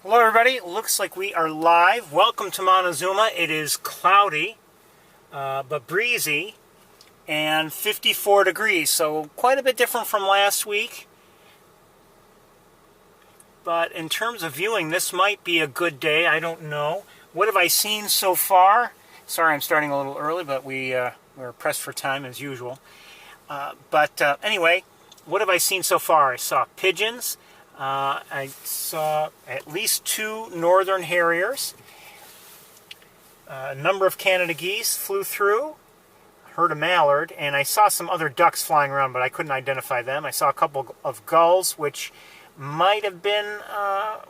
Hello everybody, it looks like we are live. Welcome to Montezuma. It is cloudy, but breezy, and 54 degrees, so quite a bit different from last week. But in terms of viewing, this might be a good day, I don't know. What have I seen so far? Sorry I'm starting a little early, but we're pressed for time as usual. Anyway, what have I seen so far? I saw pigeons. I saw at least 2 northern harriers. A number of Canada geese flew through. Heard a mallard, and I saw some other ducks flying around, but I couldn't identify them. I saw a couple of gulls, which might have been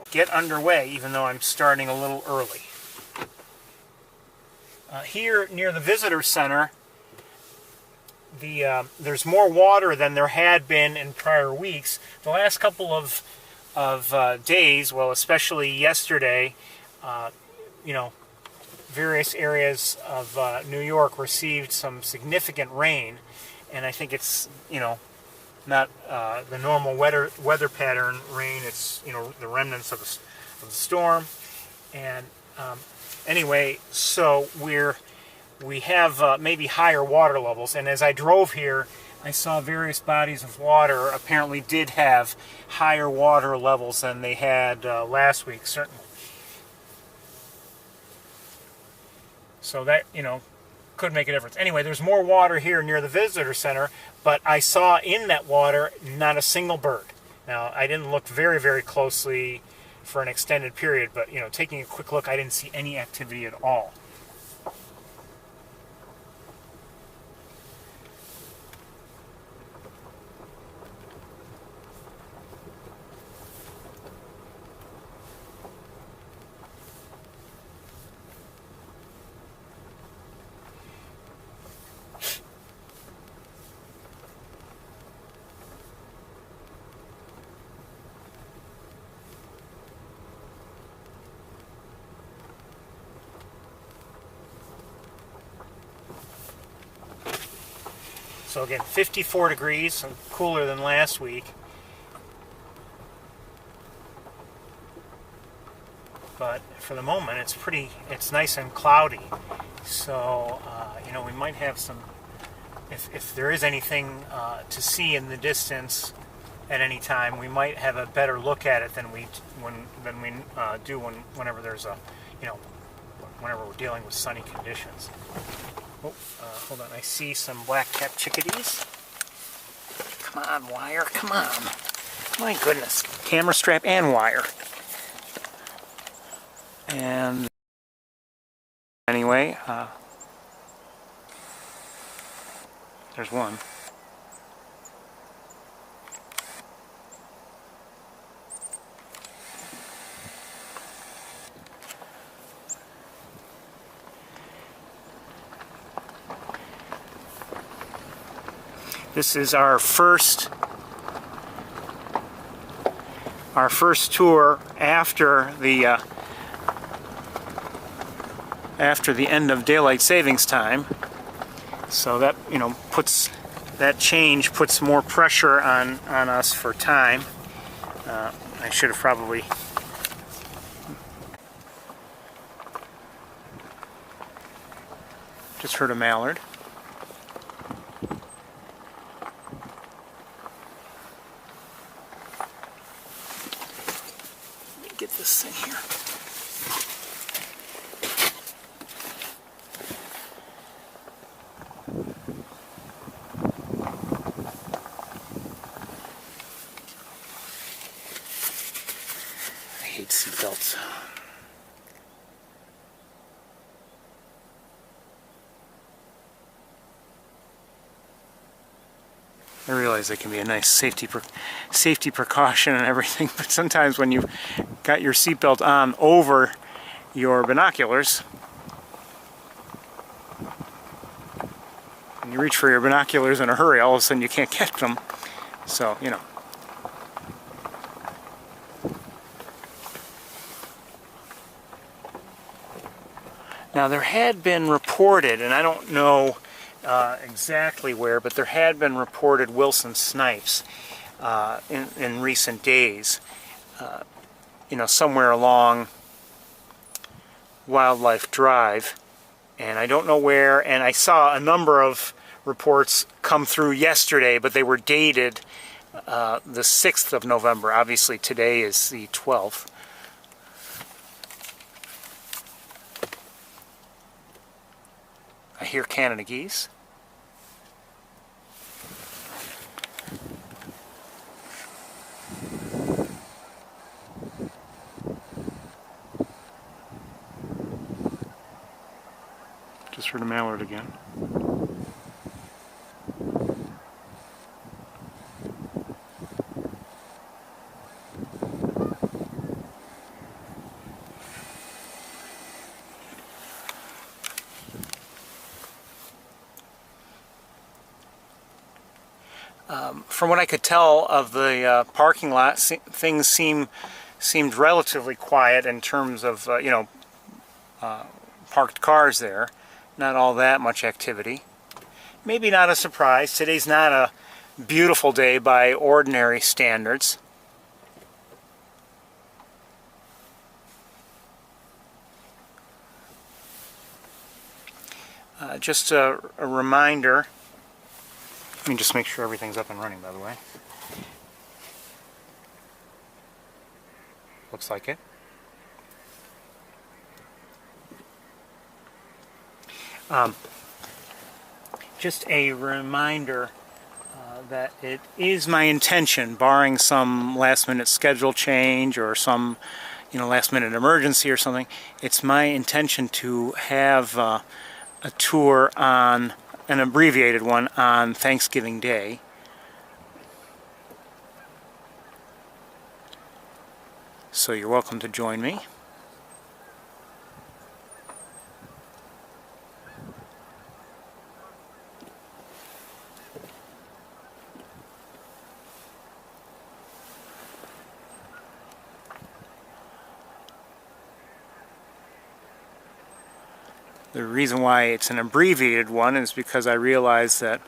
get underway, even though I'm starting a little early. Here near the visitor center, there's more water than there had been in prior weeks. The last couple of days, well, especially yesterday, various areas of New York received some significant rain, and I think it's not the normal weather pattern rain. It's the remnants of the storm, and anyway, so we have maybe higher water levels, and as I drove here, I saw various bodies of water apparently did have higher water levels than they had last week, certainly. So that, could make a difference. Anyway, there's more water here near the visitor center, but I saw in that water not a single bird. Now, I didn't look very, very closely for an extended period, but, taking a quick look, I didn't see any activity at all. So again, 54 degrees, so cooler than last week. But for the moment, it's nice and cloudy. So, we might have some, if there is anything to see in the distance at any time, we might have a better look at it than we do whenever there's whenever we're dealing with sunny conditions. Oh, hold on, I see some black-capped chickadees. Come on, wire, come on. My goodness, camera strap and wire. And anyway, there's one. This is our first tour after the end of daylight savings time. So that puts more pressure on us for time. I should have probably just heard a mallard. Get this thing here. I hate seatbelts. I realize they can be a nice safety precaution and everything, but sometimes when you've got your seatbelt on over your binoculars, and you reach for your binoculars in a hurry, all of a sudden you can't catch them. So, Now there had been reported, and I don't know exactly where, but there had been reported Wilson snipes in recent days somewhere along Wildlife Drive, and I don't know where. And I saw a number of reports come through yesterday, but they were dated the 6th of November. Obviously today is the 12th. I hear Canada geese. Just heard a mallard again. From what I could tell of the parking lot, things seemed relatively quiet in terms of parked cars there. Not all that much activity. Maybe not a surprise. Today's not a beautiful day by ordinary standards. Just a reminder. Let me just make sure everything's up and running, by the way. Looks like it. Just a reminder that it is my intention, barring some last-minute schedule change or some last-minute emergency or something, it's my intention to have a tour on an abbreviated one on Thanksgiving Day. So you're welcome to join me. The reason why it's an abbreviated one is because I realize that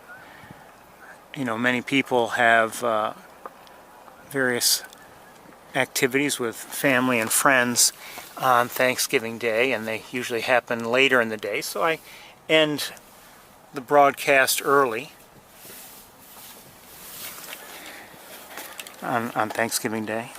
many people have various activities with family and friends on Thanksgiving Day, and they usually happen later in the day, so I end the broadcast early on Thanksgiving Day.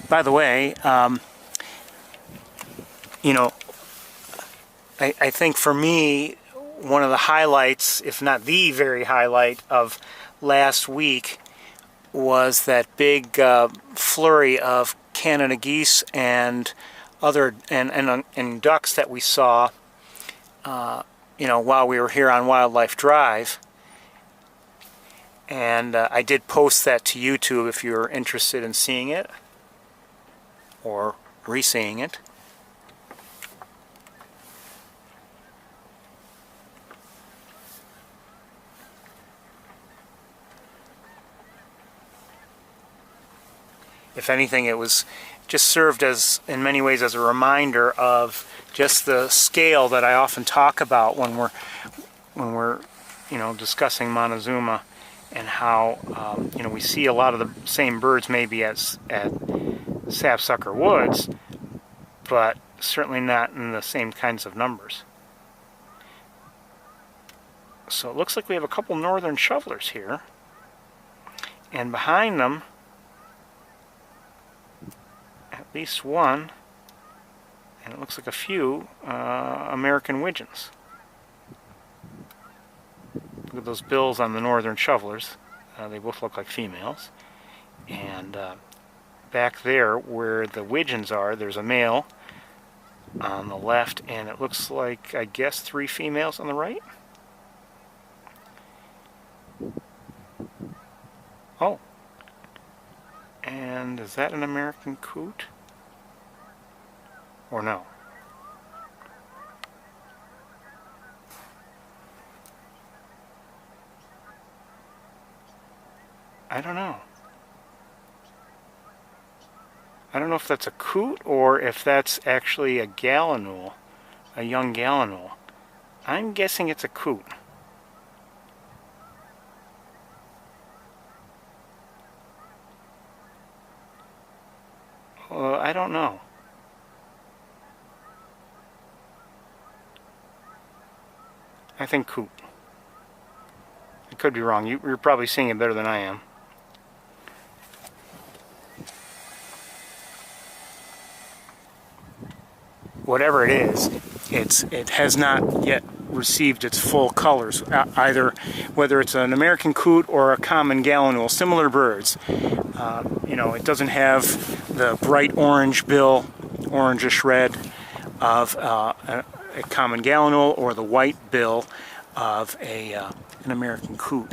By the way, I think for me, one of the highlights, if not the very highlight of last week, was that big flurry of Canada geese and other and ducks that we saw, while we were here on Wildlife Drive. And I did post that to YouTube if you're interested in seeing it or re-seeing it. If anything, it was just served as, in many ways, as a reminder of just the scale that I often talk about when we're discussing Montezuma, and how we see a lot of the same birds maybe as at Sapsucker Woods, but certainly not in the same kinds of numbers. So it looks like we have a couple northern shovelers here, and behind them at least one, and it looks like a few American widgeons. Look at those bills on the northern shovelers. They both look like females. And back there where the widgeons are, there's a male on the left, and it looks like, I guess, 3 females on the right. Oh. And is that an American coot? Or no? I don't know. I don't know if that's a coot or if that's actually a gallinule, a young gallinule. I'm guessing it's a coot. I don't know. I think coot. I could be wrong. You're probably seeing it better than I am. Whatever it is, it has not yet received its full colors, either whether it's an American coot or a common gallinule, similar birds. You know, it doesn't have the bright orange bill, orangish red of a common gallinule or the white bill of an American coot.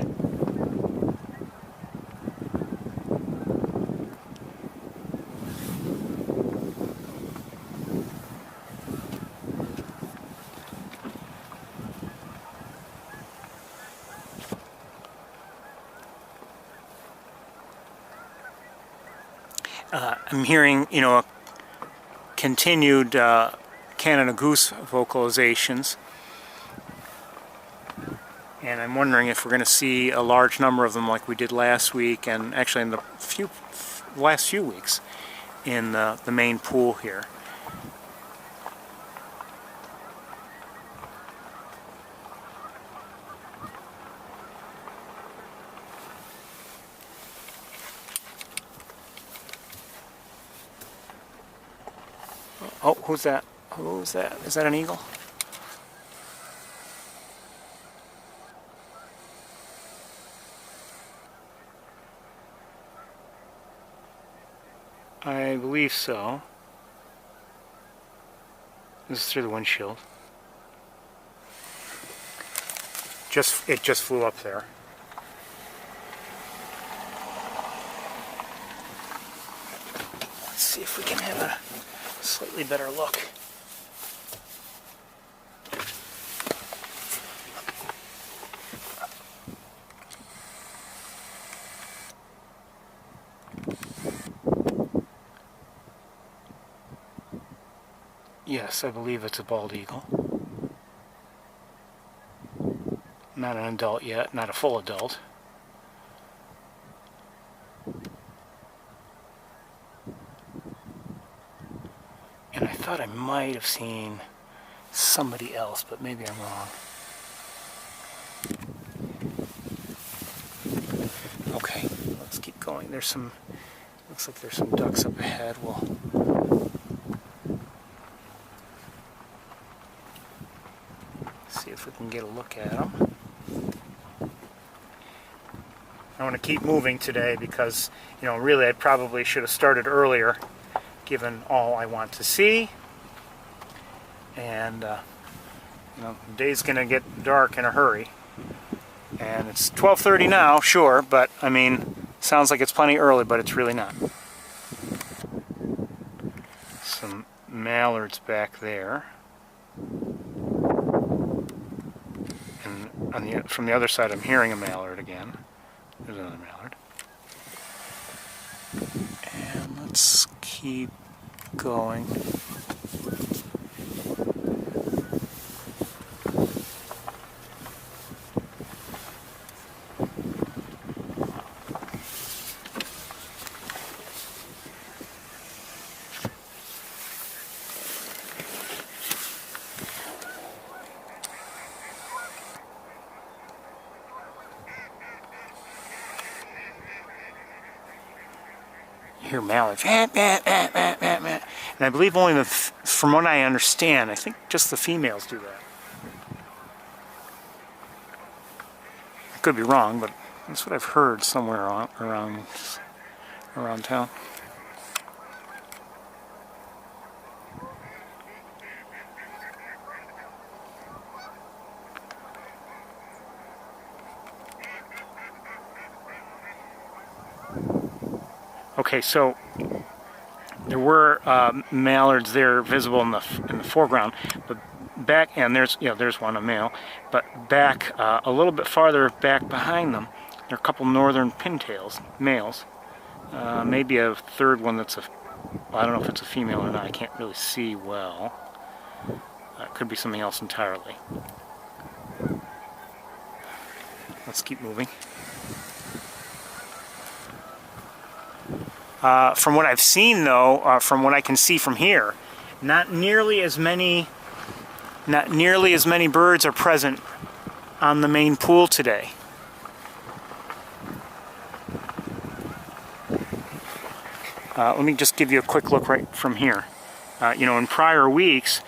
I'm hearing, you know, continued Canada goose vocalizations, and I'm wondering if we're going to see a large number of them like we did last week, and actually in the last few weeks in the main pool here. Oh, who's that? Who's that? Is that an eagle? I believe so. This is through the windshield. It just flew up there. Let's see if we can have a slightly better look. Yes, I believe it's a bald eagle. Not an adult yet, not a full adult. And I thought I might have seen somebody else, but maybe I'm wrong. Okay, let's keep going. Looks like there's some ducks up ahead. We'll see if we can get a look at them. I want to keep moving today because, you know, really I probably should have started earlier, given all I want to see. And you know, the day's gonna get dark in a hurry, and it's 12:30 now, sure, but I mean, sounds like it's plenty early, but it's really not. Some mallards back there, and from the other side I'm hearing a mallard again. There's another mallard. And let's keep going. Hear mallards, and I believe only from what I understand, I think just the females do that. I could be wrong, but that's what I've heard somewhere around town. Okay, so there were mallards there visible in the foreground, but back, and there's one, a male, but back a little bit farther back behind them, There are a couple northern pintails, males. Maybe a third one that's a, well, I don't know if it's a female or not. I can't really see well. It could be something else entirely. Let's keep moving. From what I've seen, though, from what I can see from here, not nearly as many birds are present on the main pool today. Let me just give you a quick look right from here. You know, in prior weeks,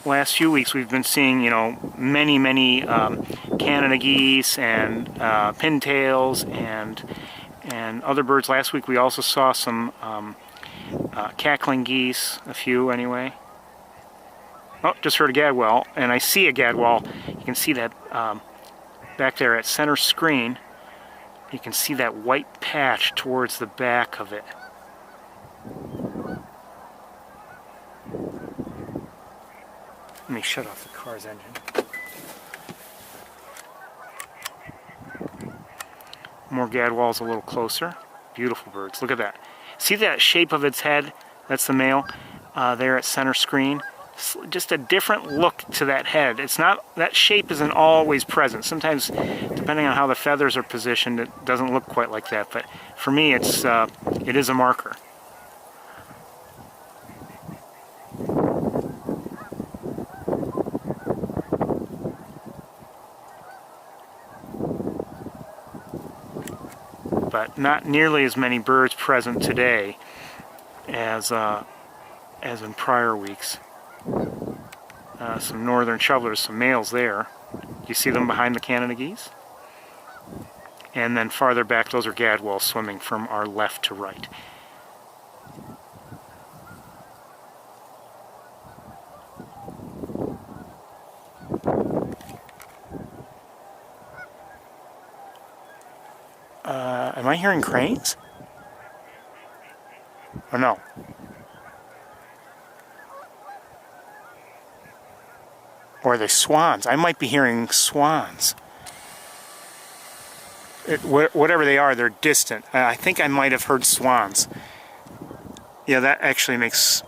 last few weeks, we've been seeing, you know, many Canada geese and pintails and other birds. Last week we also saw some cackling geese, a few anyway. Oh, just heard a gadwall, and I see a gadwall. You can see that back there at center screen. You can see that white patch towards the back of it. Let me shut off the car's engine. More gadwalls a little closer. Beautiful birds. Look at that. See that shape of its head? That's the male there at center screen. Just a different look to that head. It's not, that shape isn't always present. Sometimes, depending on how the feathers are positioned, it doesn't look quite like that. But for me, it is a marker. But not nearly as many birds present today as in prior weeks. Some northern shovelers, some males there. You see them behind the Canada geese? And then farther back, those are gadwalls swimming from our left to right. Am I hearing cranes? Or no? Or are they swans? I might be hearing swans. Whatever they are, they're distant. I think I might have heard swans. Yeah, that actually makes,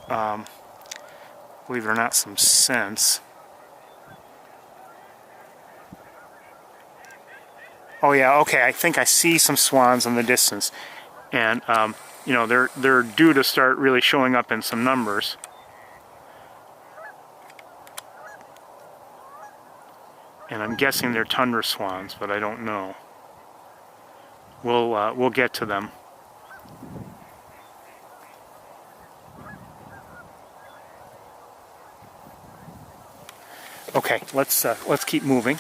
believe it or not, some sense. Oh yeah, okay, I think I see some swans in the distance. And, you know, they're due to start really showing up in some numbers. And I'm guessing they're tundra swans, but I don't know. We'll get to them. Okay, let's keep moving.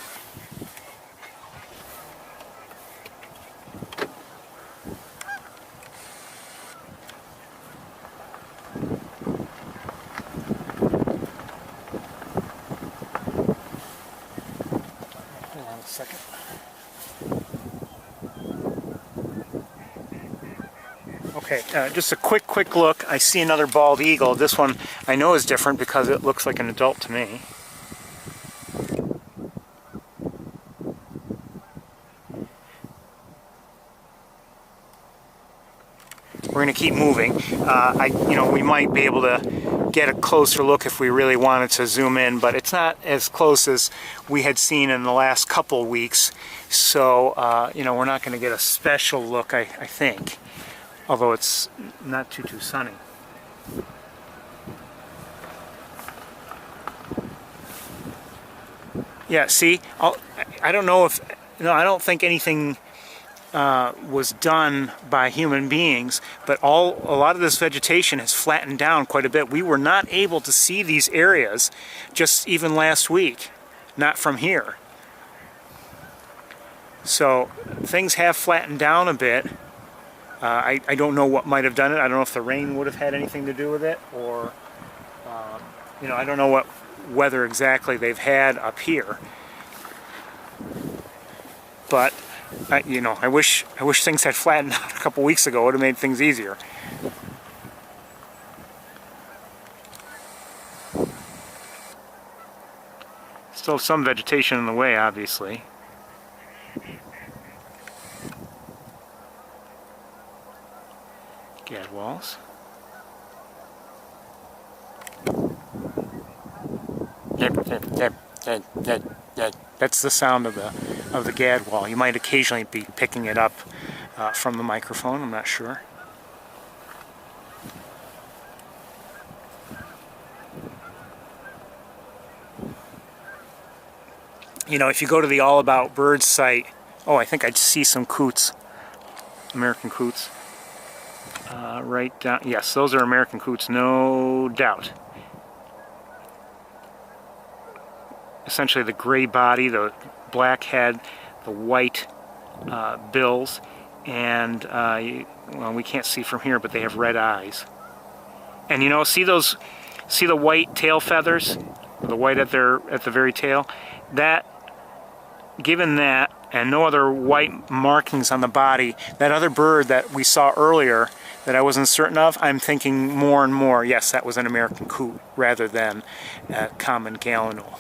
Second. Okay, just a quick look. I see another bald eagle. This one I know is different because it looks like an adult to me. We're going to keep moving. You know, we might be able to get a closer look if we really wanted to zoom in, but it's not as close as we had seen in the last couple weeks. So, you know, we're not going to get a special look, I think, although it's not too sunny. Yeah, see, I don't know if, you know, I don't think anything was done by human beings, but a lot of this vegetation has flattened down quite a bit. We were not able to see these areas just even last week, not from here. So things have flattened down a bit. I don't know what might have done it. I don't know if the rain would have had anything to do with it, or you know, I don't know what weather exactly they've had up here. But you know, I wish things had flattened out a couple weeks ago. It would have made things easier. Still some vegetation in the way, obviously. Gadwalls. That's the sound of the gadwall. You might occasionally be picking it up from the microphone. I'm not sure. You know, if you go to the All About Birds site, oh, I think I'd see some coots, American coots. Right down, yes, those are American coots, no doubt. Essentially the gray body, the black head, the white bills, and well, we can't see from here, but they have red eyes. And you know, see the white tail feathers, the white at the very tail. That, given that, and no other white markings on the body, that other bird that we saw earlier that I wasn't certain of, I'm thinking more and more, yes, that was an American coot rather than a common gallinule.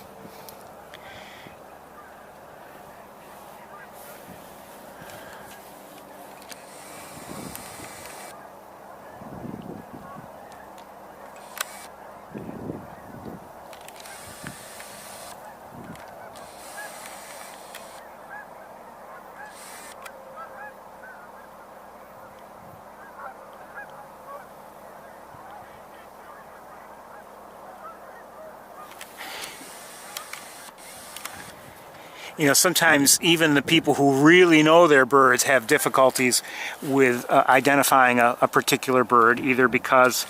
You know, sometimes even the people who really know their birds have difficulties with identifying a particular bird, either because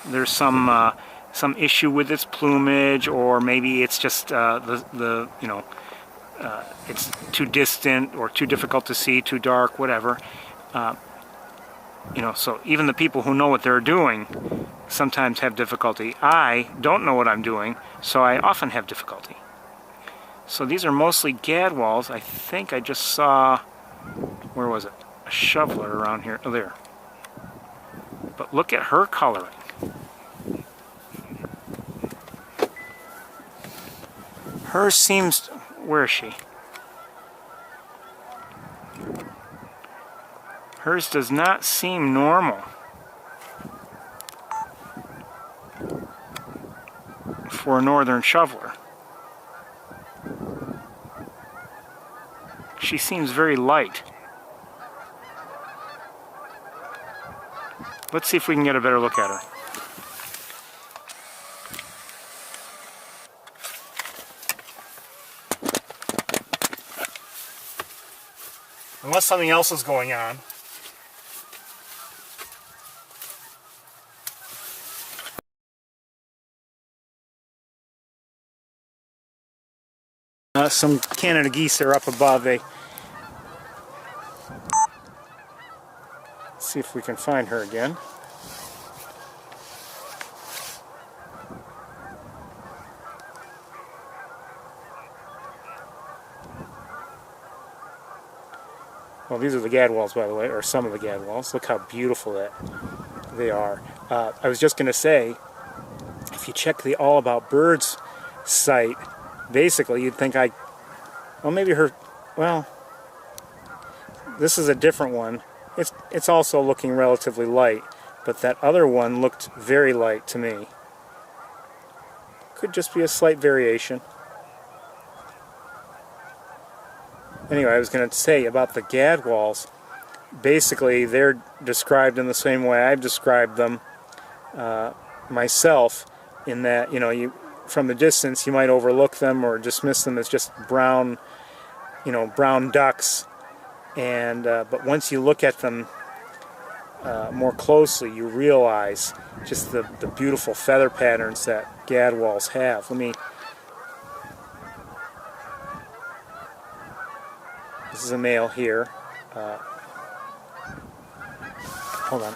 there's some issue with its plumage, or maybe it's just it's too distant or too difficult to see, too dark, whatever. You know, so even the people who know what they're doing sometimes have difficulty. I don't know what I'm doing, so I often have difficulty. So these are mostly gadwalls. I think I just saw, where was it? A shoveler around here. Oh, there. But look at her coloring. Hers seems, where is she? Hers does not seem normal for a northern shoveler. She seems very light. Let's see if we can get a better look at her. Unless something else is going on. Some Canada geese are up above. Let's see if we can find her again. Well, these are the gadwalls, by the way, or some of the gadwalls. Look how beautiful they are. I was just going to say, if you check the All About Birds site, basically you'd think well, maybe this is a different one. It's also looking relatively light, but that other one looked very light to me. Could just be a slight variation. Anyway, I was going to say about the gadwalls, basically they're described in the same way I've described them myself, in that, you know, from the distance you might overlook them or dismiss them as just brown, brown ducks, and but once you look at them more closely, you realize just the beautiful feather patterns that gadwalls have. This is a male here. Hold on.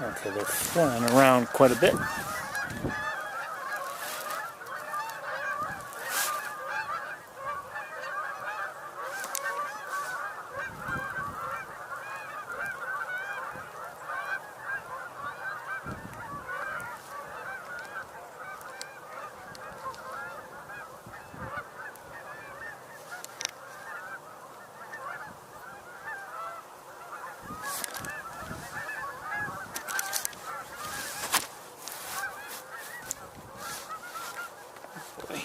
Okay, they're flying around quite a bit. boy.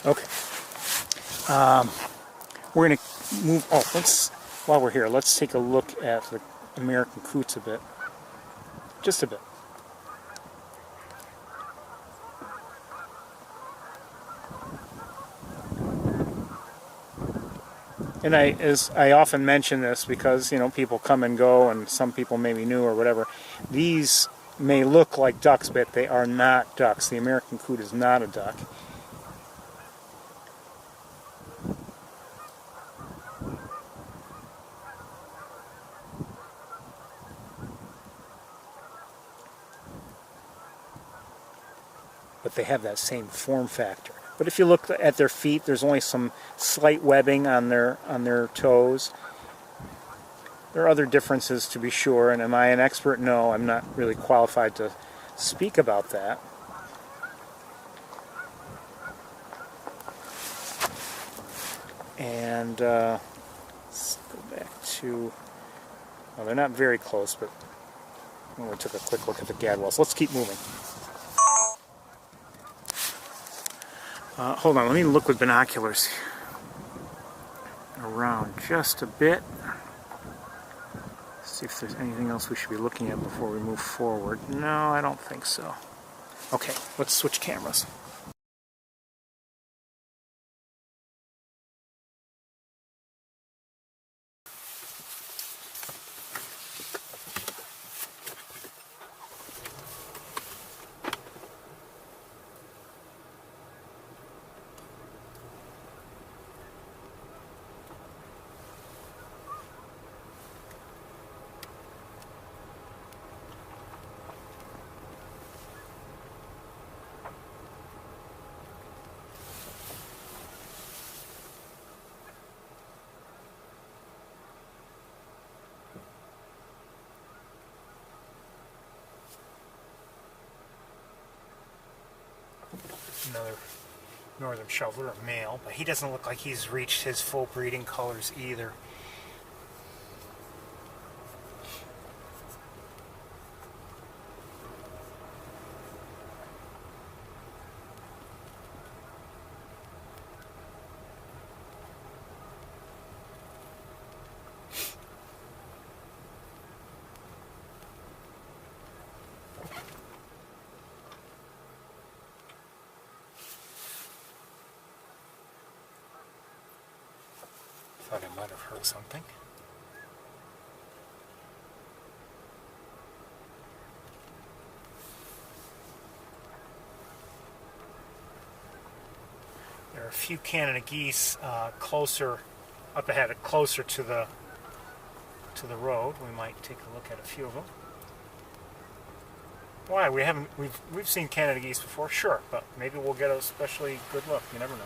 Okay. We're going to move. Oh, while we're here, let's take a look at the American coots a bit. Just a bit. And I often mention this because, you know, people come and go and some people may be new or whatever. These may look like ducks, but they are not ducks. The American coot is not a duck. But they have that same form factor. But if you look at their feet, there's only some slight webbing on their toes. There are other differences to be sure, and am I an expert? No, I'm not really qualified to speak about that. And let's go back to, well, they're not very close, but we took a quick look at the gadwalls. Let's keep moving. Hold on, let me look with binoculars around just a bit. See if there's anything else we should be looking at before we move forward. No, I don't think so. Okay, let's switch cameras. Another northern shoveler, a male, but he doesn't look like he's reached his full breeding colors either. Thought I might have heard something. There are a few Canada geese closer up ahead, closer to the road. We might take a look at a few of them. Why? We've seen Canada geese before, sure, but maybe we'll get a especially good look. You never know.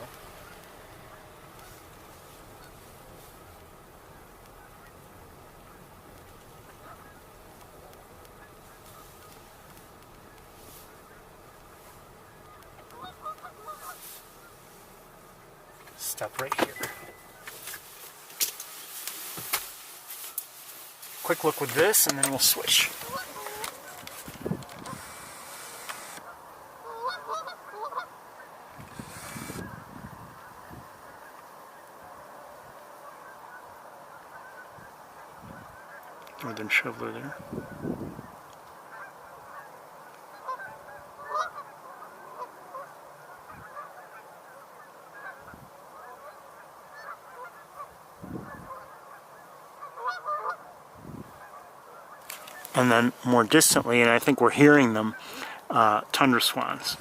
Stop right here. Quick look with this, and then we'll switch. Northern shoveler there. And then more distantly, and I think we're hearing them, tundra swans.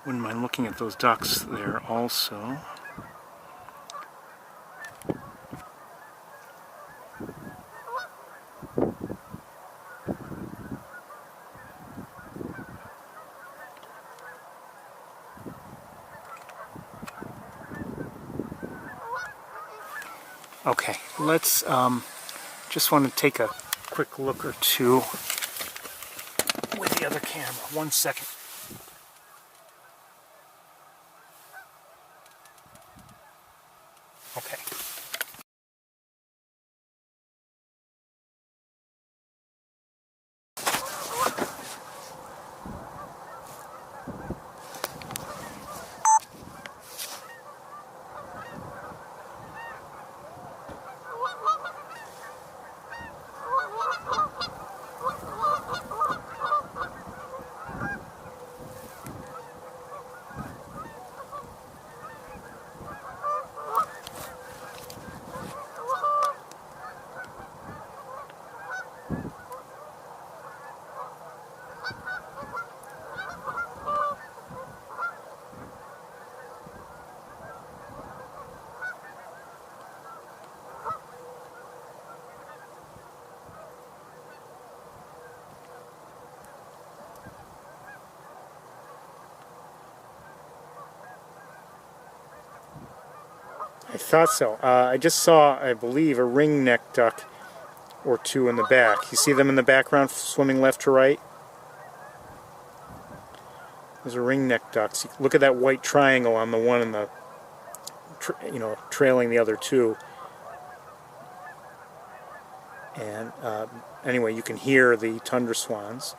Wouldn't mind looking at those ducks there also. Okay, let's just want to take a quick look or two with the other camera. 1 second. Okay. I thought so. I just saw, I believe, a ringneck duck or two in the back. You see them in the background swimming left to right? Those are ringneck ducks. Look at that white triangle on the one in the, trailing the other two. And anyway, you can hear the tundra swans.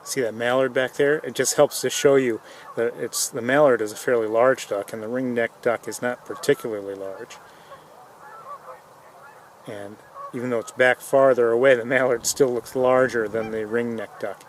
See that mallard back there? It just helps to show you that the mallard is a fairly large duck, and the ringneck duck is not particularly large. And even though it's back farther away, the mallard still looks larger than the ringneck duck.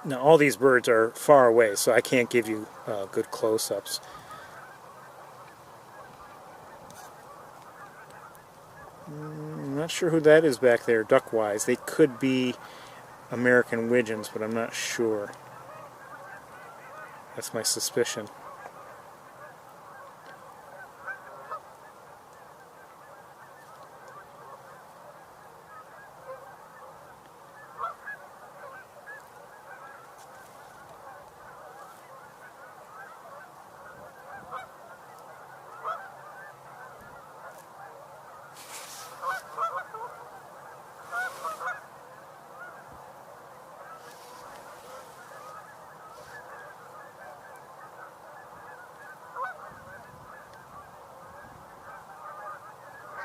Now all these birds are far away, so I can't give you good close-ups. I'm not sure who that is back there, duck-wise. They could be American widgeons, but I'm not sure. That's my suspicion.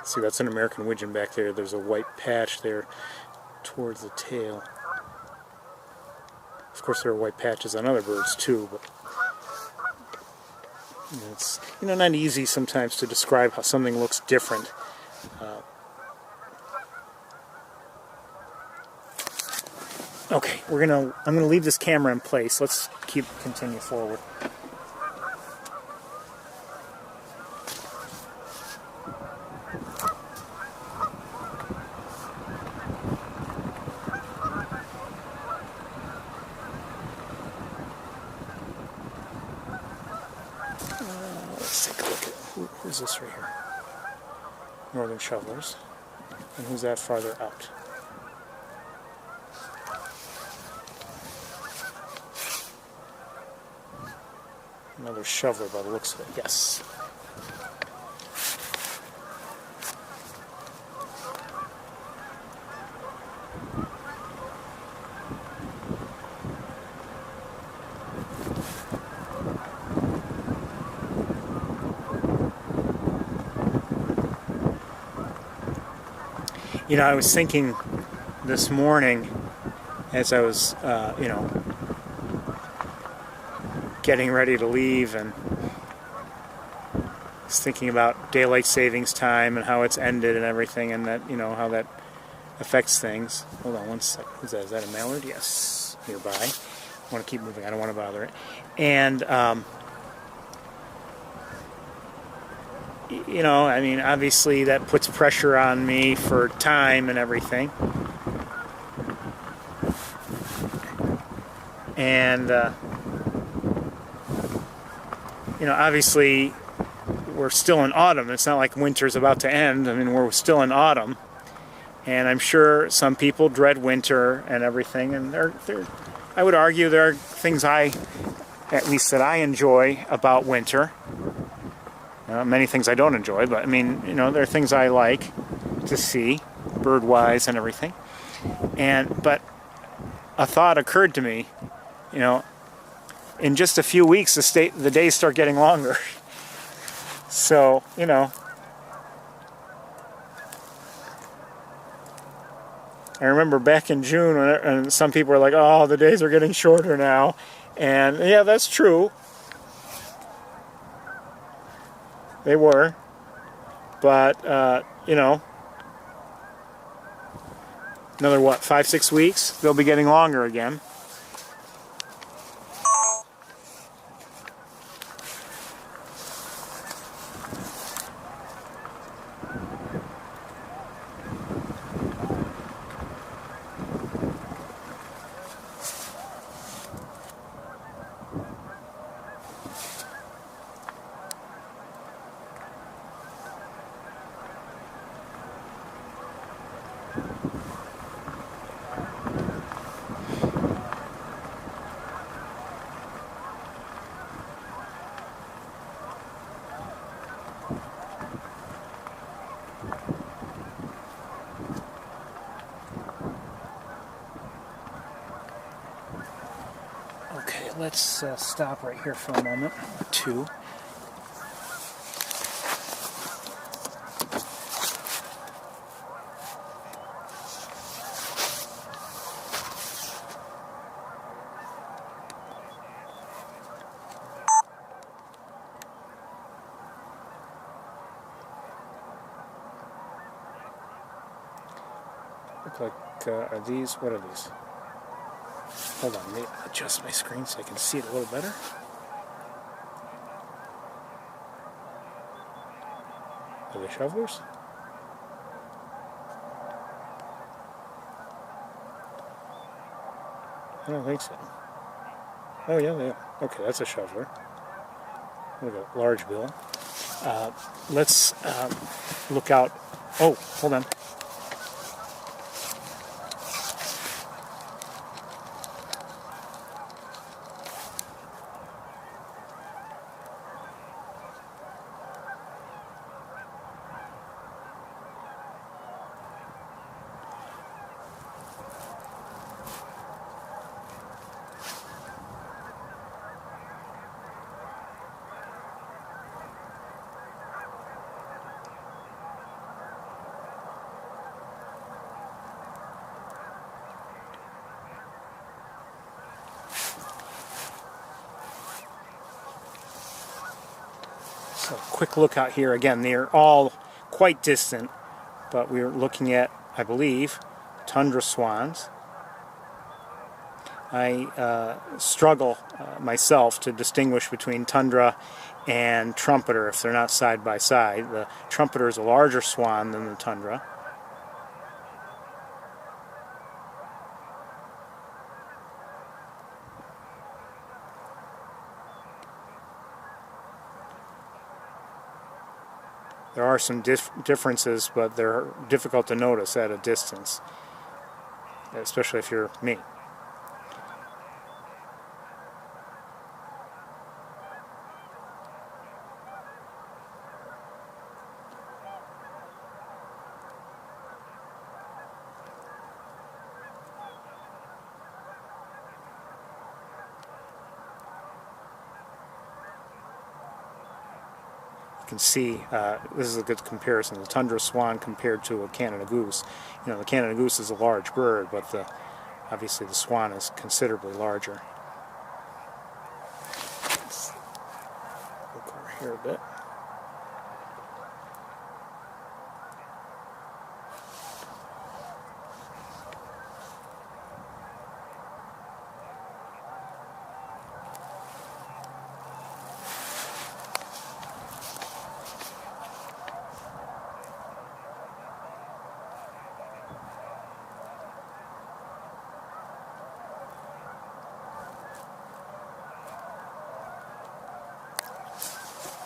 See, that's an American widgeon back there. There's a white patch there towards the tail. Of course, there are white patches on other birds too, but it's not easy sometimes to describe how something looks different. Okay, I'm gonna leave this camera in place. Let's continue forward. Let's take a look at who's this right here? Northern shovelers. And who's that farther out? Another shoveler by the looks of it, yes. You know, I was thinking this morning as I was, getting ready to leave, and was thinking about daylight savings time and how it's ended and everything, and that, how that affects things. Hold on one second. Is that a mallard? Yes, nearby. I want to keep moving. I don't want to bother it. And, obviously that puts pressure on me for time and everything. And, obviously we're still in autumn. It's not like winter's about to end. I mean, we're still in autumn. And I'm sure some people dread winter and everything. And I would argue there are things at least that I enjoy about winter. Many things I don't enjoy, but I mean, there are things I like to see, bird-wise and everything. But a thought occurred to me, in just a few weeks, the days start getting longer. So, I remember back in June, and some people were like, "Oh, the days are getting shorter now," and yeah, that's true. They were, but another 5-6 weeks, they'll be getting longer again. Okay, let's stop right here for a moment or two. Look like, are these, what are these? Hold on, let me adjust my screen so I can see it a little better. Are they shovelers? I don't think so. Oh yeah, they are. Okay, that's a shoveler. Look at large bill. Let's look out. Oh, hold on. So, quick look out here. Again, they're all quite distant, but we're looking at, I believe, tundra swans. I struggle myself to distinguish between tundra and trumpeter if they're not side by side. The trumpeter is a larger swan than the tundra. There are some differences, but they're difficult to notice at a distance, especially if you're me. can see, this is a good comparison, the tundra swan compared to a Canada goose. You know, the Canada goose is a large bird, but obviously the swan is considerably larger. Let's look over here a bit.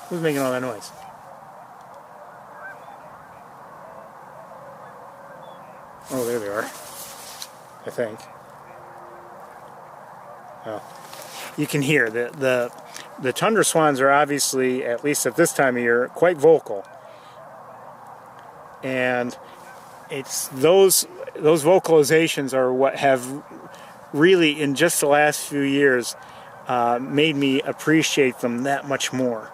Who's making all that noise? Oh, there they are, I think. Oh, you can hear the tundra swans are obviously, at least at this time of year, quite vocal, and it's those vocalizations are what have really, in just the last few years, made me appreciate them that much more.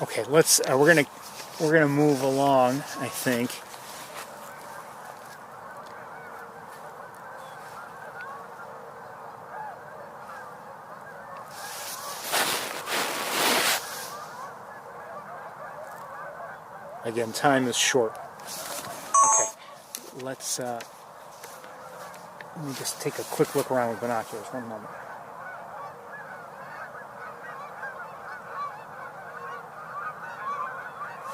Okay, let's. We're gonna move along, I think. Again, time is short. Okay, let's. Let me just take a quick look around with binoculars. One moment.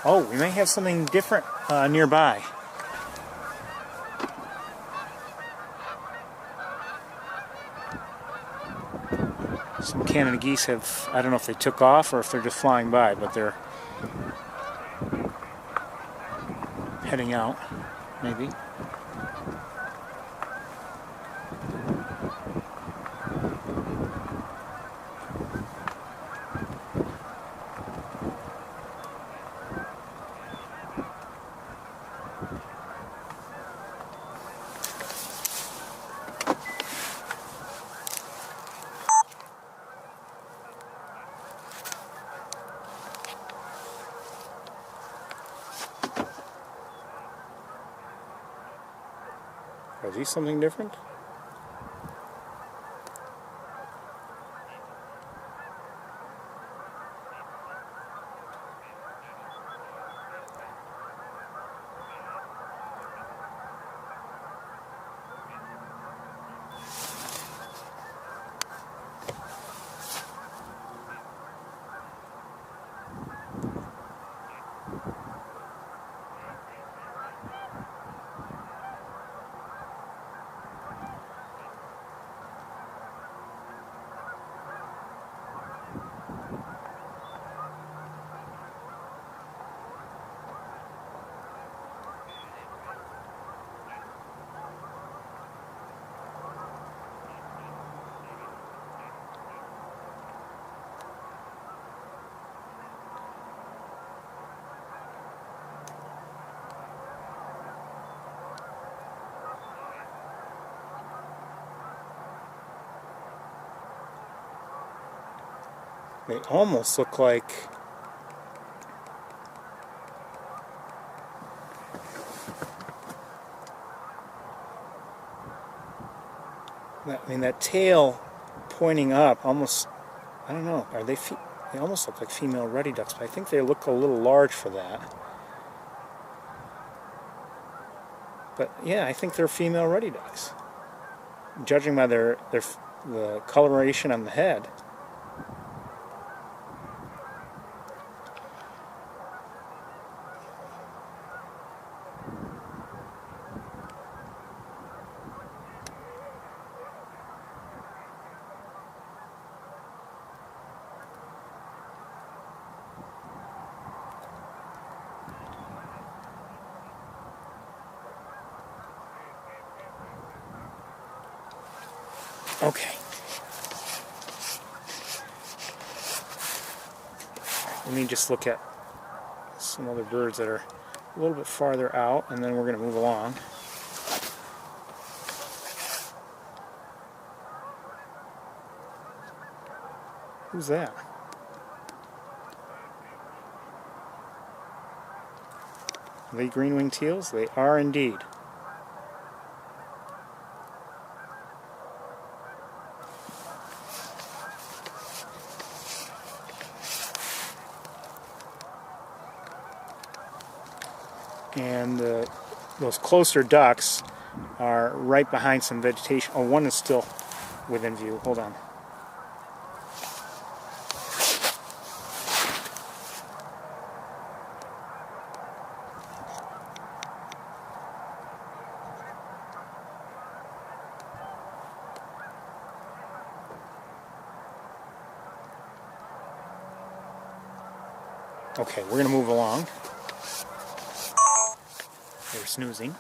Oh, we may have something different nearby. Some Canada geese have, I don't know if they took off or if they're just flying by, but they're heading out, maybe. Are these something different? They almost look like I mean, that tail pointing up almost, I don't know, are they, they almost look like female ruddy ducks, but I think they look a little large for that. But yeah, I think they're female ruddy ducks, judging by the coloration on the head. Okay. Let me just look at some other birds that are a little bit farther out, and then we're going to move along. Who's that? Are they green-winged teals? They are indeed. And those closer ducks are right behind some vegetation. Oh, one is still within view. Hold on. Okay, we're going to move along. They're snoozing.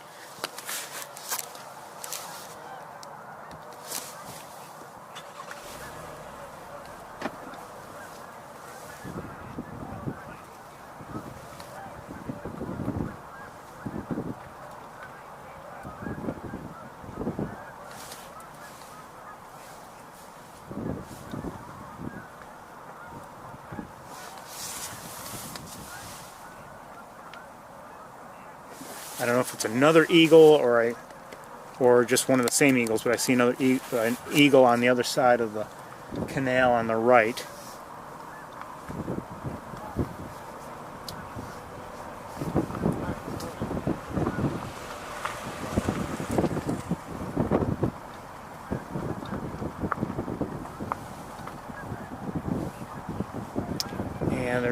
I don't know if it's another eagle or just one of the same eagles, but I see another an eagle on the other side of the canal on the right. And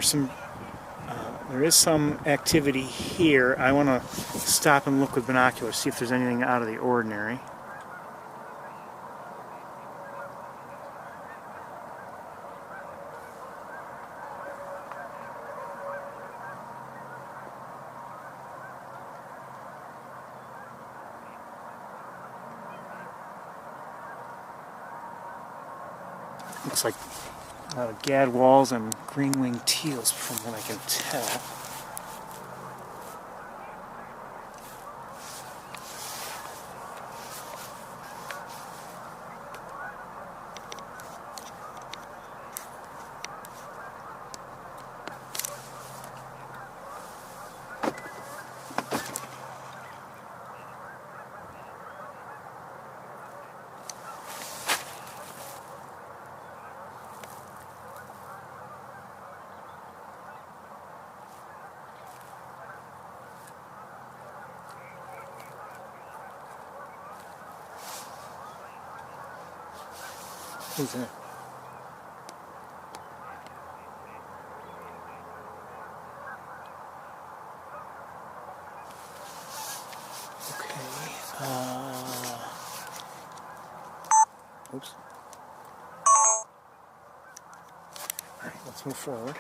there is some activity here. I want to stop and look with binoculars, see if there's anything out of the ordinary. Looks like a lot of gadwalls and green-winged teals from what I can tell. Who's that? Okay. Oops. All right, let's move forward.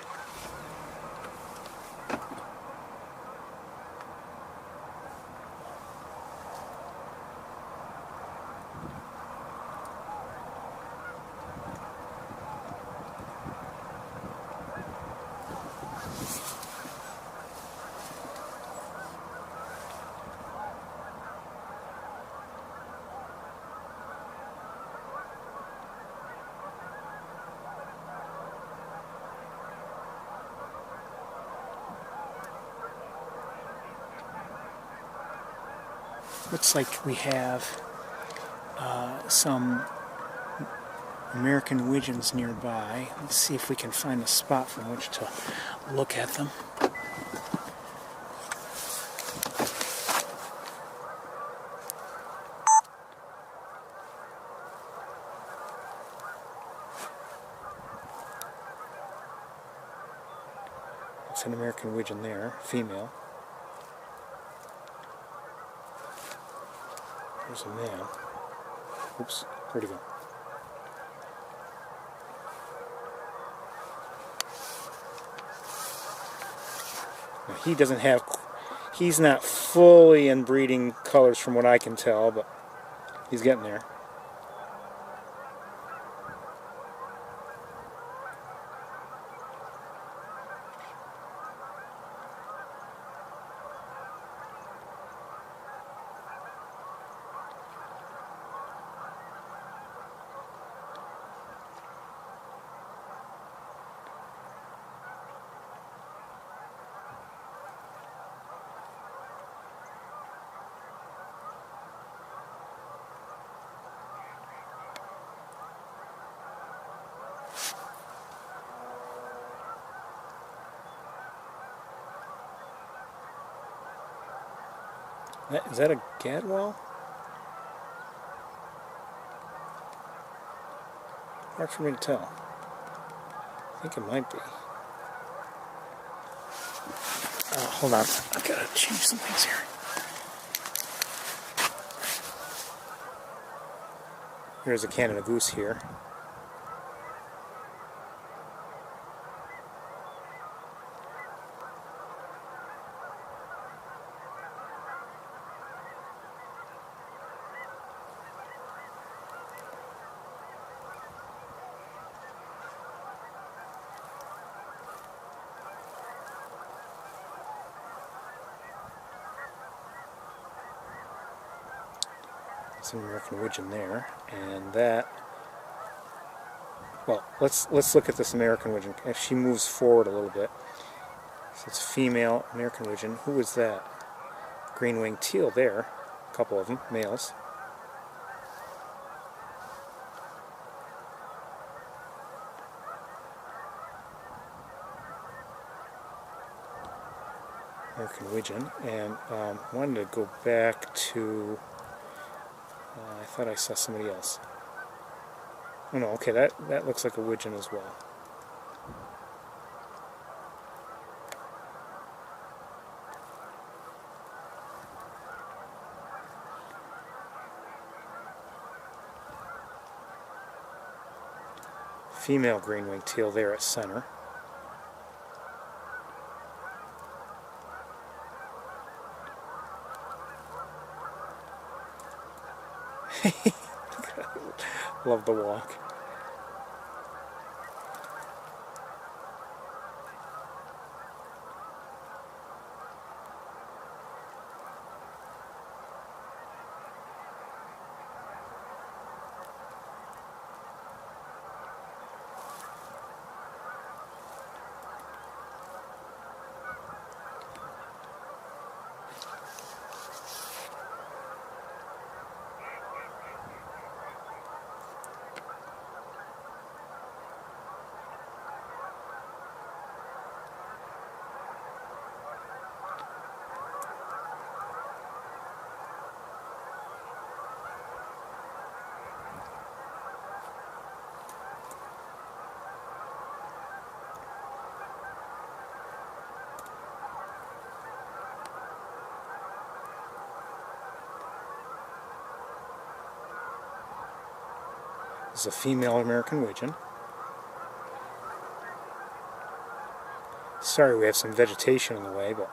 Looks like we have some American widgeons nearby. Let's see if we can find a spot from which to look at them. It's an American widgeon there, female. There's a male. Oops, where'd he go? Now he doesn't have, he's not fully in breeding colors from what I can tell, but he's getting there. Is that a gadwall? Hard for me to tell. I think it might be. Hold on. I've got to change some things here. Here's a Canada goose here. It's an American widgeon there, and that. Well, let's look at this American widgeon. If she moves forward a little bit, so it's female American widgeon. Who is that? Green-winged teal there. A couple of them, males. American widgeon, and wanted to go back to. I thought I saw somebody else. Oh no, okay, that looks like a widgeon as well. Female green-winged teal there at center. Love the walk. This is a female American widgeon. Sorry, we have some vegetation in the way, but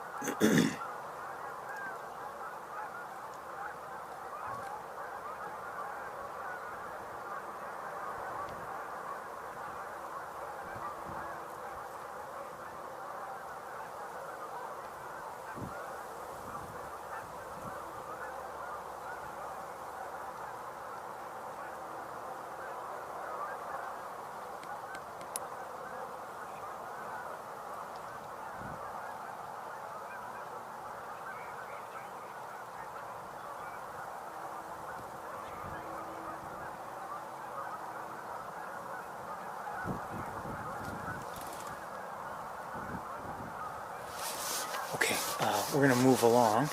we're going to move along.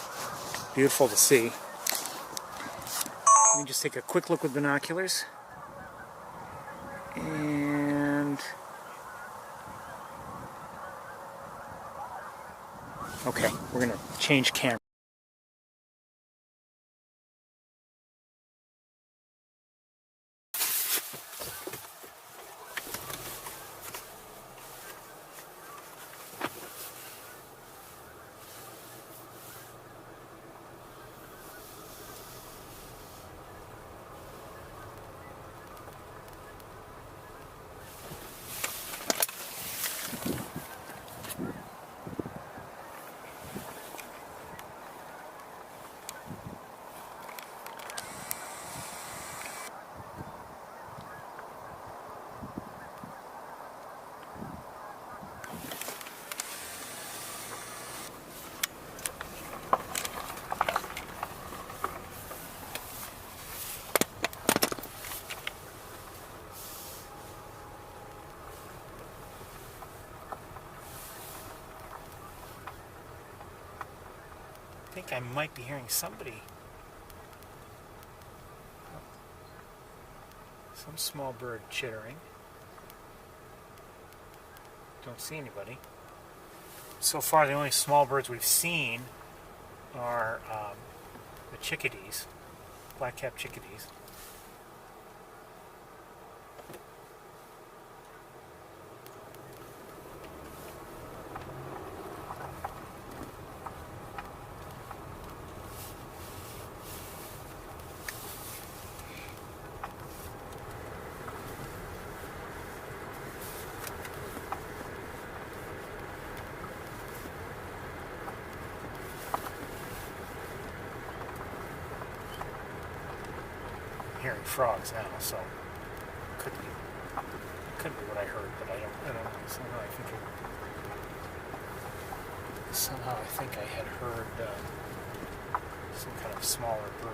Beautiful to see. Let me just take a quick look with binoculars. And okay, we're going to change camera. I think I might be hearing somebody. Some small bird chittering. Don't see anybody. So far, the only small birds we've seen are the chickadees, black-capped chickadees. Hearing frogs now, so could be what I heard, but I don't know. Somehow I think I had heard some kind of smaller bird.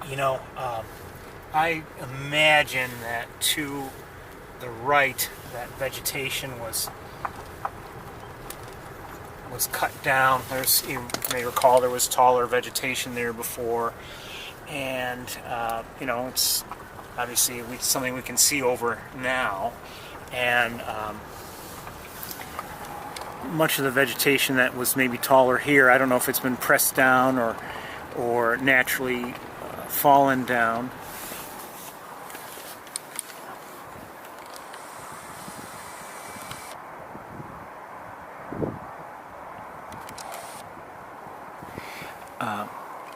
You know, I imagine that to the right, that vegetation was cut down. You may recall there was taller vegetation there before, and you know, it's obviously something we can see over now, and much of the vegetation that was maybe taller here, I don't know if it's been pressed down or naturally fallen down.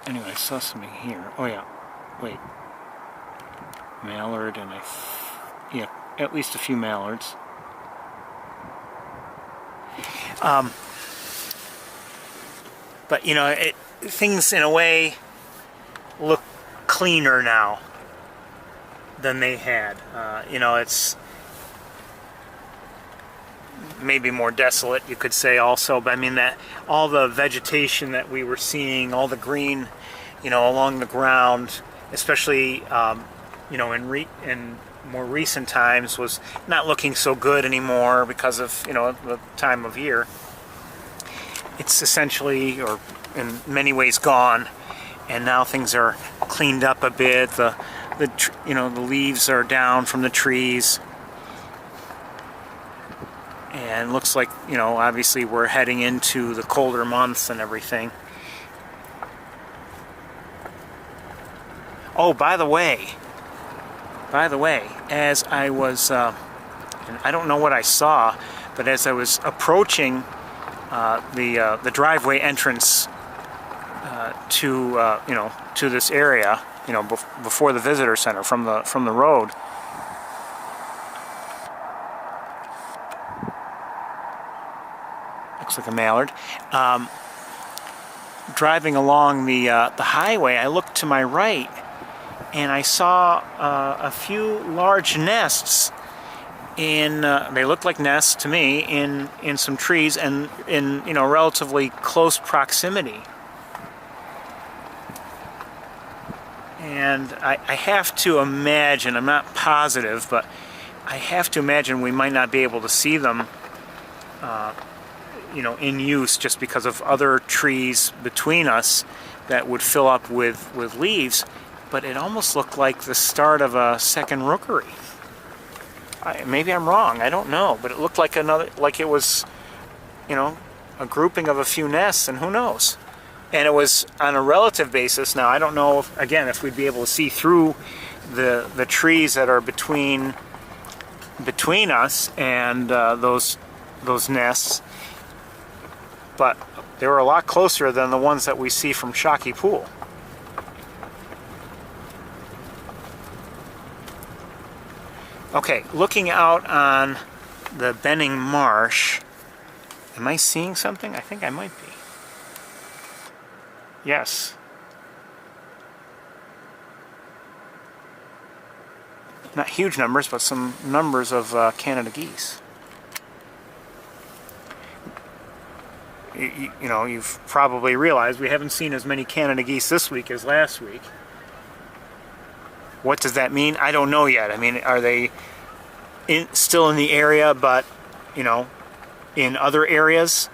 Anyway, I saw something here. Oh yeah, wait. Mallard and yeah, at least a few mallards. But you know, things in a way look cleaner now than they had. You know, it's maybe more desolate, you could say also, but I mean that all the vegetation that we were seeing, all the green, you know, along the ground, especially you know, in more recent times, was not looking so good anymore because of, you know, the time of year. It's essentially, or in many ways, gone, and now things are cleaned up a bit. You know, the leaves are down from the trees, and looks like, you know, obviously we're heading into the colder months and everything. Oh, by the way, as I was, and I don't know what I saw, but as I was approaching the driveway entrance to you know, to this area, you know, before the visitor center from the road, looks like a mallard. Driving along the highway, I looked to my right, and I saw a few large nests in. They looked like nests to me in some trees and in relatively close proximity. And I have to imagine, I'm not positive, but I have to imagine we might not be able to see them in use just because of other trees between us that would fill up with leaves, but it almost looked like the start of a second rookery. Maybe I'm wrong, I don't know, but it looked like it was, a grouping of a few nests, and who knows? And it was on a relative basis. Now, I don't know, if we'd be able to see through the trees that are between us and those nests, but they were a lot closer than the ones that we see from Shockey Pool. Okay, looking out on the Benning Marsh, am I seeing something? I think I might be. Yes. Not huge numbers, but some numbers of Canada geese. You've probably realized we haven't seen as many Canada geese this week as last week. What does that mean? I don't know yet. I mean, are they still in the area, but, in other areas?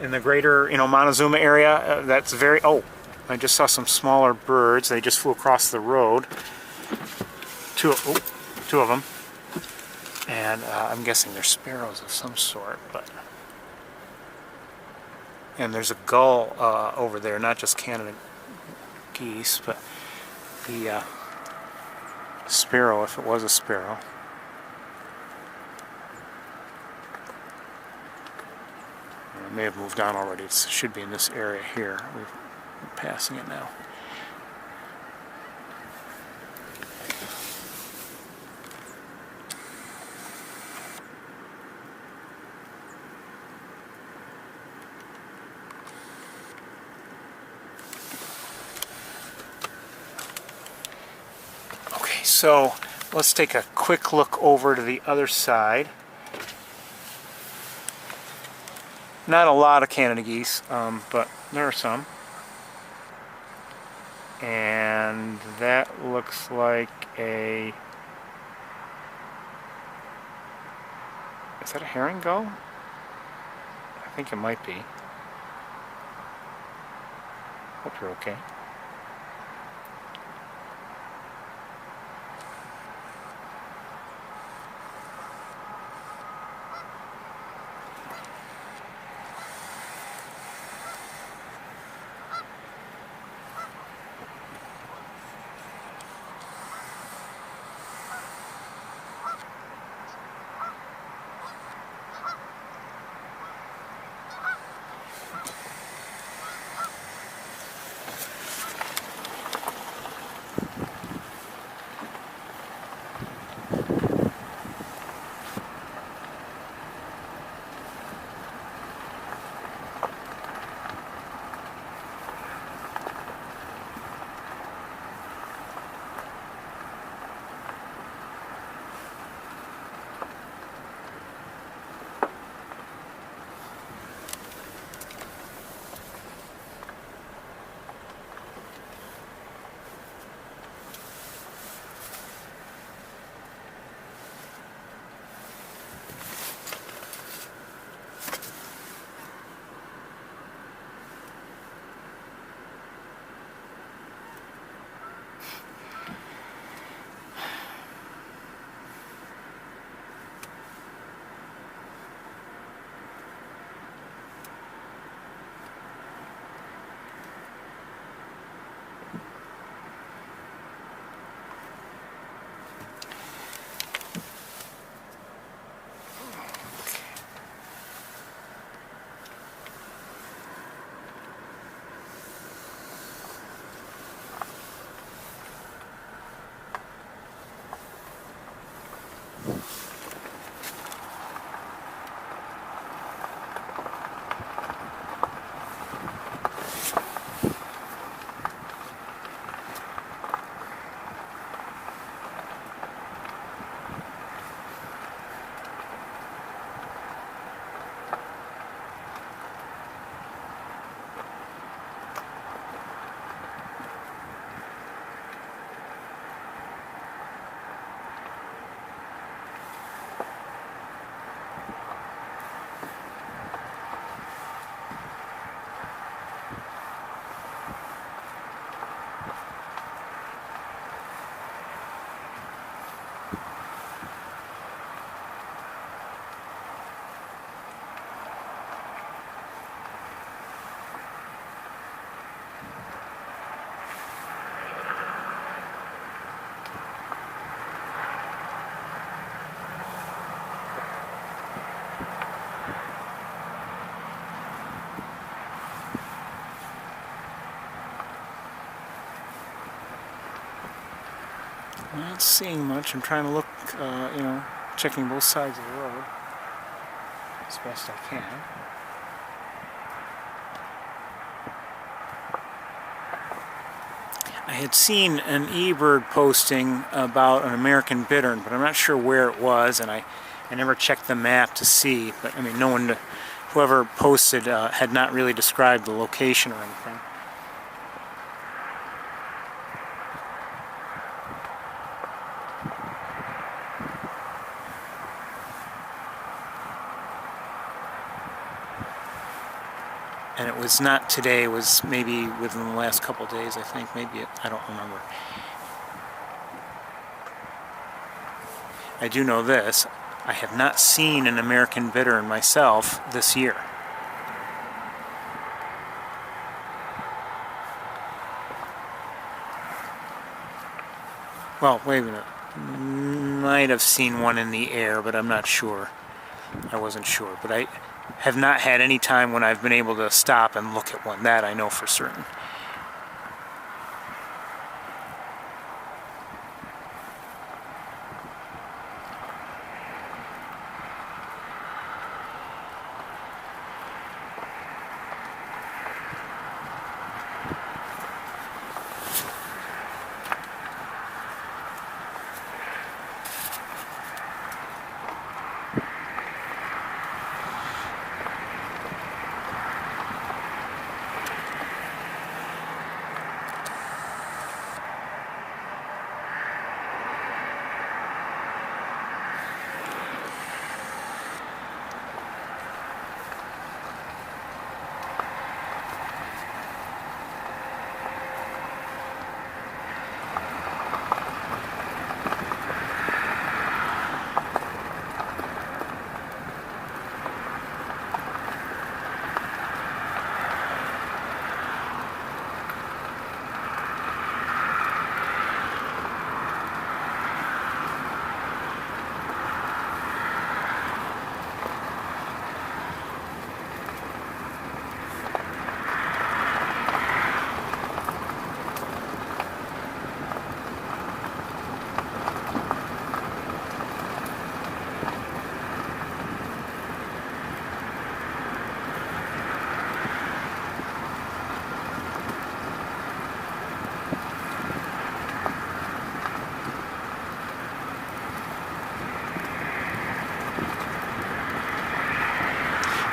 In the greater, Montezuma area? That's very... Oh, I just saw some smaller birds. They just flew across the road. Two of them. And I'm guessing they're sparrows of some sort, but... And there's a gull over there, not just Canada geese, but the sparrow, if it was a sparrow. It may have moved on already. It should be in this area here. We're passing it now. So let's take a quick look over to the other side. Not a lot of Canada geese, but there are some. And that looks like a... Is that a herring gull? I think it might be. Hope you're okay. Not seeing much. I'm trying to look, checking both sides of the road as best I can. I had seen an eBird posting about an American bittern, but I'm not sure where it was, and I never checked the map to see. But I mean, whoever posted had not really described the location or anything. And it was not today, it was maybe within the last couple of days, I think. I don't remember. I do know this. I have not seen an American bittern myself this year. Well, wait a minute. Might have seen one in the air, but I'm not sure. I wasn't sure. But I have not had any time when I've been able to stop and look at one. That I know for certain.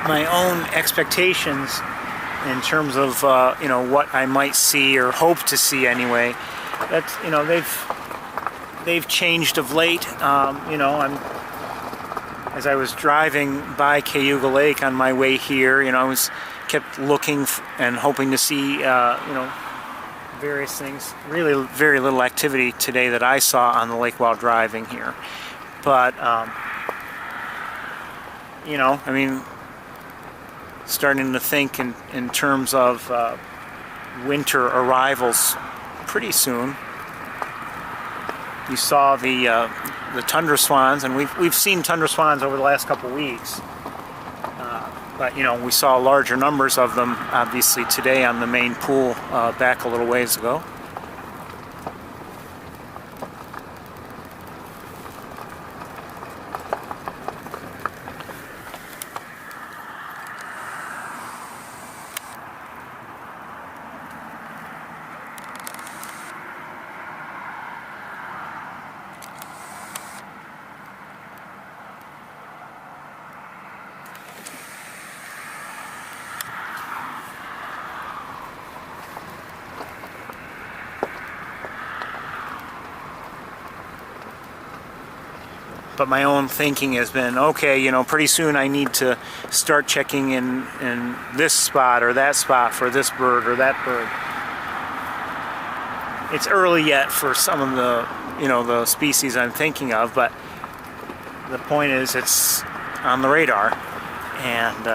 My own expectations in terms of what I might see or hope to see anyway. That's they've changed of late. As I was driving by Cayuga Lake on my way here, I kept looking and hoping to see various things. Really, very little activity today that I saw on the lake while driving here, but starting to think in terms of winter arrivals pretty soon. You saw the tundra swans, and we've seen tundra swans over the last couple weeks, but we saw larger numbers of them obviously today on the main pool back a little ways ago. But my own thinking has been, okay, pretty soon I need to start checking in this spot or that spot for this bird or that bird. It's early yet for some of the, the species I'm thinking of, but the point is it's on the radar, and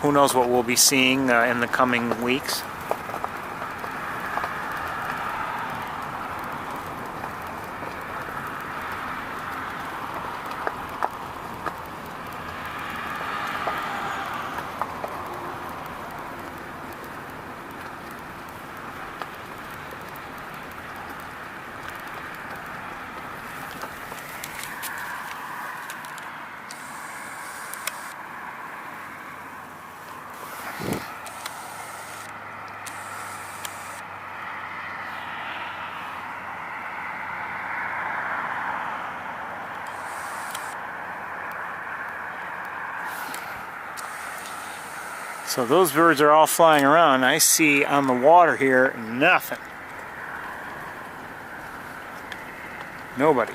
who knows what we'll be seeing in the coming weeks. So those birds are all flying around. I see on the water here nothing. Nobody.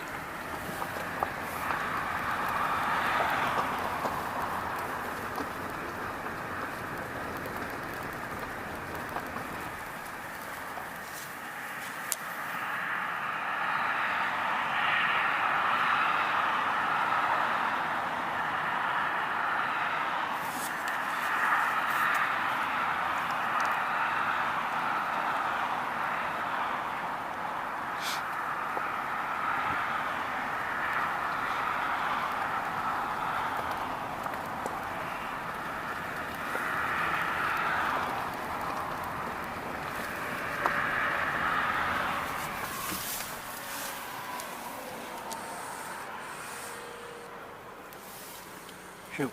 Shoot.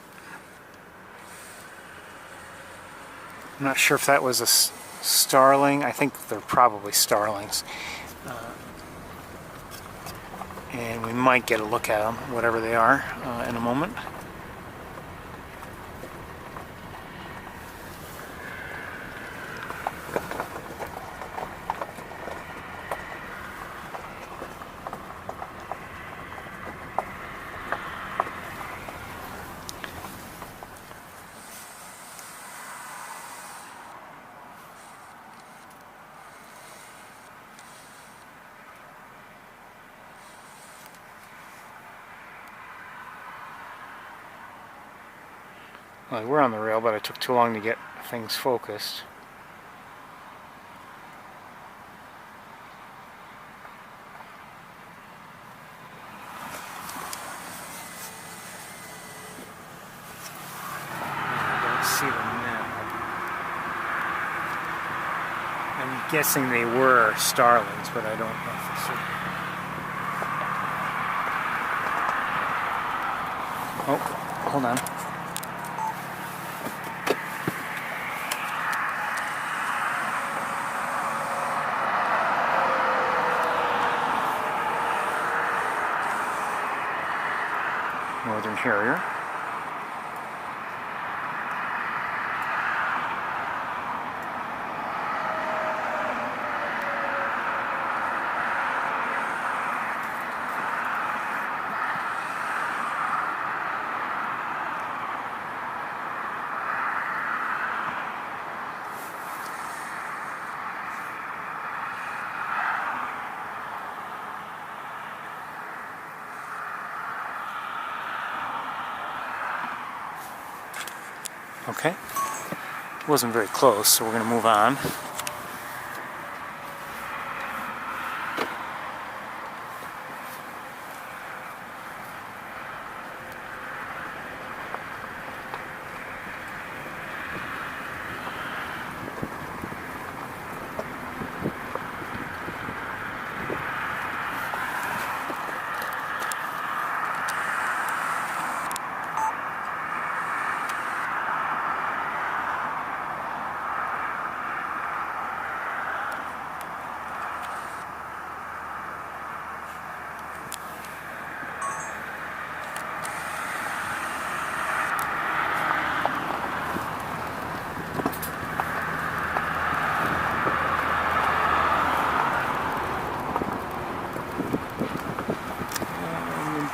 I'm not sure if that was a starling. I think they're probably starlings. And we might get a look at them, whatever they are, in a moment. Well, we're on the rail, but it took too long to get things focused. I don't see them now. I'm guessing they were starlings, but I don't know for certain. Oh, hold on. Northern Harrier. Okay, it wasn't very close, so we're going to move on.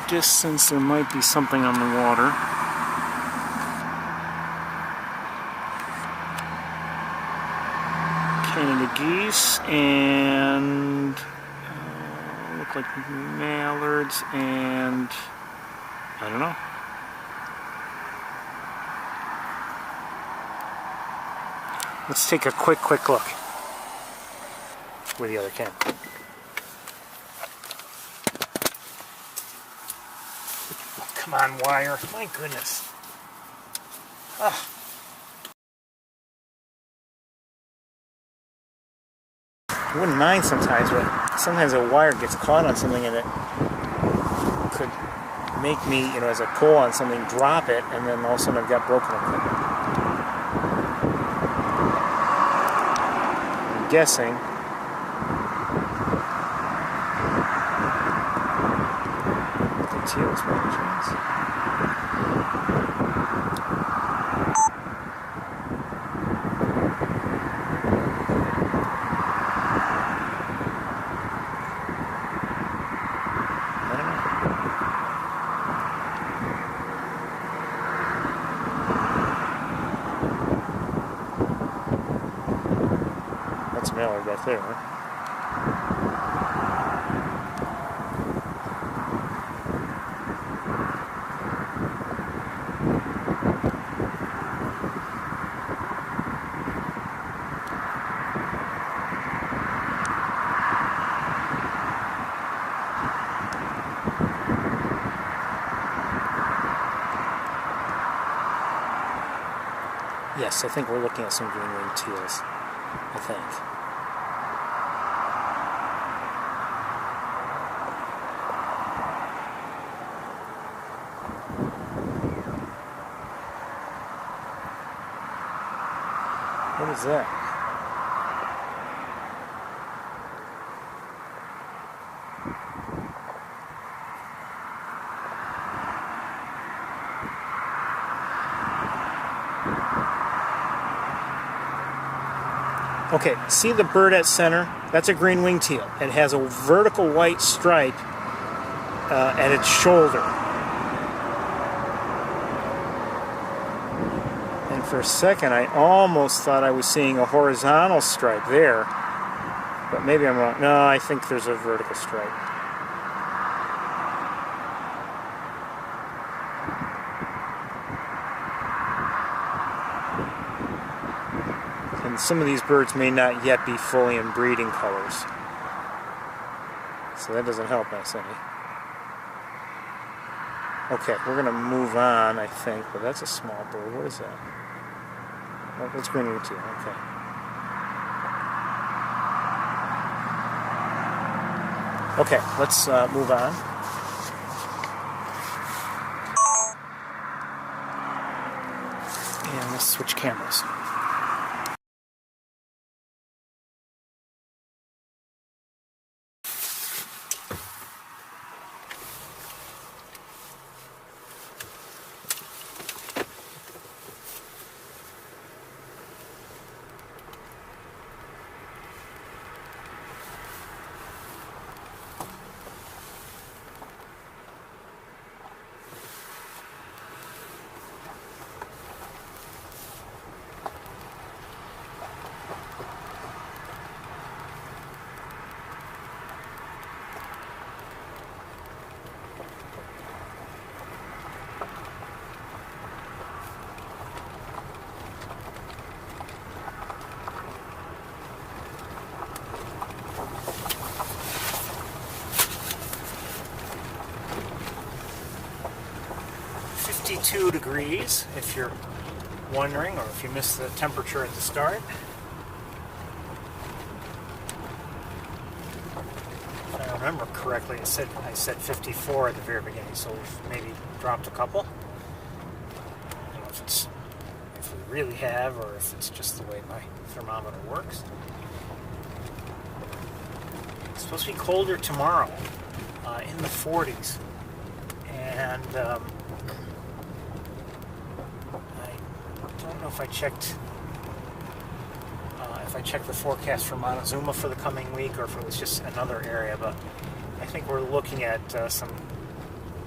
Distance, there might be something on the water. Canada geese and look like mallards and I don't know. Let's take a quick look with the other camera. Come on, wire. My goodness. Ugh. I wouldn't mind sometimes, but sometimes a wire gets caught on something and it could make me, as I pull on something, drop it, and then all of a sudden I've got broken equipment. I'm guessing by any chance. mallard back there. Yes, I think we're looking at some green-winged teals, I think. What is that? Okay, see the bird at center? That's a green-winged teal. It has a vertical white stripe at its shoulder. And for a second, I almost thought I was seeing a horizontal stripe there. But maybe I'm wrong. No, I think there's a vertical stripe. And some of these birds may not yet be fully in breeding colors. So that doesn't help us any. Okay, we're going to move on, I think, but that's a small bird. What is that? Oh, that's green-winged teal. Okay. Okay, let's move on. And let's switch cameras. Degrees, if you're wondering, or if you missed the temperature at the start. If I remember correctly, I said 54 at the very beginning, so we've maybe dropped a couple. I don't know if we really have, or if it's just the way my thermometer works. It's supposed to be colder tomorrow, in the 40s, and I don't know if I checked the forecast for Montezuma for the coming week, or if it was just another area, but I think we're looking at some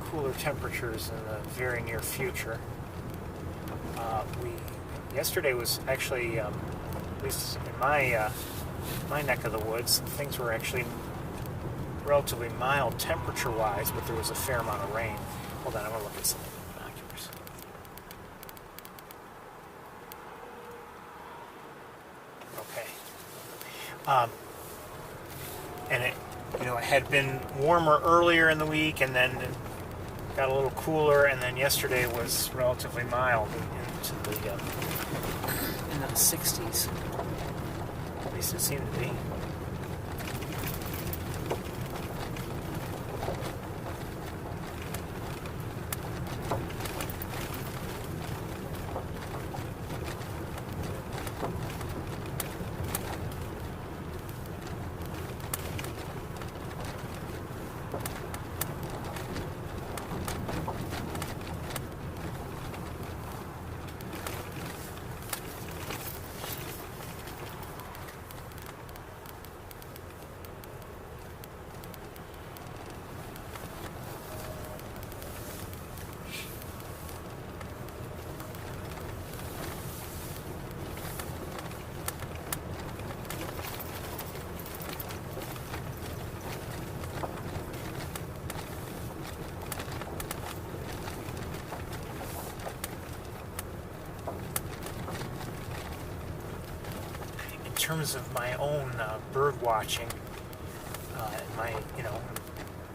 cooler temperatures in the very near future. Yesterday was actually, at least in my neck of the woods, things were actually relatively mild temperature-wise, but there was a fair amount of rain. Hold on, I'm going to look at something with binoculars. And it had been warmer earlier in the week, and then it got a little cooler, and then yesterday was relatively mild into the 60s. At least it seemed to be. terms of my own bird watching,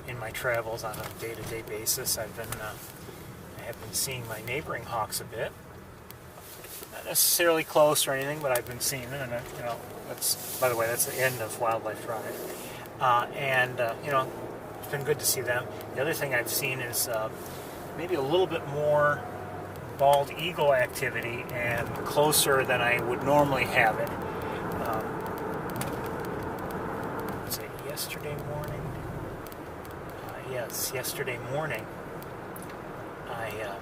in my travels on a day-to-day basis, I have been seeing my neighboring hawks a bit. Not necessarily close or anything, but I've been seeing them, and that's, by the way, that's the end of Wildlife Drive, it's been good to see them. The other thing I've seen is maybe a little bit more bald eagle activity and closer than I would normally have it. Was it yesterday morning? Yes, yesterday morning I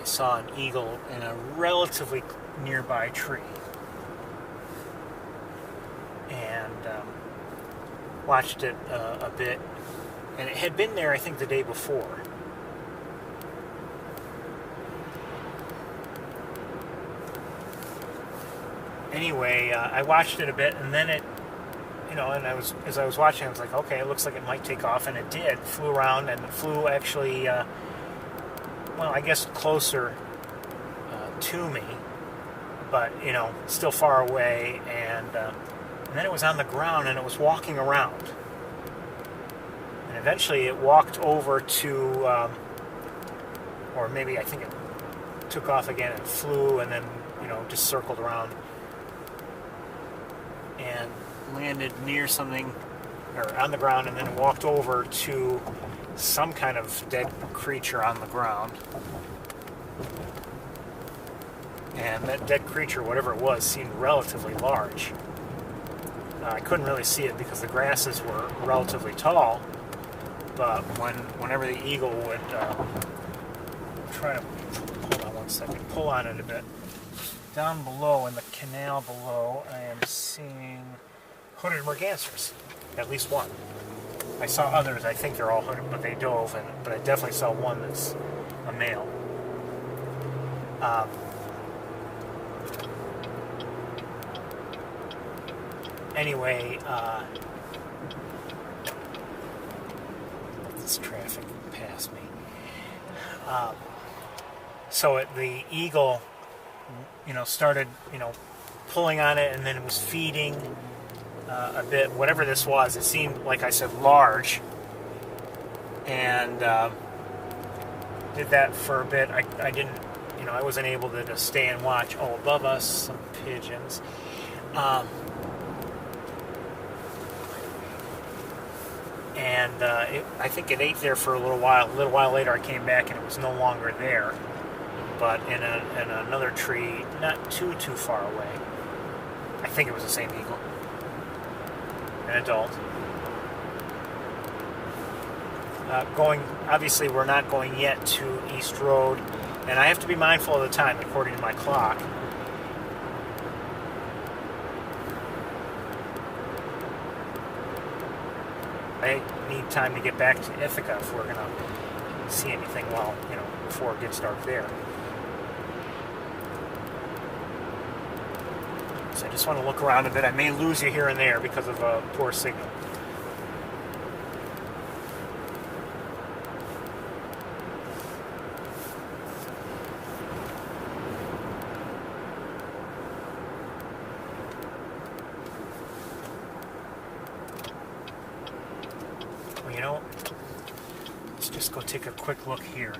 saw an eagle in a relatively nearby tree, and watched it a bit, and it had been there I think the day before. Anyway, I watched it a bit, and then and as I was watching, I was like, okay, it looks like it might take off, and it did. Flew around, and it flew actually, I guess closer to me, but still far away, and then it was on the ground, and it was walking around, and eventually it walked over to, or maybe I think it took off again and flew, and then just circled around and landed near something, or on the ground, and then walked over to some kind of dead creature on the ground. And that dead creature, whatever it was, seemed relatively large. I couldn't really see it because the grasses were relatively tall, but whenever the eagle would try to, hold on one second, pull on it a bit, down below, in the canal below, I am seeing hooded mergansers, at least one. I saw others, I think they're all hooded, but they dove, but I definitely saw one that's a male. Anyway, let this traffic pass me. So the eagle, started, pulling on it, and then it was feeding a bit. Whatever this was, it seemed, like I said, large, and did that for a bit. I didn't, I wasn't able to just stay and watch. Oh, above us, some pigeons. I think it ate there for a little while. A little while later, I came back, and it was no longer there, but in another tree, not too far away. I think it was the same eagle, an adult. Obviously, we're not going yet to East Road, and I have to be mindful of the time according to my clock. I need time to get back to Ithaca if we're going to see anything before it gets dark there. So I just want to look around a bit. I may lose you here and there because of a poor signal. Well, let's just go take a quick look here.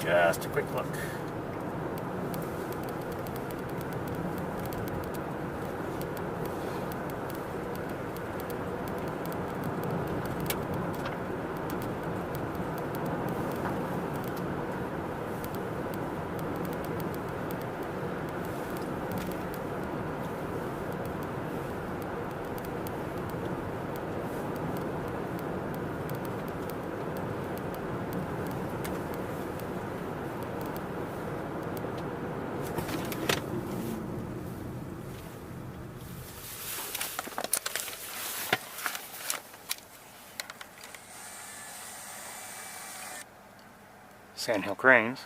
Just a quick look. Sandhill cranes.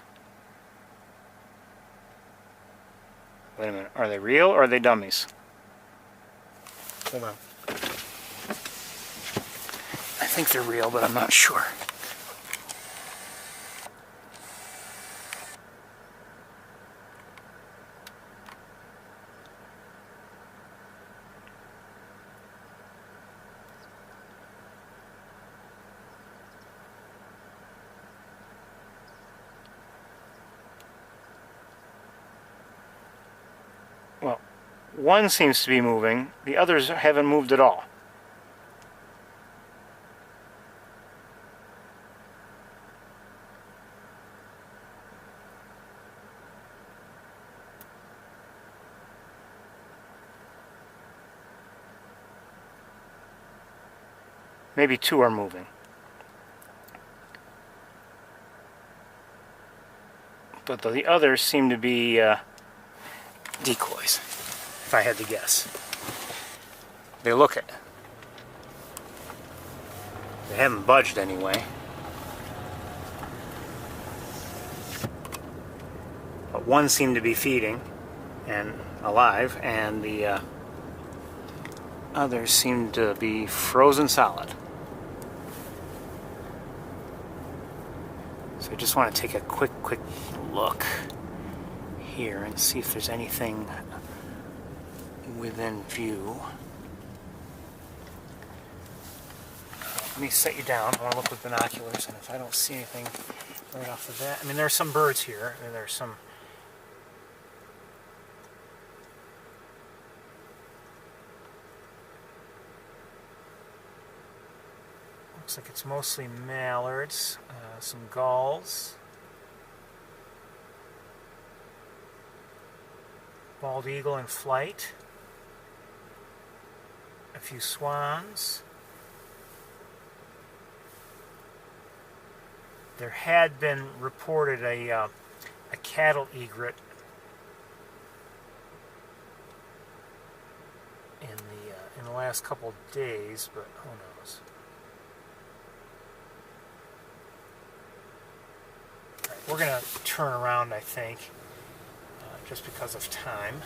Wait a minute, are they real or are they dummies? Hold on. I think they're real, but I'm not sure. Well, one seems to be moving. The others haven't moved at all. Maybe two are moving. But the others seem to be decoys, if I had to guess. They look it. They haven't budged anyway. But one seemed to be feeding and alive, and the others seem to be frozen solid. So I just want to take a quick look here and see if there's anything within view. Let me set you down. I want to look with binoculars, and if I don't see anything right off the bat, I mean, there are some birds here, and there's some. Looks like it's mostly mallards, some gulls, bald eagle in flight, a few swans. There had been reported a cattle egret in the last couple of days, but who knows? All right, we're going to turn around, I think, just because of time.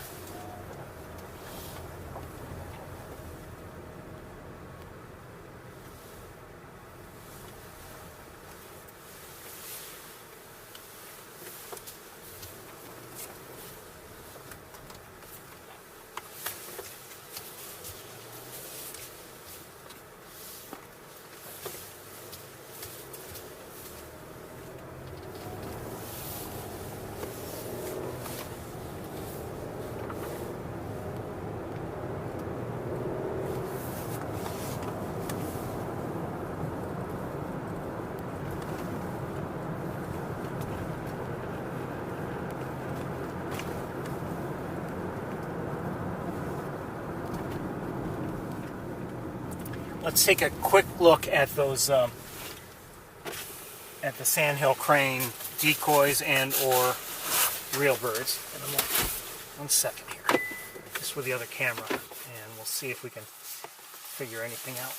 Let's take a quick look at those, at the sandhill crane decoys and or real birds. In a moment. 1 second here, just with the other camera, and we'll see if we can figure anything out.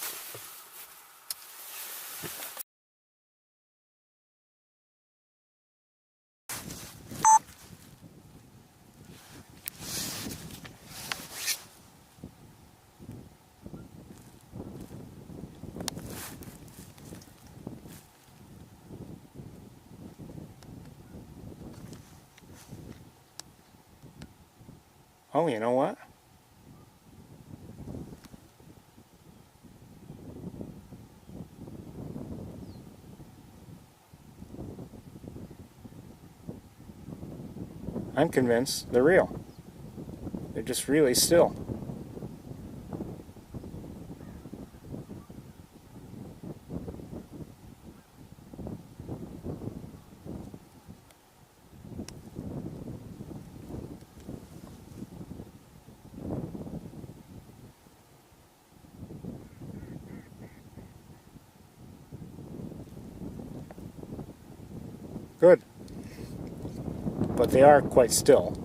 Oh, you know what? I'm convinced they're real. They're just really still. Good. But they are quite still.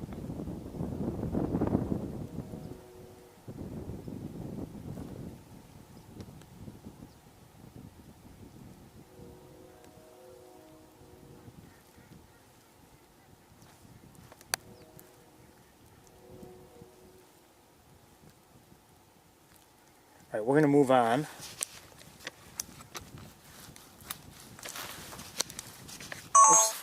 Alright, we're going to move on. Oops.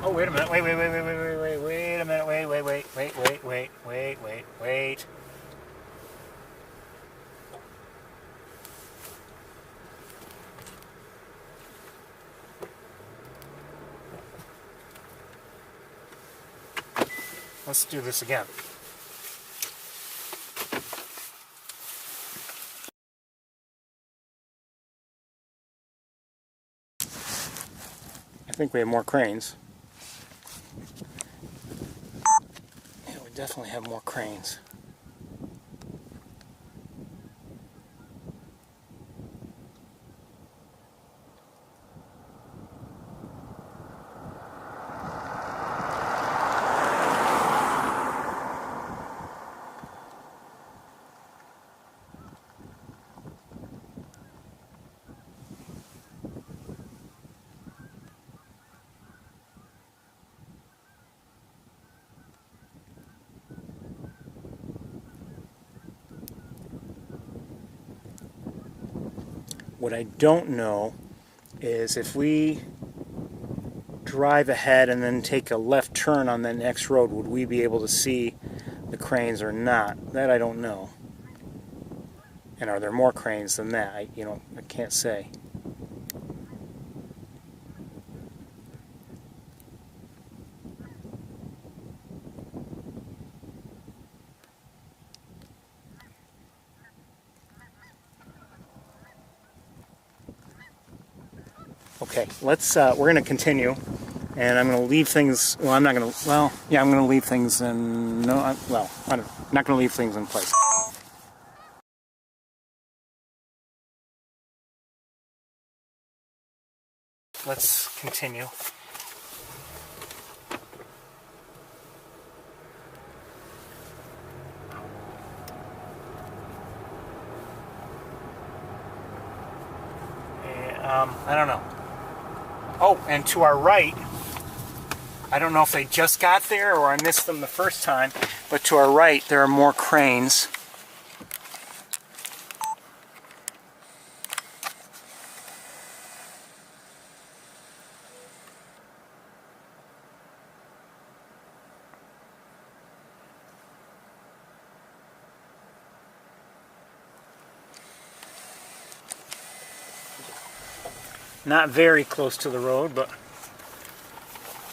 Oh, wait a minute. Wait a minute. Wait. Let's do this again. I think we have more cranes. Yeah, we definitely have more cranes. What I don't know is if we drive ahead and then take a left turn on the next road, would we be able to see the cranes or not? That I don't know. And are there more cranes than that? I can't say. Okay, we're going to continue, and I'm going to leave things, well, I'm not going to, well, yeah, I'm going to leave things in, no, I'm not going to leave things in place. Let's continue. I don't know. Oh, and to our right, I don't know if they just got there or I missed them the first time, but to our right there are more cranes. Not very close to the road, but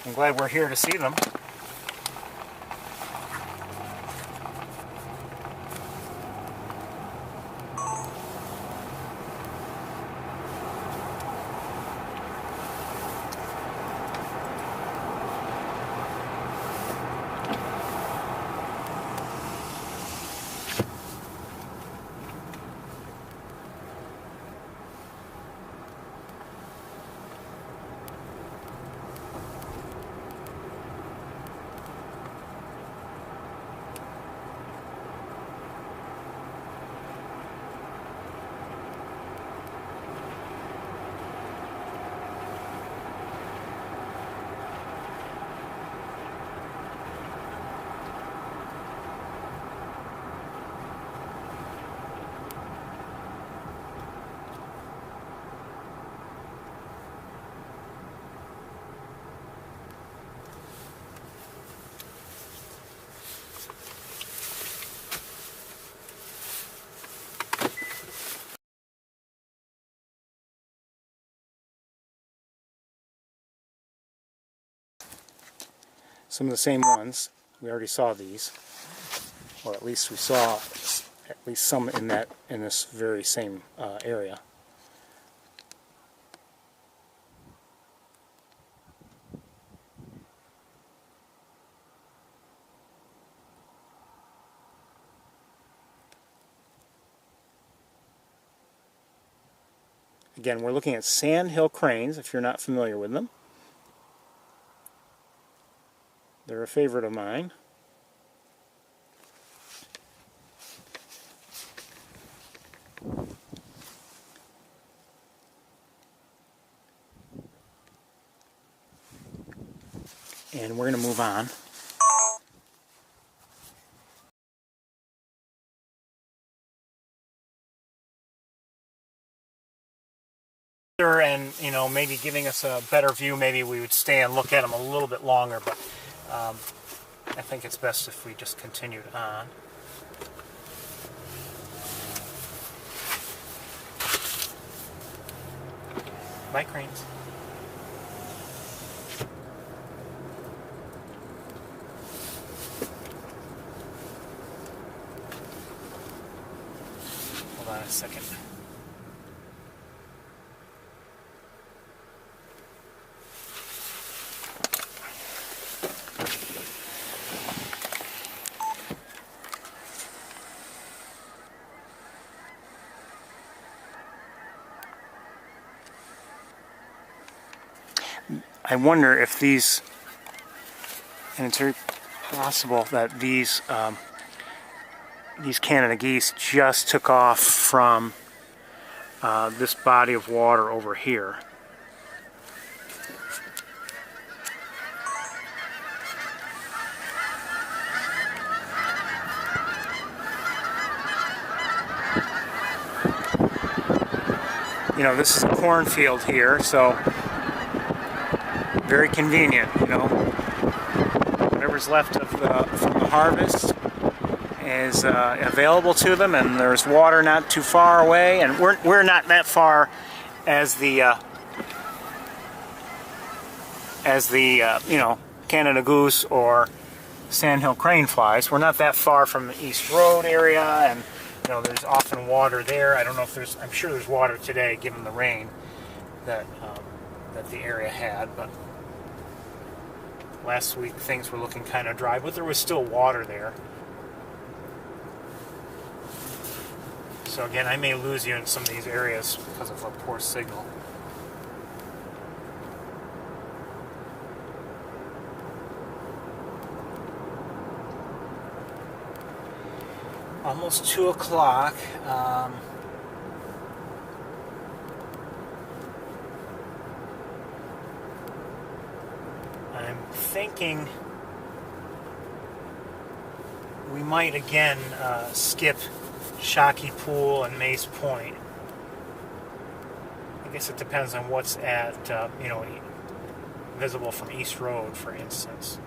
I'm glad we're here to see them. Some of the same ones. We already saw these, or at least we saw at least some in this very same area. Again, we're looking at sandhill cranes, if you're not familiar with them. They're a favorite of mine. And we're going to move on. And, you know, maybe giving us a better view, maybe we would stay and look at them a little bit longer, but I think it's best if we just continued on. Bye, cranes. Hold on a second. I wonder if these, and it's very possible that these Canada geese just took off from this body of water over here. You know, this is a cornfield here, so very convenient, you know. Whatever's left of from the harvest is available to them, and there's water not too far away, and we're not that far as the you know, Canada goose or sandhill crane flies. We're not that far from the East Road area, and you know, there's often water there. I don't know if there's, I'm sure there's water today given the rain that that the area had, but last week things were looking kind of dry, but there was still water there. So again, I may lose you in some of these areas because of a poor signal. Almost 2 o'clock. I'm thinking we might again skip Shockey Pool and Mace Point. I guess it depends on what's at, you know, visible from East Road, for instance.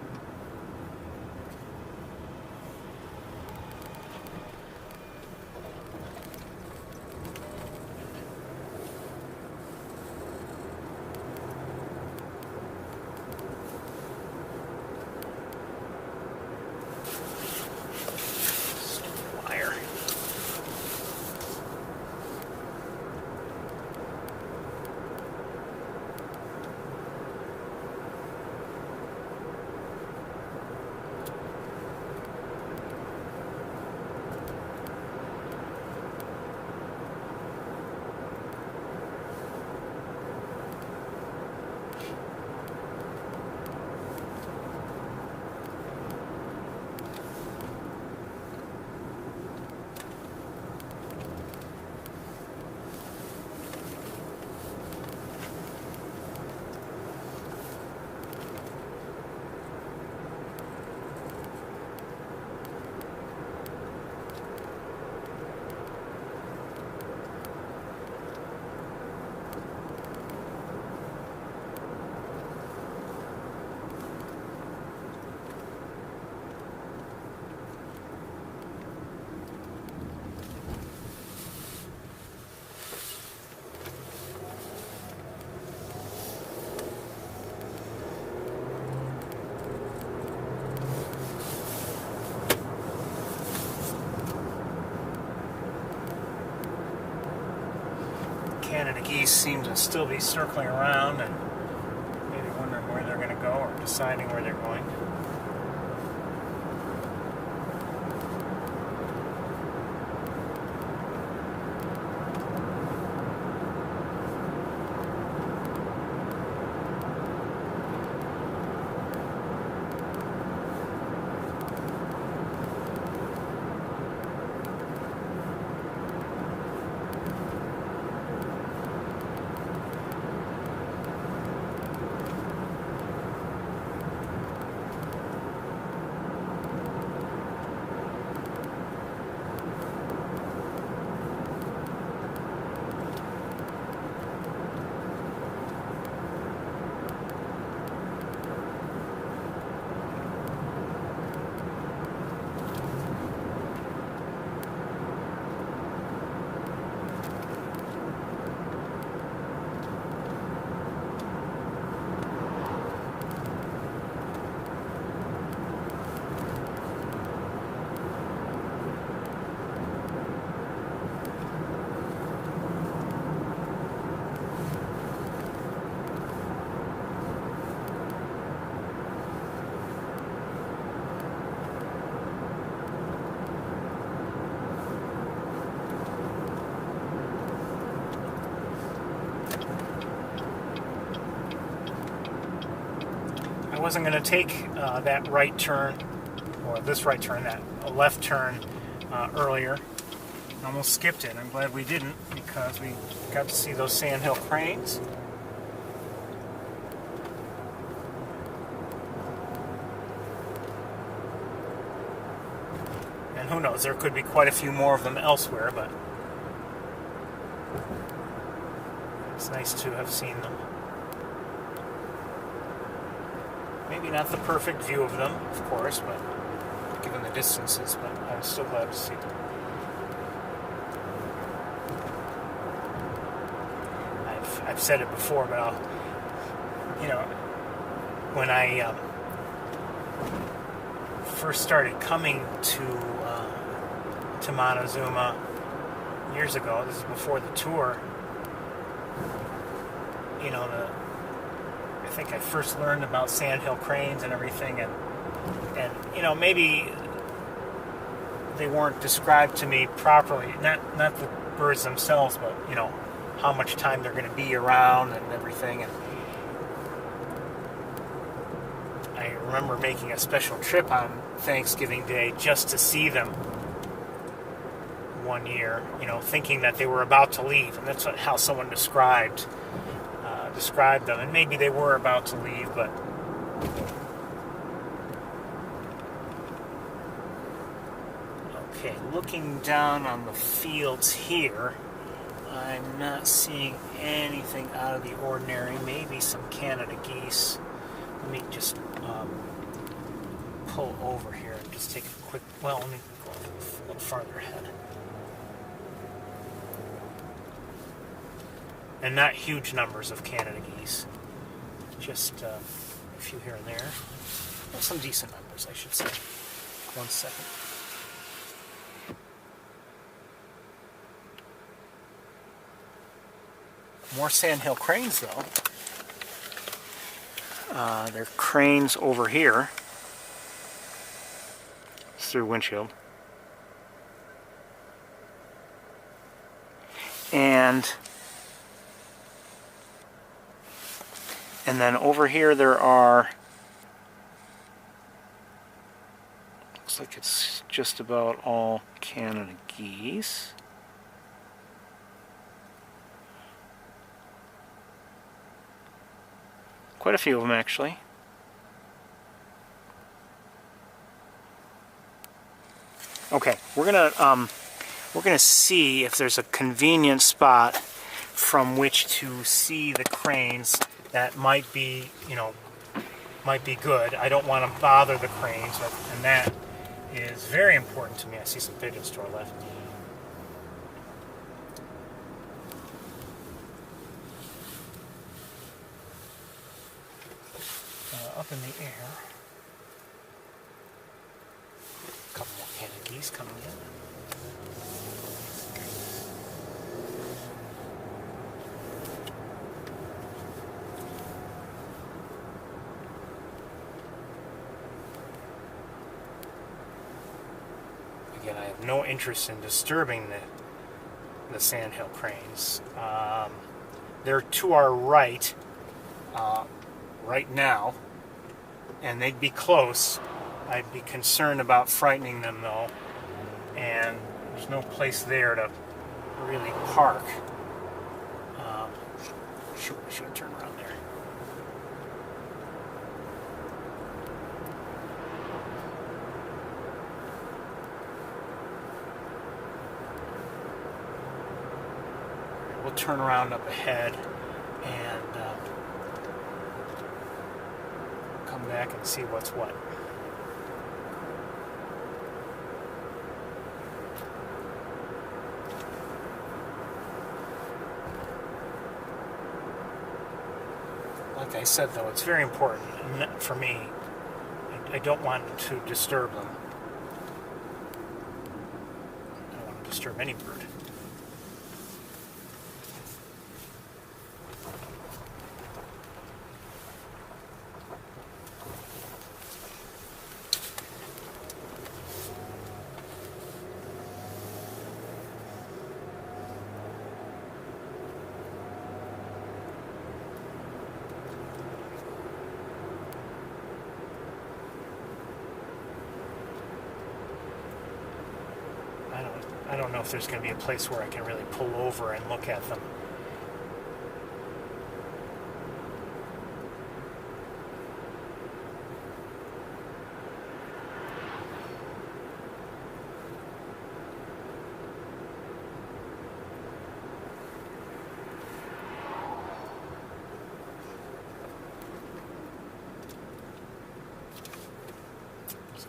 Canada geese seem to still be circling around and maybe wondering where they're going to go or deciding where they're going. I wasn't going to take that right turn, or this right turn, that left turn earlier. Almost skipped it. I'm glad we didn't, because we got to see those sandhill cranes. And who knows, there could be quite a few more of them elsewhere, but it's nice to have seen them. Maybe not the perfect view of them, of course, but given the distances, but I'm still glad to see them. I've said it before, but I'll, when I first started coming to Montezuma years ago, this is before the tour, I think I first learned about sandhill cranes and everything, and maybe they weren't described to me properly, not the birds themselves, but how much time they're going to be around and everything. And I remember making a special trip on Thanksgiving Day just to see them one year, thinking that they were about to leave, and that's how someone described them, and maybe they were about to leave, but okay, looking down on the fields here, I'm not seeing anything out of the ordinary. Maybe some Canada geese. Let me just pull over here and just take a quick, let me go a little farther ahead. And not huge numbers of Canada geese. Just a few here and there. Well, some decent numbers, I should say. 1 second. More sandhill cranes, though. There are cranes over here. It's through windshield. And then over here there are, looks like it's just about all Canada geese. Quite a few of them, actually. Okay, we're gonna see if there's a convenient spot from which to see the cranes that might be, might be good. I don't want to bother the cranes, and that is very important to me. I see some pigeons to our left. Up in the air. A couple more Canada geese coming in. Again, I have no interest in disturbing the sandhill cranes. They're to our right now, and they'd be close. I'd be concerned about frightening them, though, and there's no place there to really park. I should turn around there. We'll turn around up ahead and come back and see what's what. Like I said, though, it's very important for me. I don't want to disturb them. I don't want to disturb any bird. don't know if there's going to be a place where I can really pull over and look at them.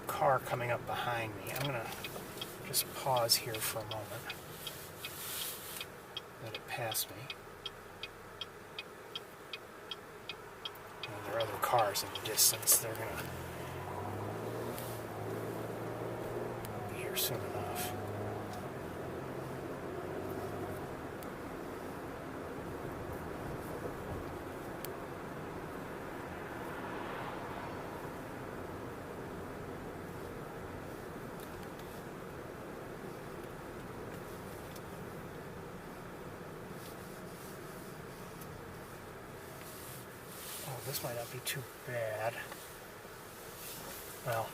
Car coming up behind me. I'm going to just pause here for a moment. Let it pass me. And there are other cars in the distance. They're going to be here soon enough. This might not be too bad. Well,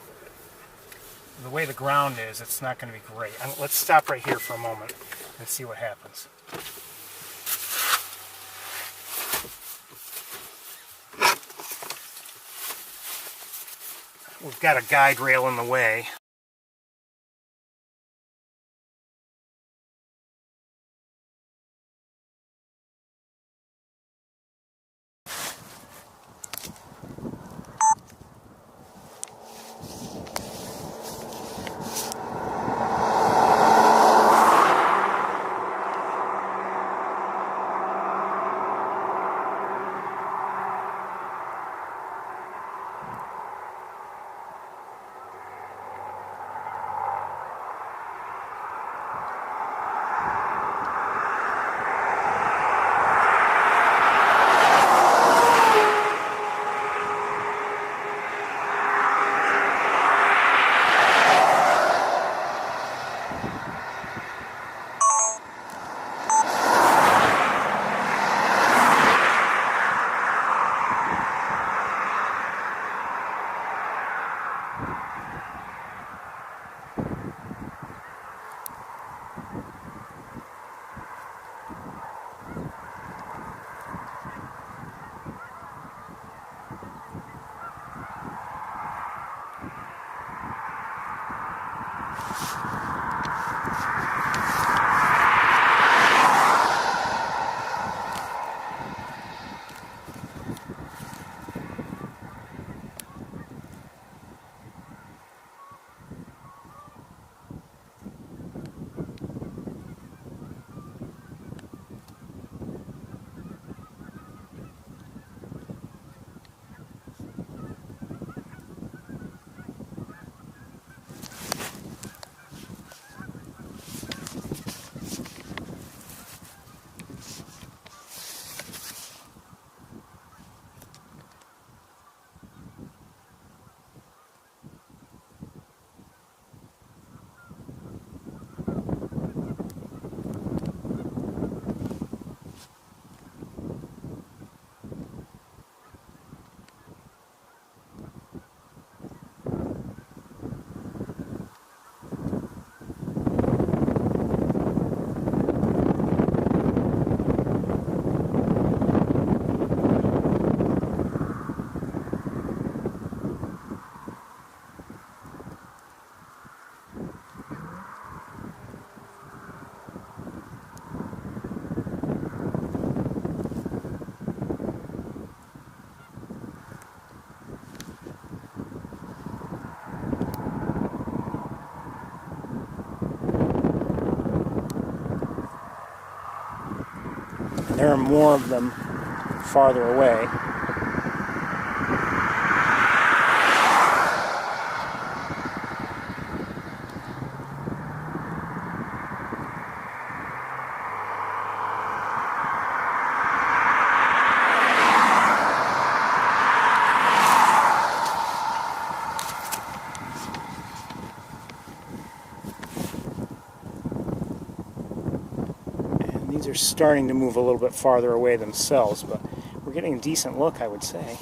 the way the ground is, it's not going to be great. Let's stop right here for a moment and see what happens. We've got a guide rail in the way. There are more of them farther away. These are starting to move a little bit farther away themselves, but we're getting a decent look, I would say.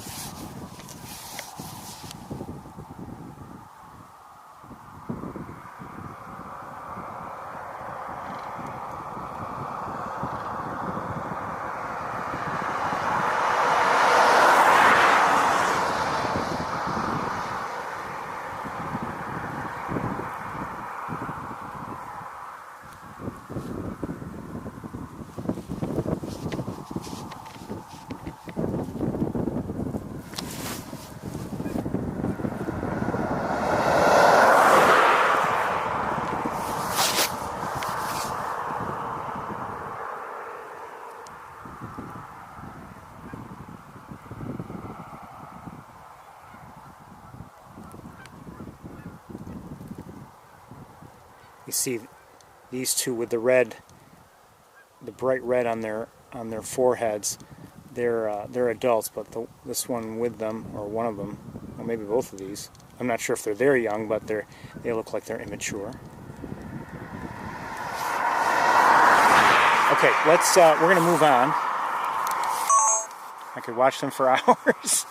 see these two with the red, the bright red on their foreheads. They're adults, but this one with them, or one of them, or maybe both of these, I'm not sure if they're very young, but they look like they're immature. Okay, we're gonna move on. I could watch them for hours.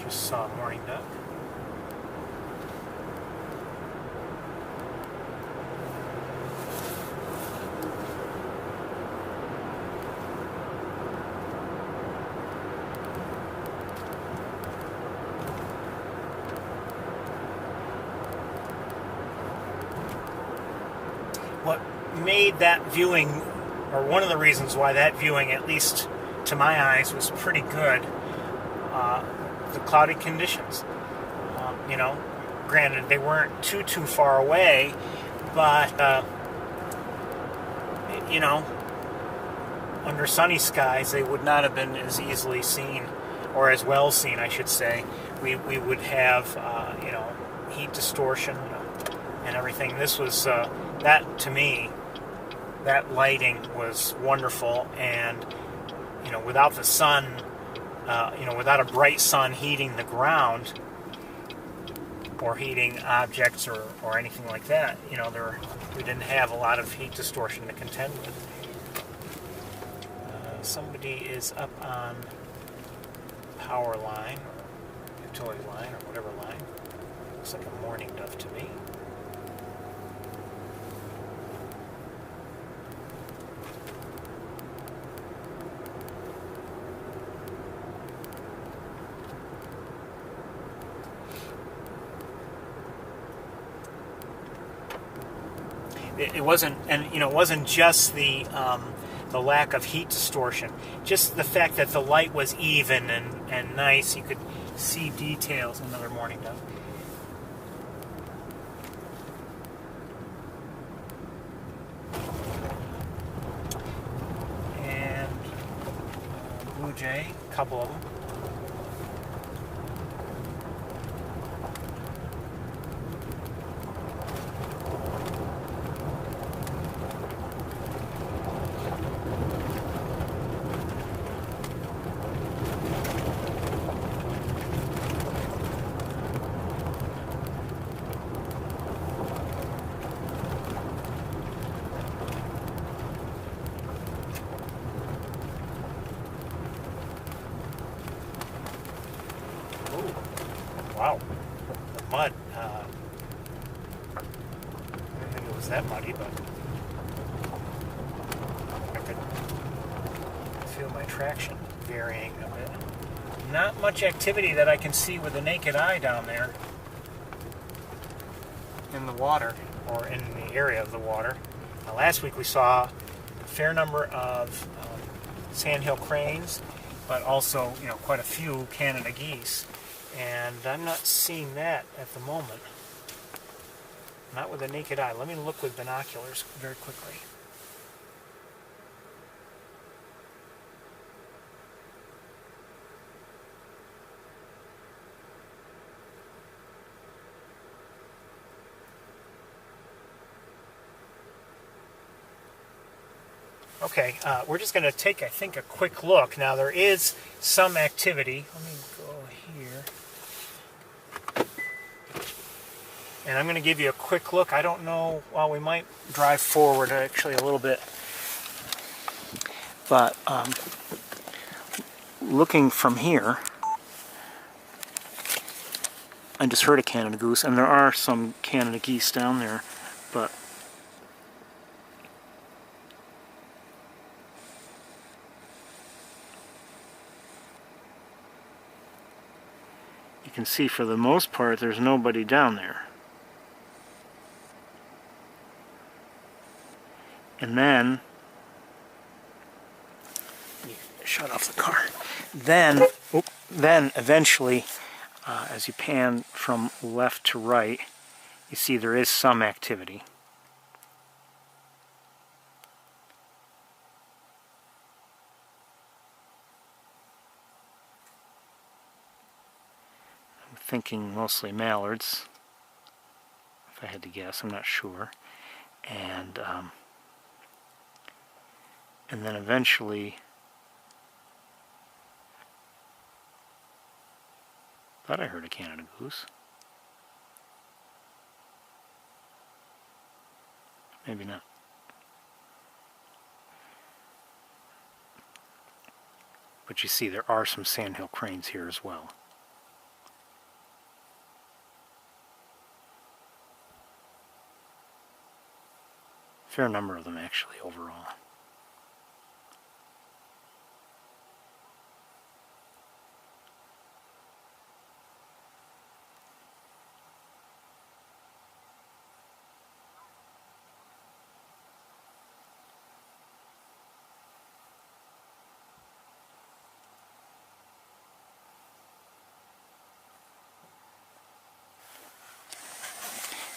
Saw a mourning duck. What made that viewing, or one of the reasons why that viewing, at least to my eyes, was pretty good, the cloudy conditions. Granted, they weren't too far away, but under sunny skies, they would not have been as easily seen, or as well seen, I should say. We would have heat distortion and everything. This was that, to me, that lighting was wonderful, and without the sun. Without a bright sun heating the ground or heating objects or anything like that, we didn't have a lot of heat distortion to contend with. Somebody is up on power line or utility line or whatever line. Looks like a mourning dove to me. It wasn't just the lack of heat distortion, just the fact that the light was even and nice. You could see details. Another mourning dove. And blue jay, a couple of them. Wow, the mud. I didn't think it was that muddy, but I could feel my traction varying a bit. Not much activity that I can see with the naked eye down there in the water, or in the area of the water. Last week we saw a fair number of sandhill cranes, but also quite a few Canada geese. And I'm not seeing that at the moment. Not with the naked eye. Let me look with binoculars very quickly. Okay, we're just going to take, I think, a quick look. Now, there is some activity. Let me go here. And I'm going to give you a quick look. I don't know, well, we might drive forward actually a little bit. But looking from here, I just heard a Canada goose, and there are some Canada geese down there, but you can see for the most part there's nobody down there. And then, shut off the car. Then eventually, as you pan from left to right, you see there is some activity. I'm thinking mostly mallards, if I had to guess. I'm not sure. And then eventually, thought I heard a Canada goose. Maybe not. But you see there are some sandhill cranes here as well. Fair number of them actually overall.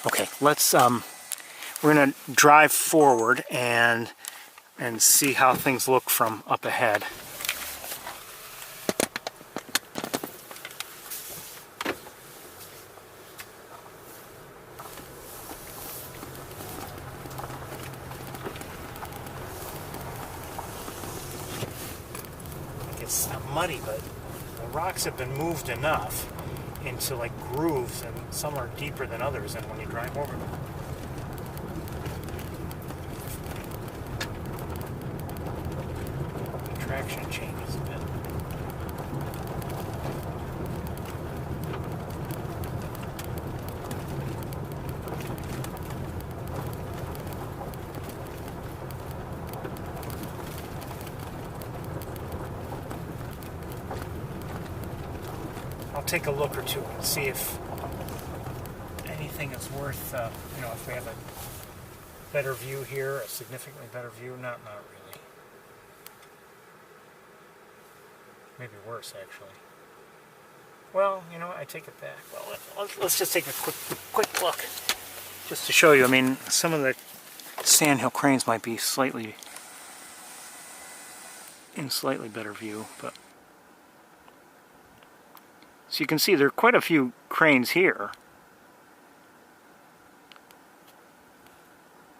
Okay, let's we're gonna drive forward and see how things look from up ahead. It's not muddy, but the rocks have been moved enough into like grooves, and some are deeper than others, and when you drive over them. The traction changes a bit. I'll take a look or two and see if anything is worth, you know, if we have a better view here, a significantly better view. Not really. Maybe worse, actually. Well, you know what, I take it back. Well, let's just take a quick look, just to show you. I mean, some of the sandhill cranes might be in slightly better view, but so you can see there are quite a few cranes here.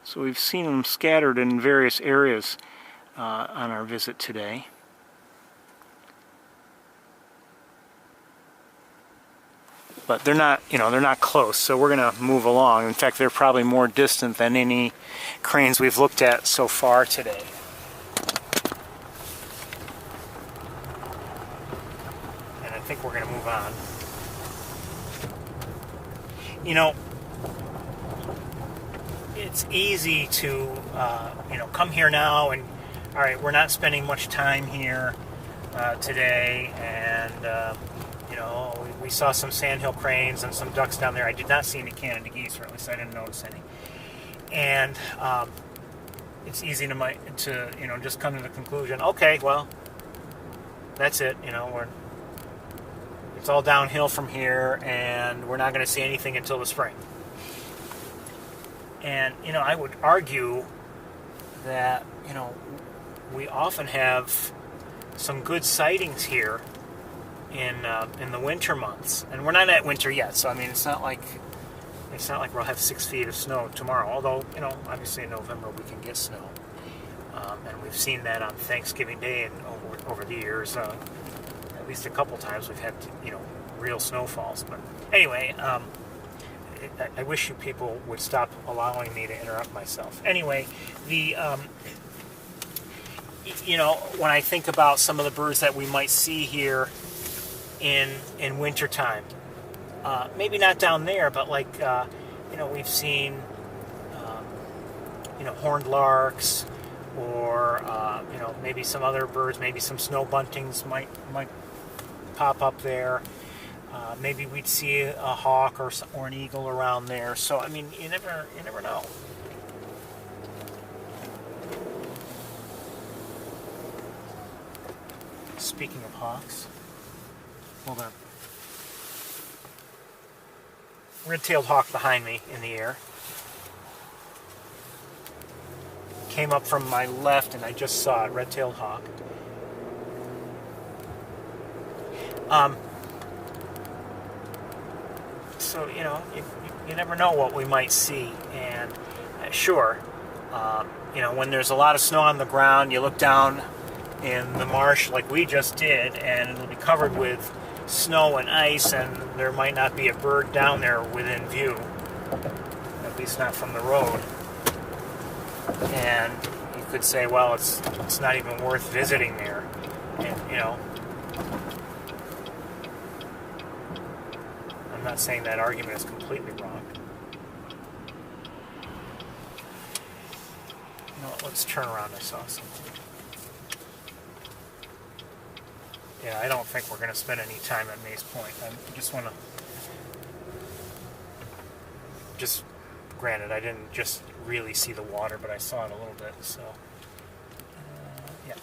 So we've seen them scattered in various areas on our visit today. But they're not, you know, they're not close, so we're going to move along. In fact, they're probably more distant than any cranes we've looked at so far today. And I think we're going to move on. You know, it's easy to, you know, come here now and, all right, we're not spending much time here today, and, you know, we saw some sandhill cranes and some ducks down there. I did not see any Canada geese, or at least I didn't notice any. And it's easy to you know, just come to the conclusion, okay, well, that's it, you know, it's all downhill from here, and we're not going to see anything until the spring. And, you know, I would argue that, you know, we often have some good sightings here in the winter months, and we're not at winter yet. So I mean, it's not like we'll have 6 feet of snow tomorrow. Although, you know, obviously in November we can get snow, and we've seen that on Thanksgiving Day and over the years. At least a couple times we've had, you know, real snowfalls. But anyway, I wish you people would stop allowing me to interrupt myself. Anyway, you know, when I think about some of the birds that we might see here in wintertime, maybe not down there, but like, you know, we've seen, you know, horned larks, or you know, maybe some other birds, maybe some snow buntings might pop up there. Maybe we'd see a hawk or an eagle around there. So I mean, you never know. Speaking of hawks, hold on. Red-tailed hawk behind me in the air. Came up from my left and I just saw it, red-tailed hawk. So, you know, you never know what we might see. And sure, you know, when there's a lot of snow on the ground, you look down in the marsh like we just did, and it'll be covered with snow and ice, and there might not be a bird down there within view, at least not from the road. And you could say, well, it's not even worth visiting there. And, you know, I'm not saying that argument is completely wrong. You know what, let's turn around. I saw something. Yeah, I don't think we're going to spend any time at Maze Point. I just want to... Just, granted, I didn't just really see the water, but I saw it a little bit, so... yeah.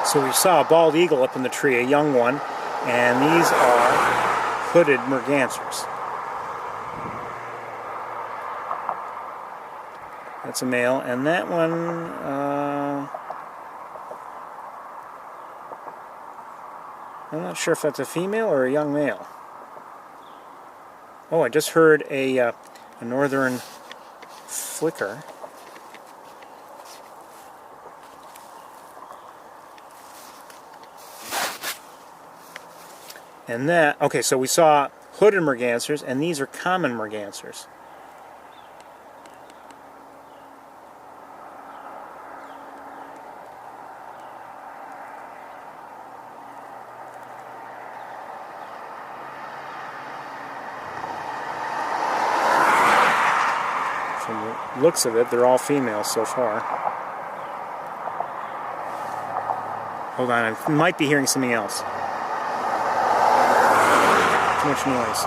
So we saw a bald eagle up in the tree, a young one, and these are hooded mergansers. That's a male, and that one, I'm not sure if that's a female or a young male. Oh, I just heard a northern flicker. And that, okay, so we saw hooded mergansers, and these are common mergansers. From the looks of it, they're all females so far. Hold on, I might be hearing something else. Too much noise.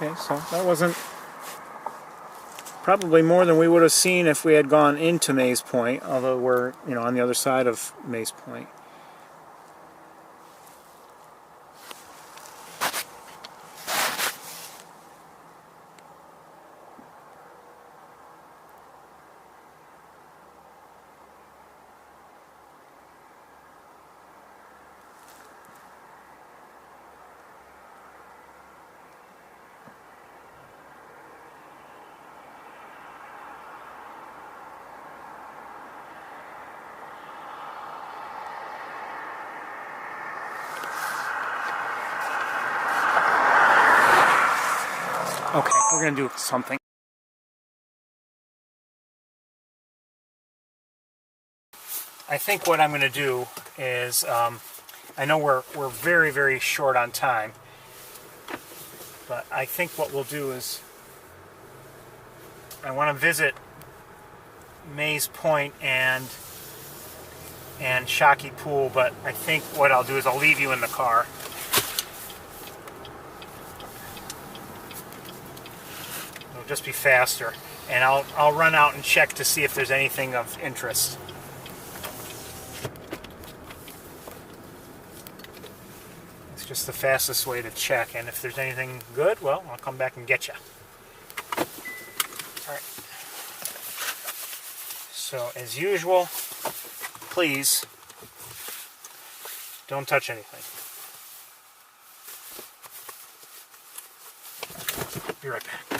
Okay, so that wasn't probably more than we would have seen if we had gone into Mays Point, although we're, you know, on the other side of Mays Point. Okay, we're going to do something. I think what I'm going to do is, I know we're very, very short on time, but I think what we'll do is, I want to visit Mays Point and Shockey Pool, but I think what I'll do is I'll leave you in the car. It'll just be faster, and I'll run out and check to see if there's anything of interest. It's just the fastest way to check, and if there's anything good, well, I'll come back and get you. All right. So, as usual, please don't touch anything. Be right back.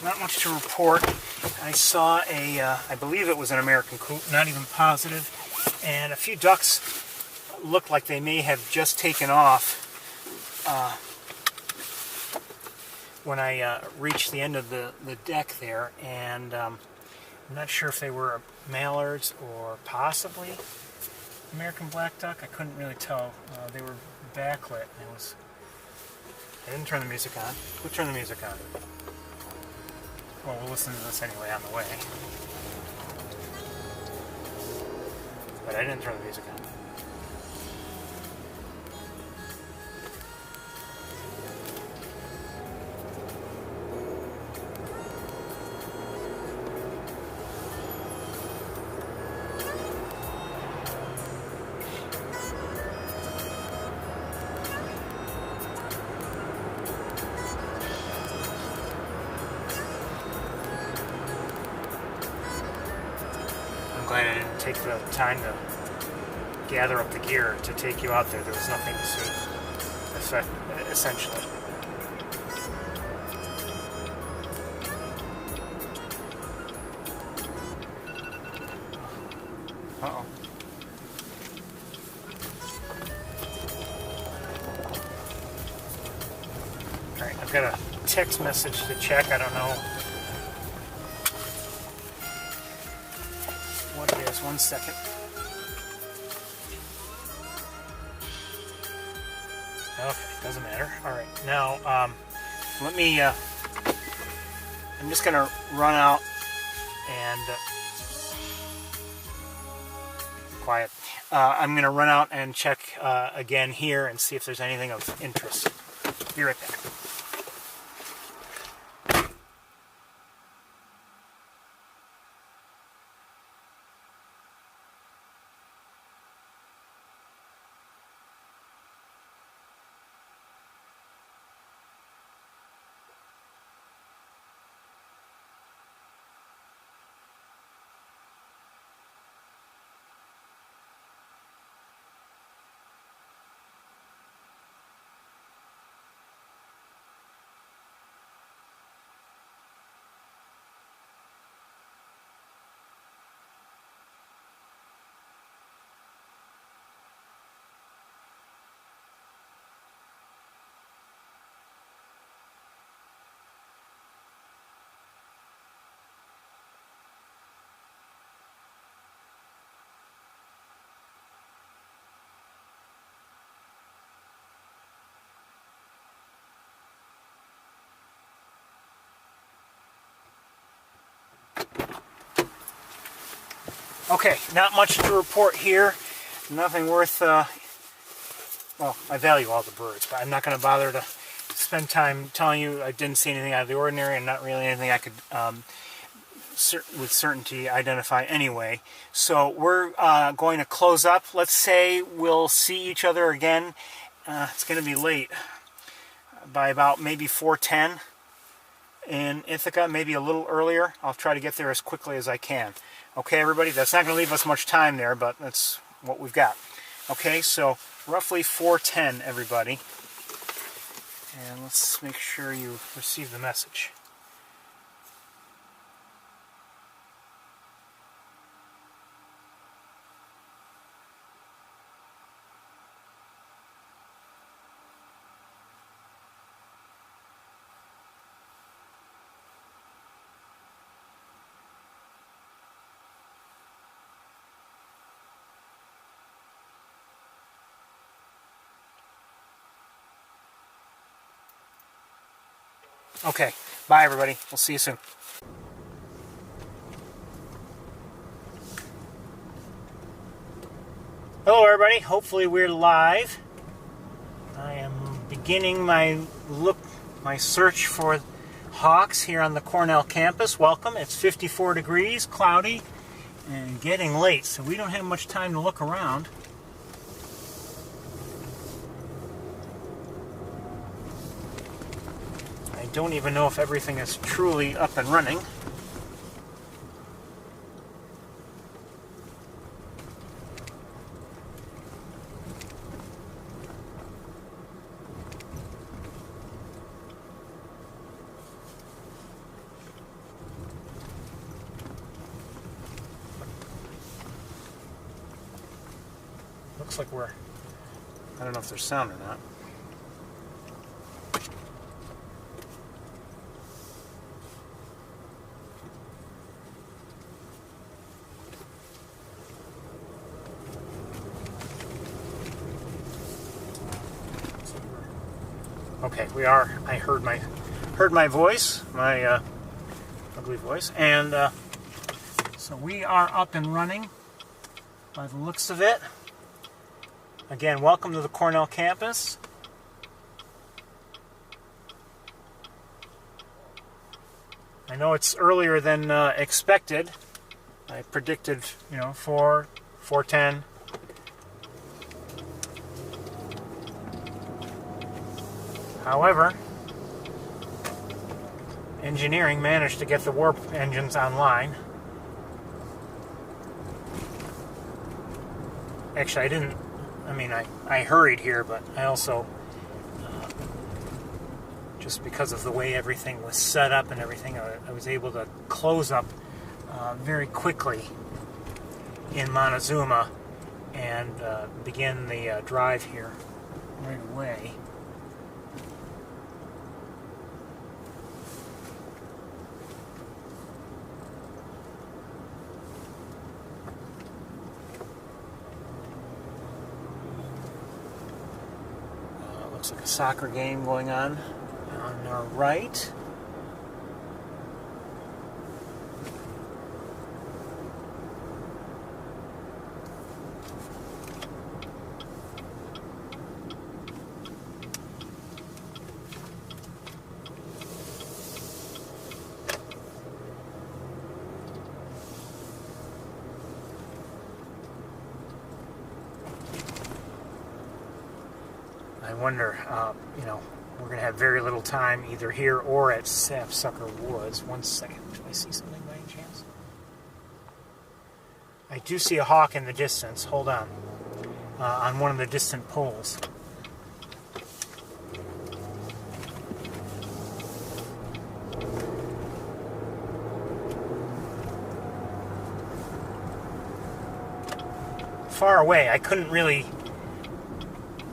Not much to report. I saw I believe it was an American coot, not even positive, and a few ducks looked like they may have just taken off when I reached the end of the deck there, and I'm not sure if they were mallards or possibly American black duck. I couldn't really tell. They were backlit. I didn't turn the music on. We'll turn the music on. Well, we'll listen to this anyway on the way. But I didn't turn the music on. I'm glad I didn't take the time to gather up the gear to take you out there. There was nothing to see, essentially. got a text message to check. I don't know what it is. 1 second. Okay, doesn't matter. All right, now let me. I'm just gonna run out and quiet. I'm gonna run out and check again here and see if there's anything of interest. Be right back. Okay, not much to report here. Nothing worth, well, I value all the birds, but I'm not going to bother to spend time telling you I didn't see anything out of the ordinary and not really anything I could, with certainty, identify anyway. So we're going to close up. Let's say we'll see each other again. It's going to be late, by about maybe 4:10 in Ithaca, maybe a little earlier. I'll try to get there as quickly as I can. Okay, everybody, that's not going to leave us much time there, but that's what we've got. Okay, so roughly 4:10, everybody. And let's make sure you receive the message. Okay, bye everybody. We'll see you soon. Hello everybody. Hopefully we're live. I am beginning my search for hawks here on the Cornell campus. Welcome. It's 54 degrees, cloudy, and getting late, so we don't have much time to look around. I don't even know if everything is truly up and running. Looks like we're, I don't know if there's sound or not. Okay, we are. I heard my voice, my ugly voice, and so we are up and running by the looks of it. Again, welcome to the Cornell campus. I know it's earlier than expected. I predicted, 4:10. However, engineering managed to get the warp engines online. Actually, I didn't. I hurried here, but I also, just because of the way everything was set up and everything, I was able to close up very quickly in Montezuma and begin the drive here right away. Looks like a soccer game going on our right. I wonder, we're going to have very little time either here or at Sapsucker Woods. 1 second. Do I see something by any chance? I do see a hawk in the distance. Hold on. On one of the distant poles. Far away. I couldn't really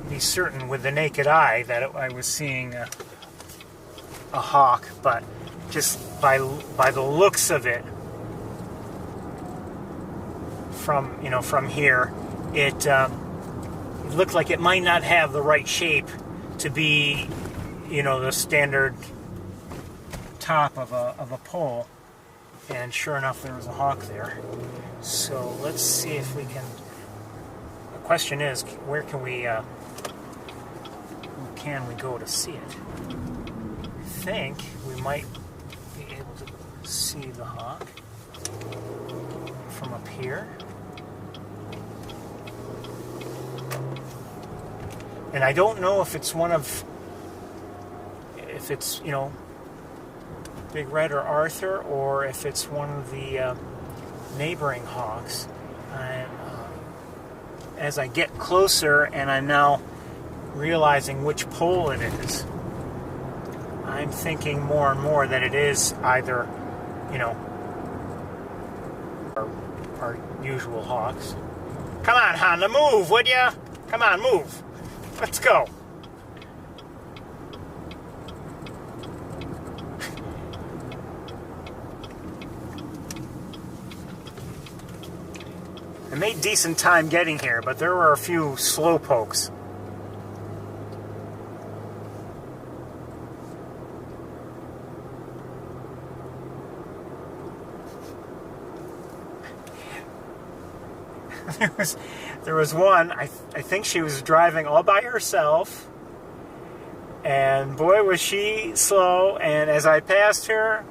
be certain with the naked eye that I was seeing a hawk, but just by the looks of it from here, it looked like it might not have the right shape to be the standard top of a pole, and sure enough there was a hawk there. So let's see if we can. The question is, where can we go to see it? I think we might be able to see the hawk from up here. And I don't know if it's Big Red or Arthur, or if it's one of the neighboring hawks. As I get closer, and I'm now realizing which pole it is, I'm thinking more and more that it is either, our usual hawks. Come on, Honda, move, would ya? Come on, move. Let's go. I made decent time getting here, but there were a few slow pokes. There was one, I think she was driving all by herself, and boy was she slow, and as I passed her,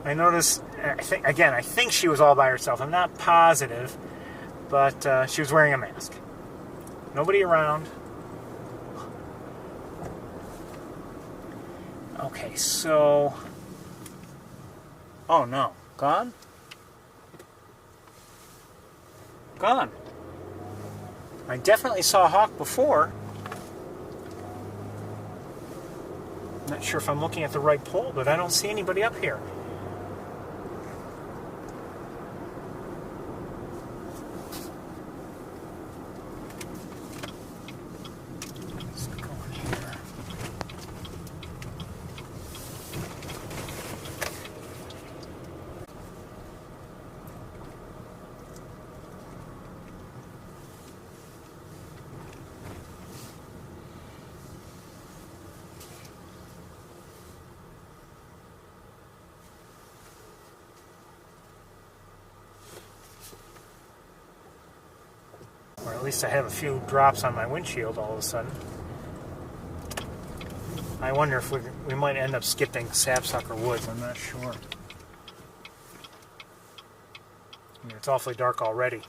I noticed, I think she was all by herself. I'm not positive, but she was wearing a mask. Nobody around. Okay, so... Oh no, gone? Gone. I definitely saw a hawk before. I'm not sure if I'm looking at the right pole, but I don't see anybody up here. Let's go in here. Or at least I have a few drops on my windshield all of a sudden. I wonder if we might end up skipping Sapsucker Woods. I'm not sure. I mean, it's awfully dark already.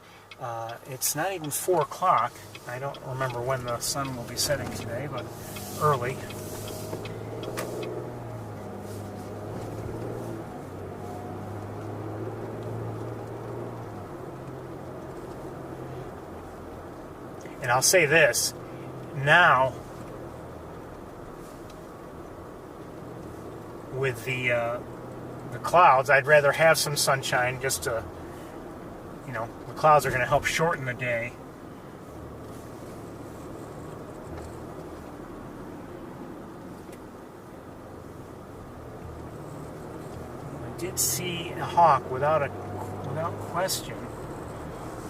It's not even 4 o'clock. I don't remember when the sun will be setting today, but early. And I'll say this, now, with the clouds, I'd rather have some sunshine just to, the clouds are going to help shorten the day. I did see a hawk without question.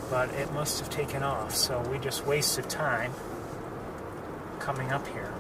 But it must have taken off, so we just wasted time coming up here.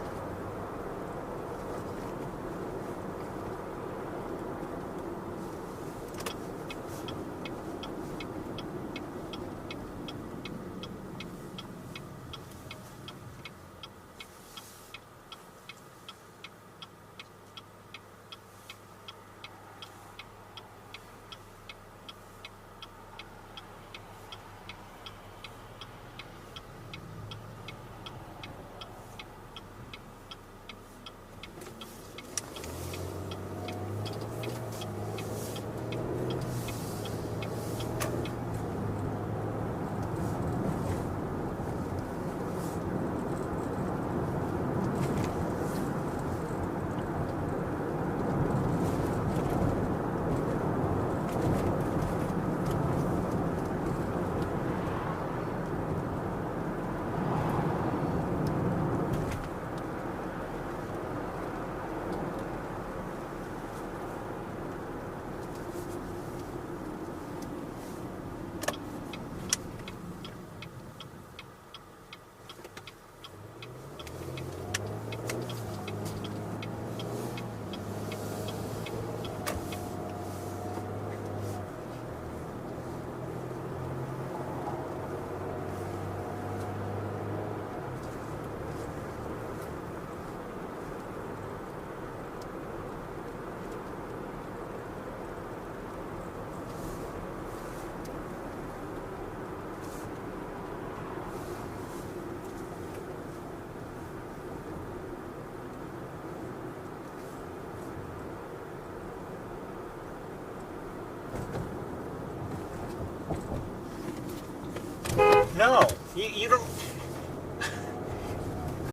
No, you don't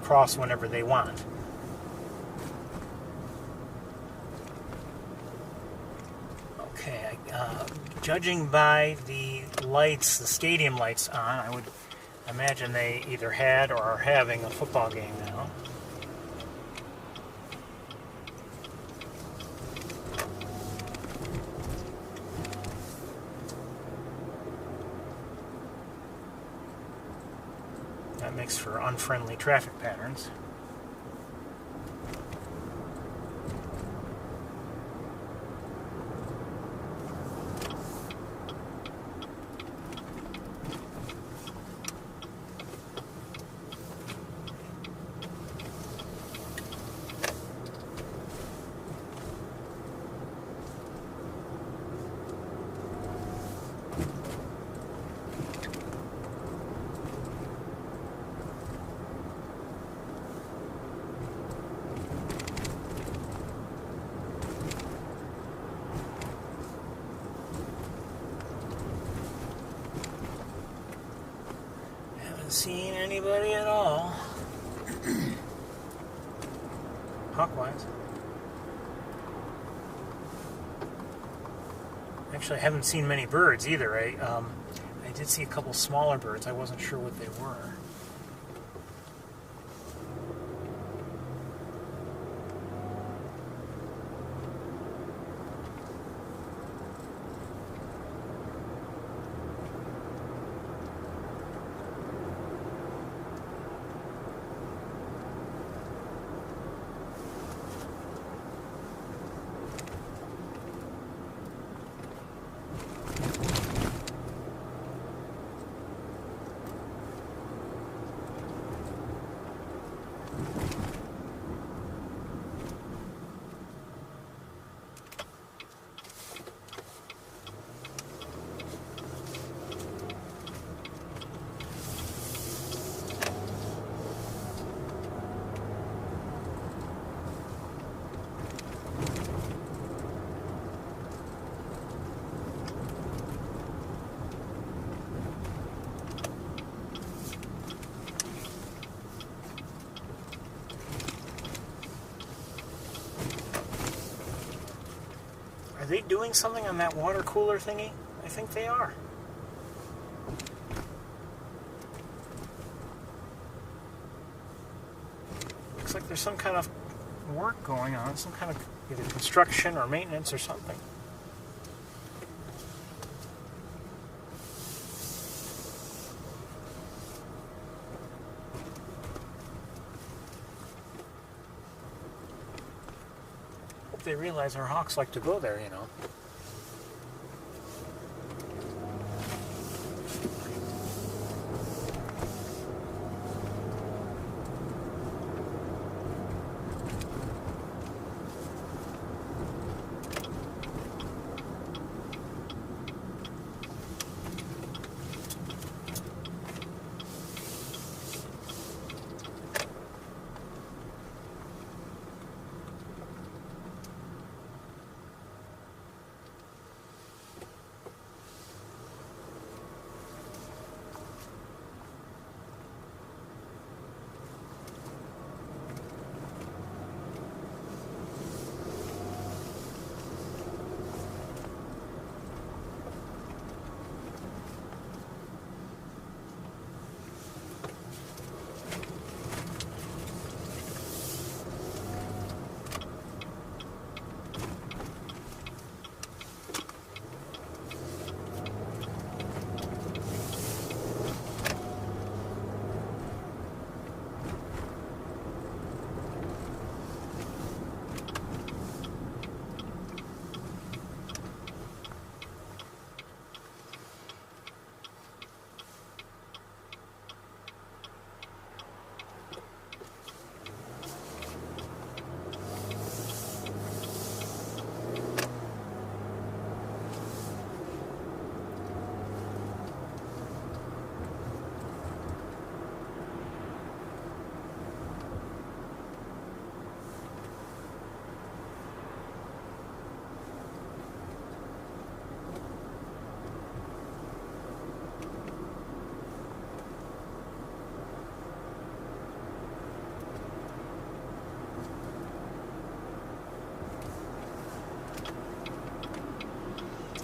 cross whenever they want. Okay, judging by the lights, the stadium lights on, I would imagine they either had or are having a football game now. That makes for unfriendly traffic patterns. Seen anybody at all. Hawkwise. Actually, I haven't seen many birds either. I did see a couple smaller birds. I wasn't sure what they were. Are they doing something on that water cooler thingy? I think they are. Looks like there's some kind of work going on, some kind of either construction or maintenance or something. they realize our hawks like to go there, you know.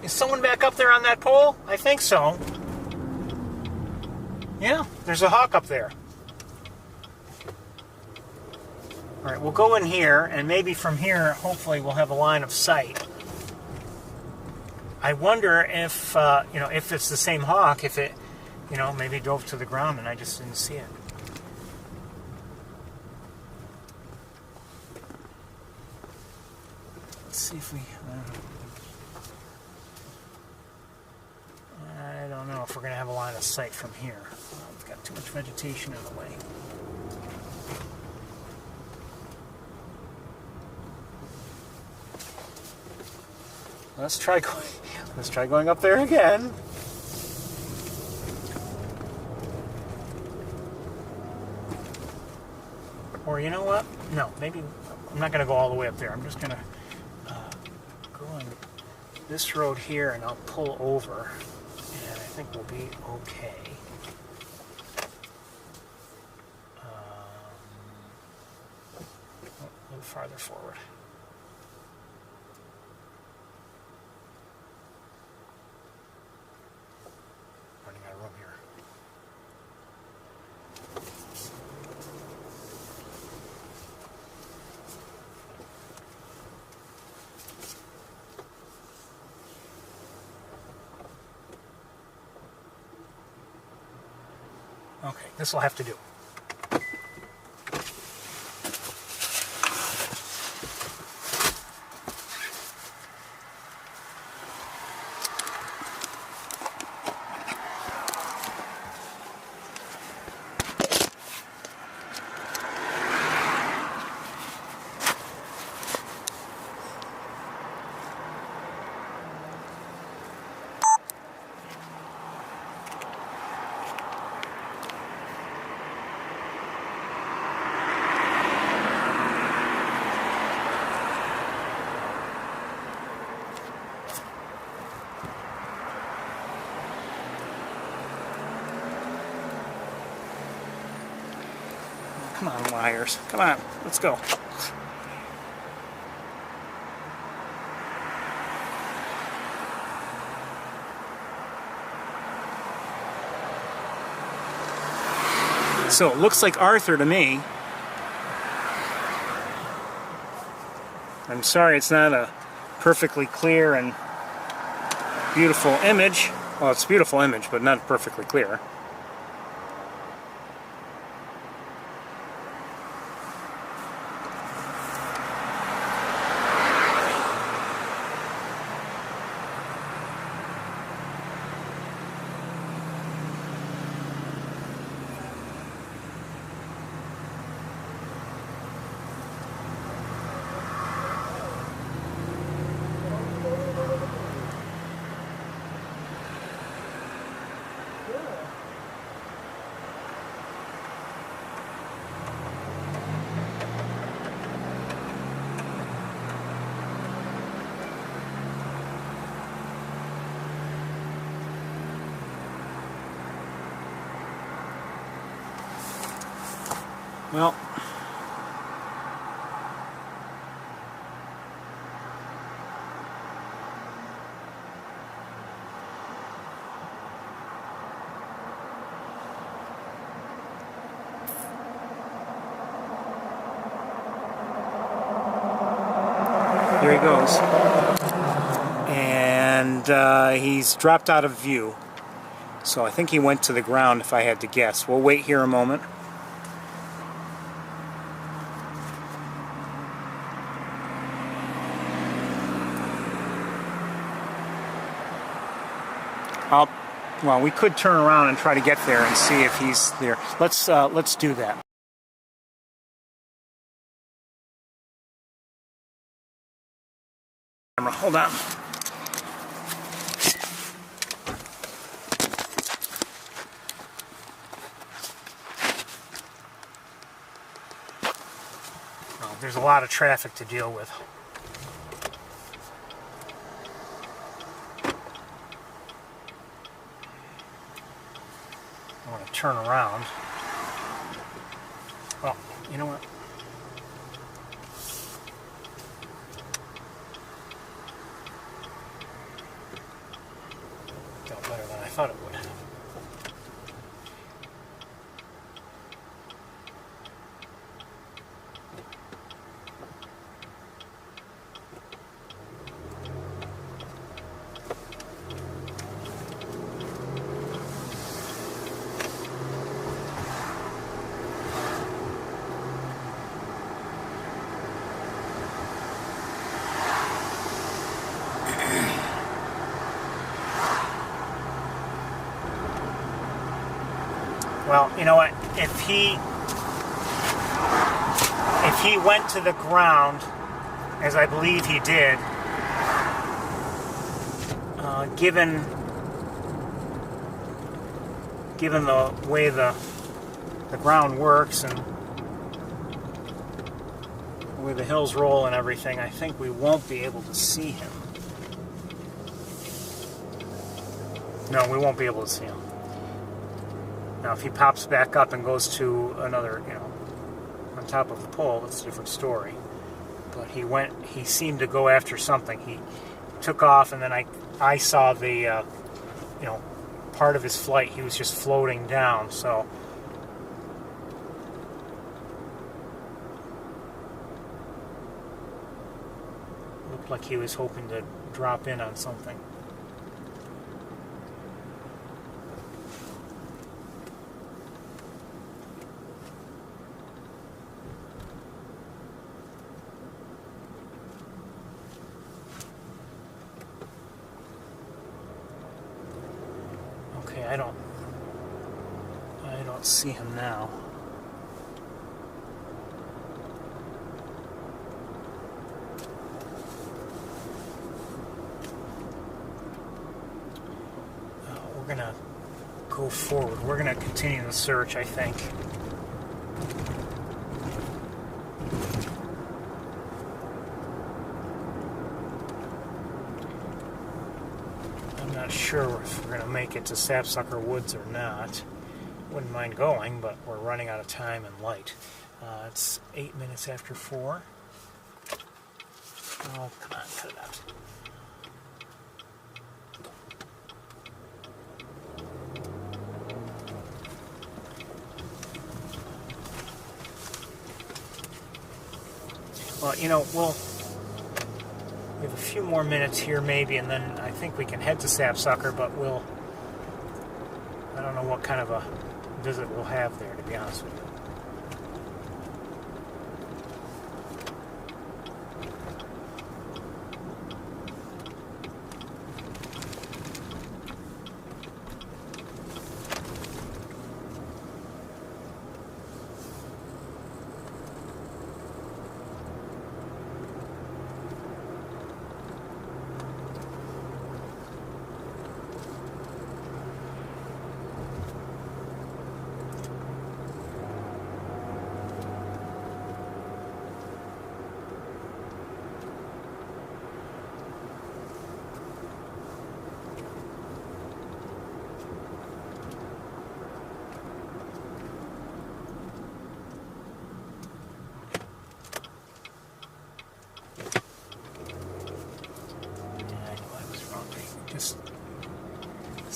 Is someone back up there on that pole? I think so. Yeah, there's a hawk up there. All right, we'll go in here, and maybe from here, hopefully, we'll have a line of sight. I wonder if, if it's the same hawk, if it, maybe dove to the ground and I just didn't see it. Let's see if we... I don't know if we're going to have a line of sight from here. We've got too much vegetation in the way. Let's try going up there again. Or you know what? No, maybe I'm not going to go all the way up there. I'm just going to go on this road here, and I'll pull over, and I think we'll be okay. A little farther forward. Running out of room here. Okay, this will have to do. Come on, wires. Come on, let's go. So it looks like Arthur to me. I'm sorry it's not a perfectly clear and beautiful image. Well, it's a beautiful image, but not perfectly clear. Well, here he goes. And he's dropped out of view. So I think he went to the ground if I had to guess. We'll wait here a moment. Well, we could turn around and try to get there and see if he's there. Let's do that. Hold on. Well, there's a lot of traffic to deal with. I want to turn around. Well, you know what? Felt better than I thought it would. Well, you know what? If he went to the ground, as I believe he did, given the way the ground works and the way the hills roll and everything, I think we won't be able to see him. No, we won't be able to see him. Now, if he pops back up and goes to another, on top of the pole, that's a different story. But he seemed to go after something. He took off, and then I saw the, part of his flight. He was just floating down, so. Looked like he was hoping to drop in on something. Okay, I don't see him now. We're gonna go forward. We're gonna continue the search, I think. I'm not sure if we're going to make it to Sapsucker Woods or not. Wouldn't mind going, but we're running out of time and light. It's 8 minutes after 4. Oh, come on, cut it out. Well, we have a few more minutes here maybe, and then I think we can head to Sapsucker, but I don't know what kind of a visit we'll have there, to be honest with you.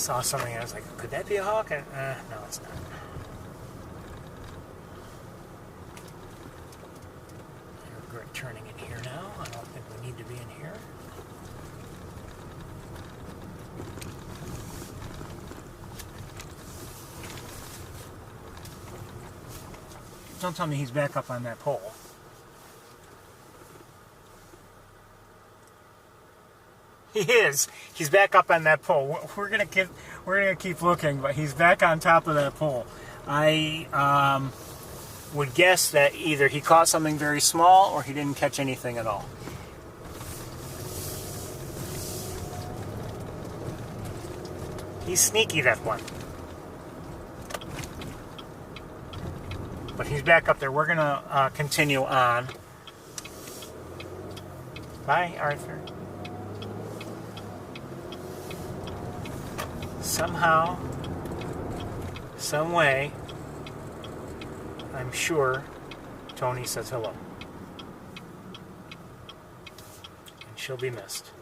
saw something and I was like, could that be a hawk? And, no, it's not. I regret turning in here now. I don't think we need to be in here. Don't tell me he's back up on that pole. He is. He's back up on that pole. We're gonna keep looking, but he's back on top of that pole. I would guess that either he caught something very small or he didn't catch anything at all. He's sneaky, that one. But he's back up there. We're gonna continue on. Bye, Arthur. Somehow, some way, I'm sure Tony says hello. And she'll be missed.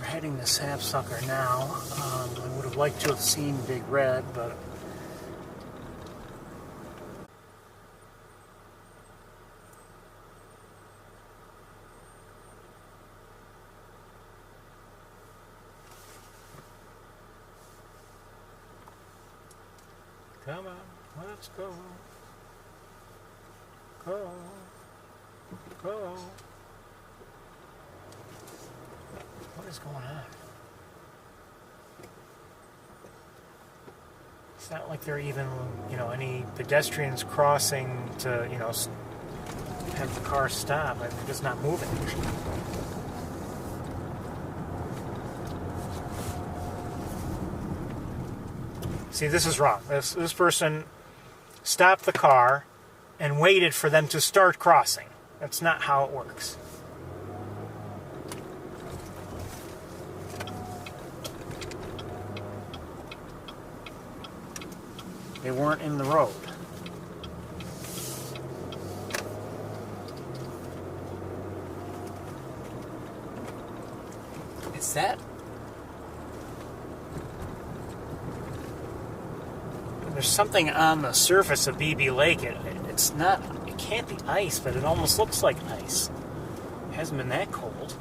Heading to Sapsucker now. I would have liked to have seen Big Red, but come on, let's go. Go. Go. What is going on? It's not like there are even, any pedestrians crossing to, have the car stop. I mean, they're just not moving. See, this is wrong. This person stopped the car and waited for them to start crossing. That's not how it works. They weren't in the road. Is that? There's something on the surface of BB Lake. It's not, it can't be ice, but it almost looks like ice. It hasn't been that cold.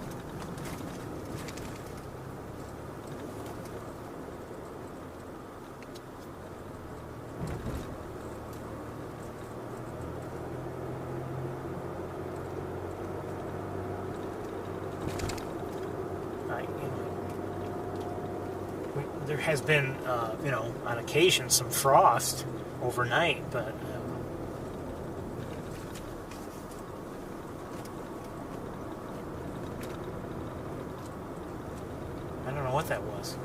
there has been, on occasion some frost overnight, but I don't know what that was.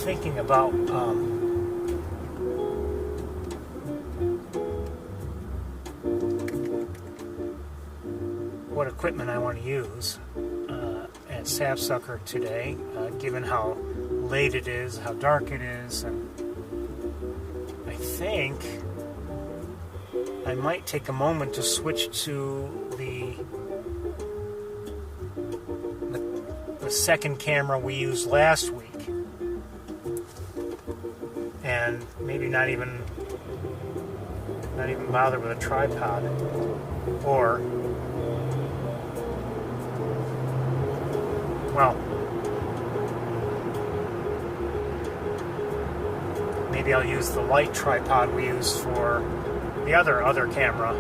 Thinking about what equipment I want to use at Sapsucker today, given how late it is, how dark it is, and I think I might take a moment to switch to the second camera we used last week, and maybe not even bother with a tripod, or well, maybe I'll use the light tripod we used for the other camera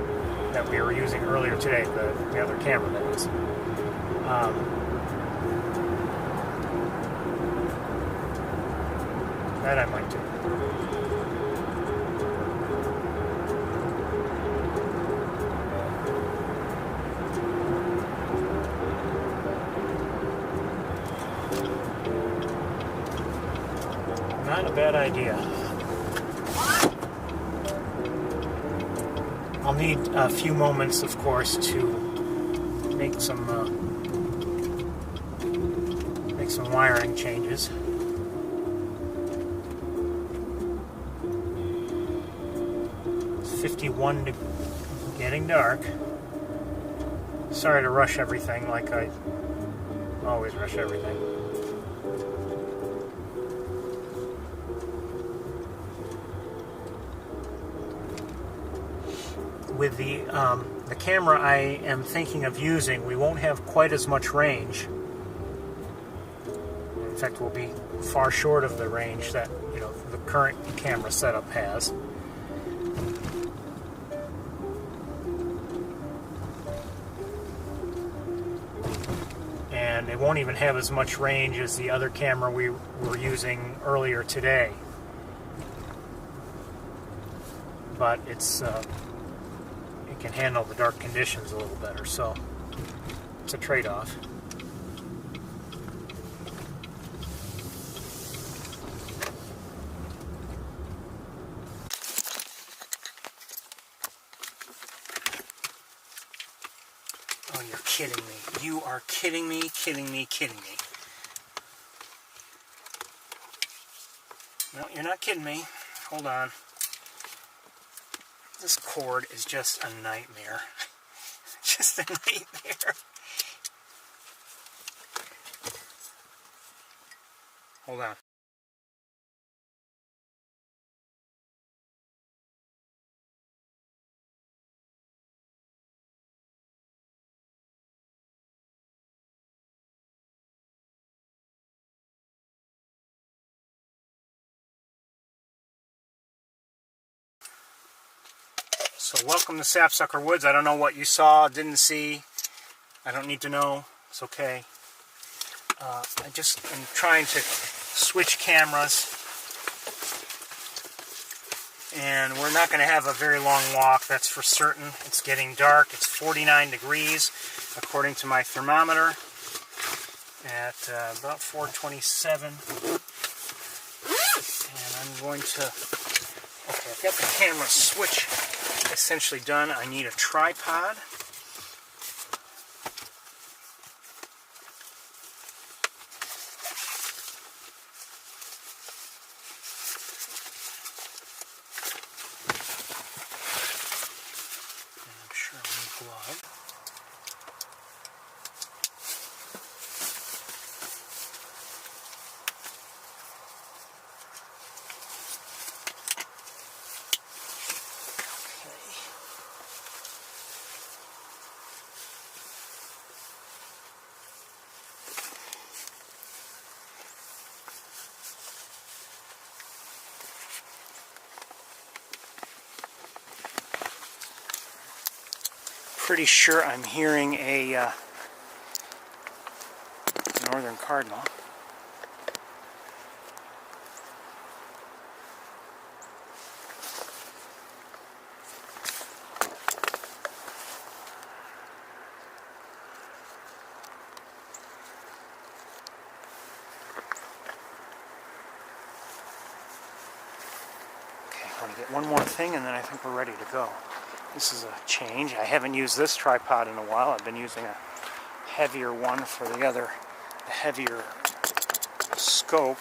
that we were using earlier today, the other camera that is. That I might do. Not a bad idea. I'll need a few moments, of course, to make some wiring changes. It's 51 to getting dark. Sorry to rush everything like I always rush everything. With the camera I am thinking of using, we won't have quite as much range. In fact, we'll be far short of the range that the current camera setup has. And it won't even have as much range as the other camera we were using earlier today. But it's it can handle the dark conditions a little better, so it's a trade-off. Oh, you're kidding me. You are kidding me, kidding me, kidding me. No, you're not kidding me. Hold on. This cord is just a nightmare. Just a nightmare. Hold on. So welcome to Sapsucker Woods. I don't know what you saw, didn't see. I don't need to know. It's okay. I just am trying to switch cameras. And we're not going to have a very long walk, that's for certain. It's getting dark. It's 49 degrees, according to my thermometer, at about 4:27. And I'm going to... Okay, I've got the camera switch essentially done. I need a tripod. And I'm sure I'll need gloves. Pretty sure I'm hearing a northern cardinal. Okay, I'm going to get one more thing and then I think we're ready to go. This is a change. I haven't used this tripod in a while. I've been using a heavier one for the heavier scope.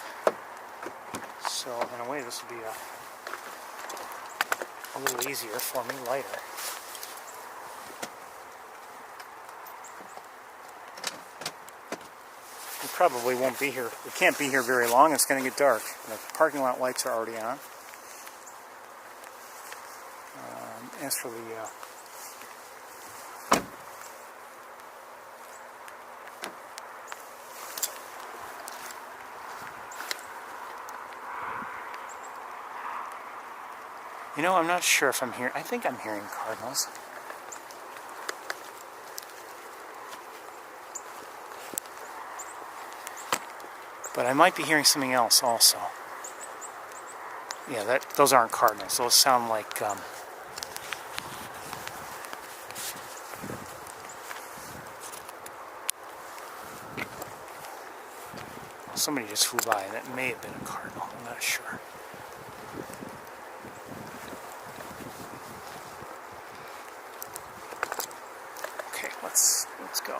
So in a way this will be a little easier for me, lighter. We probably won't be here. We can't be here very long. It's going to get dark. The parking lot lights are already on. As for the you know, I'm not sure if I'm hearing. I think I'm hearing cardinals. But I might be hearing something else also. Yeah, those aren't cardinals. Those sound like somebody just flew by, and that may have been a cardinal. I'm not sure. Okay, let's go.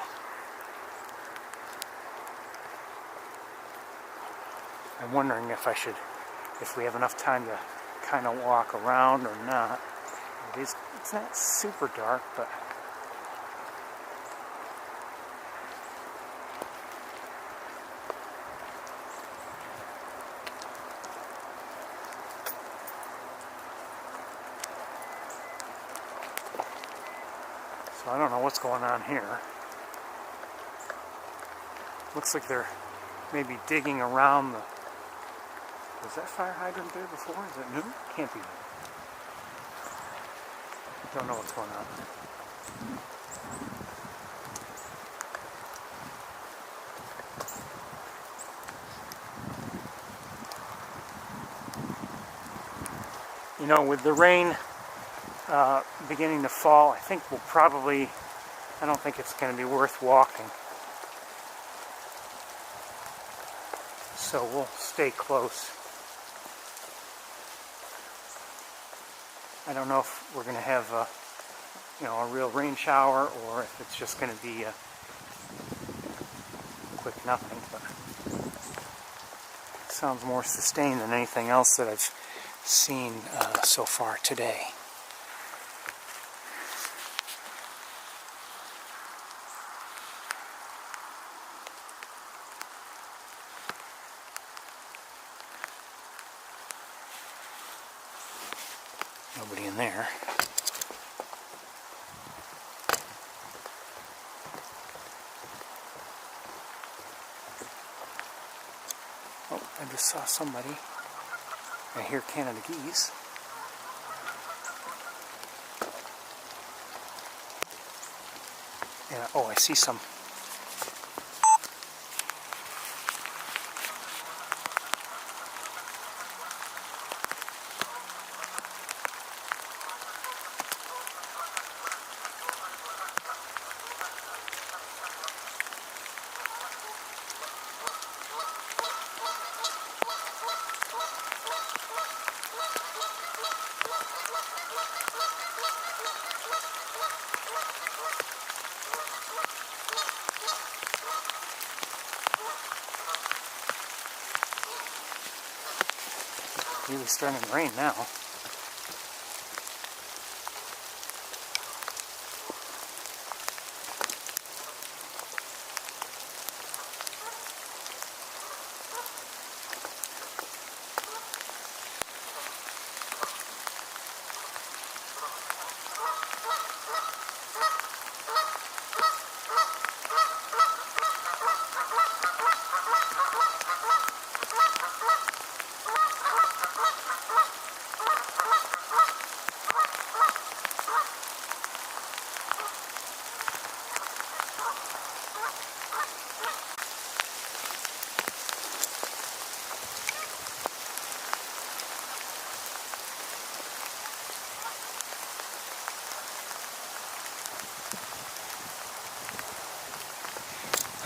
I'm wondering if we have enough time to kind of walk around or not. It's not super dark, but so I don't know what's going on here. Looks like they're maybe digging around the... Was that fire hydrant there before? Is it new? Can't be new. Don't know what's going on. You know, with the rain beginning to fall, I think I don't think it's going to be worth walking. So we'll stay close. I don't know if we're going to have a real rain shower, or if it's just going to be a quick nothing. But it sounds more sustained than anything else that I've seen so far today. Nobody in there. Oh, I just saw somebody. I hear Canada geese. Yeah, oh, I see some. Really starting to rain now.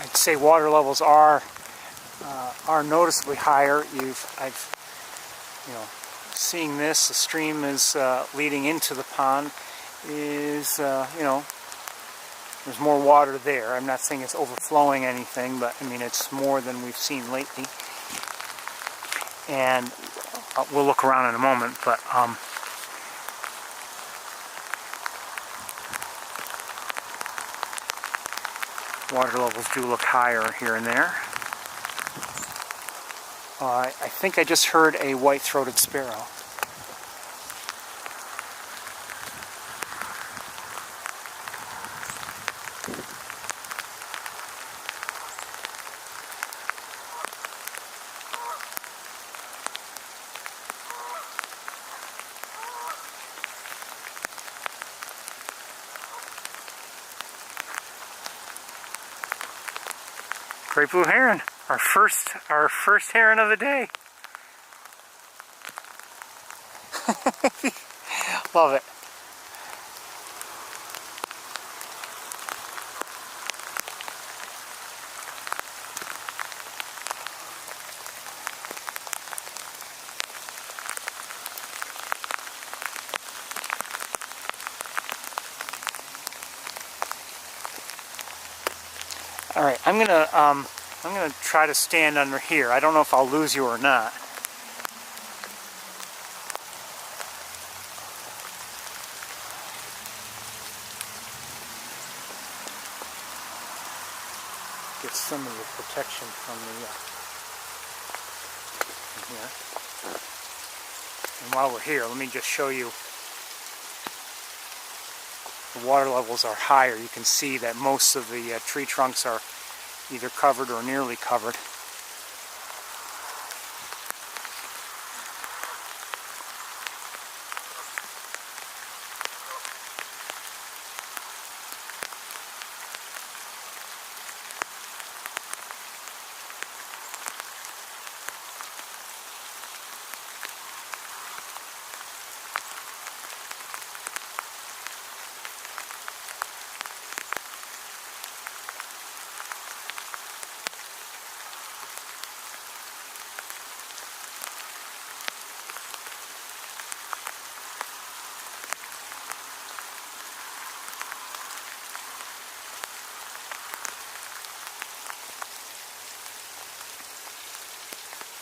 I'd say water levels are noticeably higher. Seeing this, the stream is leading into the pond, is, you know, there's more water there. I'm not saying it's overflowing anything, but I mean it's more than we've seen lately. And we'll look around in a moment, but water levels do look higher here and there. I think I just heard a white-throated sparrow. Great blue heron, our first heron of the day. Love it. All right, I'm gonna try to stand under here. I don't know if I'll lose you or not. Get some of the protection from the here. And while we're here, let me just show you. The water levels are higher. You can see that most of the tree trunks are either covered or nearly covered.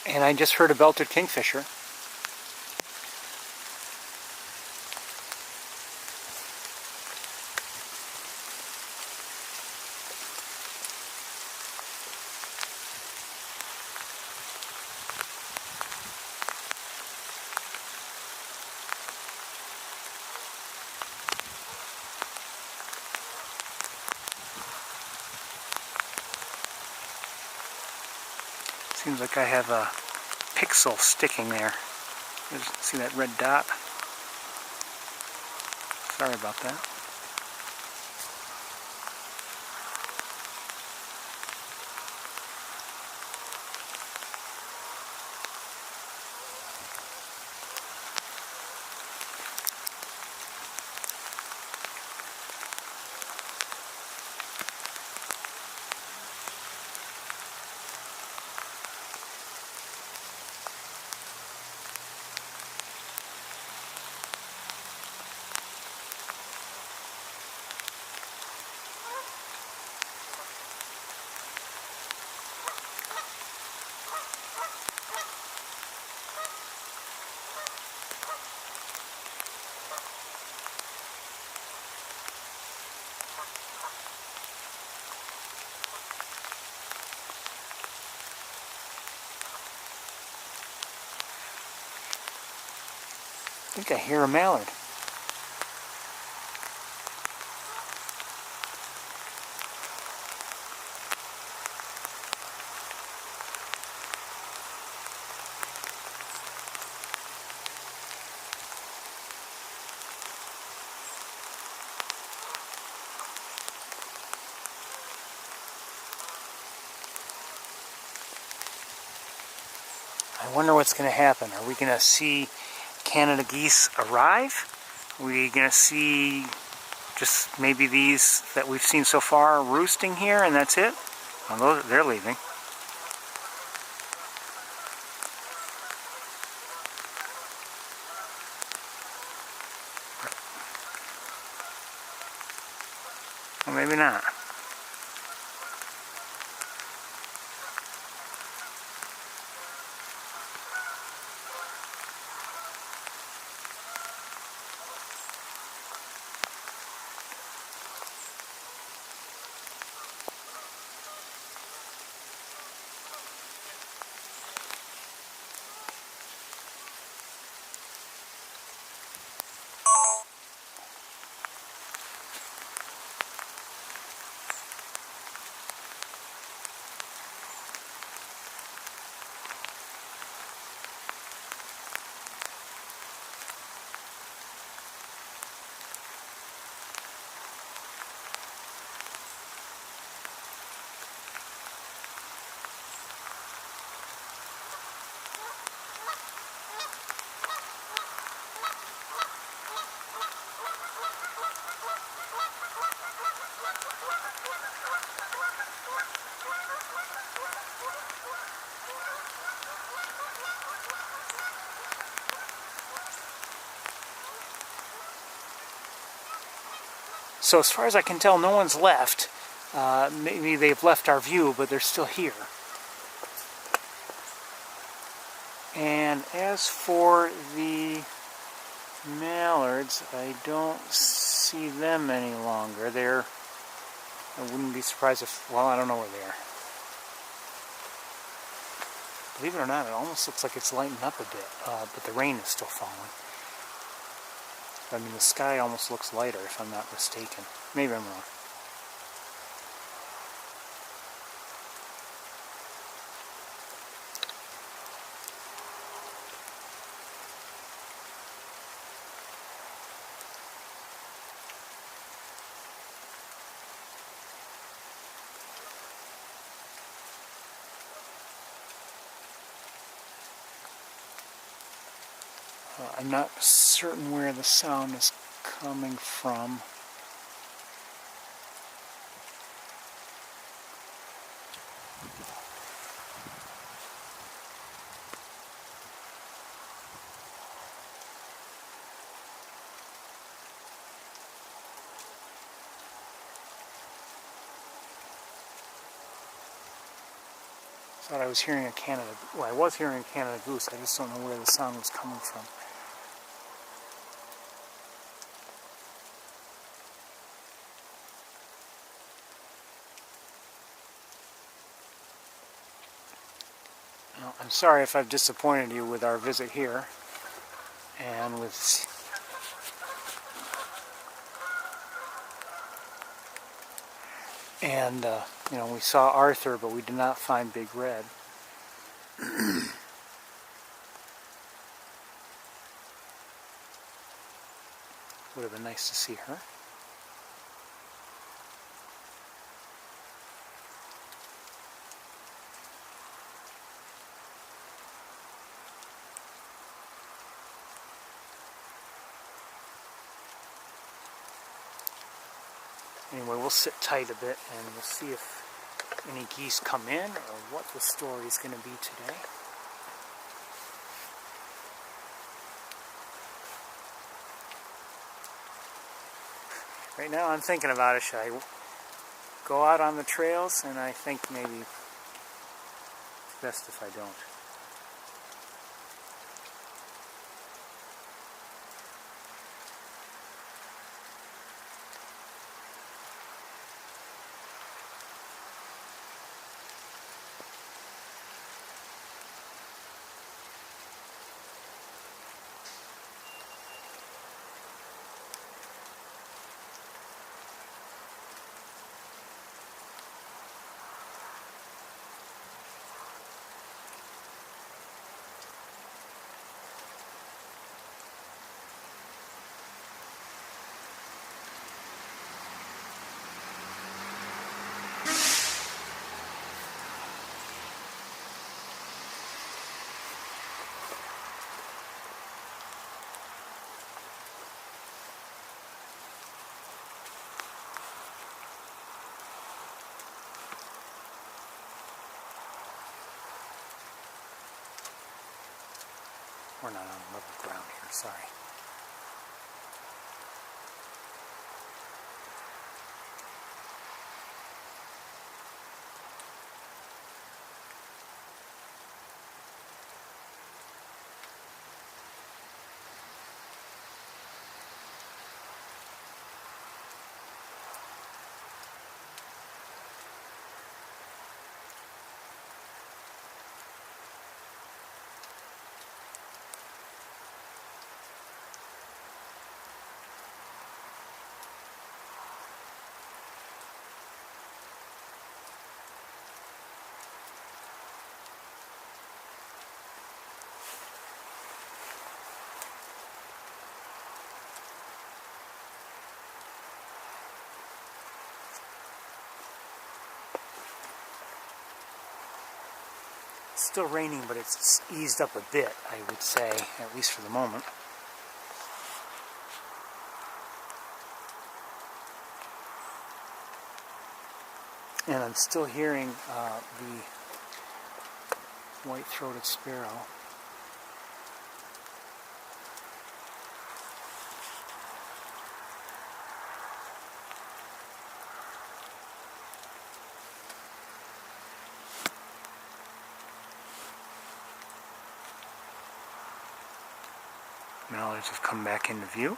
And I just heard a belted kingfisher. Seems like I have a pixel sticking there. See that red dot? Sorry about that. I think I hear a mallard. I wonder what's going to happen. Are we going to see Canada geese arrive? Are we going to see just maybe these that we've seen so far roosting here and that's it? Well, they're leaving. Or maybe not. So as far as I can tell, no one's left. Maybe they've left our view, but they're still here. And as for the mallards, I don't see them any longer. I wouldn't be surprised if, well, I don't know where they are. Believe it or not, it almost looks like it's lighting up a bit, but the rain is still falling. I mean, the sky almost looks lighter, if I'm not mistaken. Maybe I'm wrong. I'm not certain where the sound is coming from. I thought I was hearing a Canada, well, I was hearing a Canada goose, I just don't know where the sound was coming from. Well, I'm sorry if I've disappointed you with our visit here, and with you know, we saw Arthur, but we did not find Big Red. Would have been nice to see her. Anyway, we'll sit tight a bit and we'll see if any geese come in or what the story is going to be today. Right now I'm thinking about it. Should I go out on the trails? And I think maybe it's best if I don't. We're not on level ground here, sorry. It's still raining, but it's eased up a bit, I would say, at least for the moment. And I'm still hearing the white-throated sparrow. Mallards have come back into view.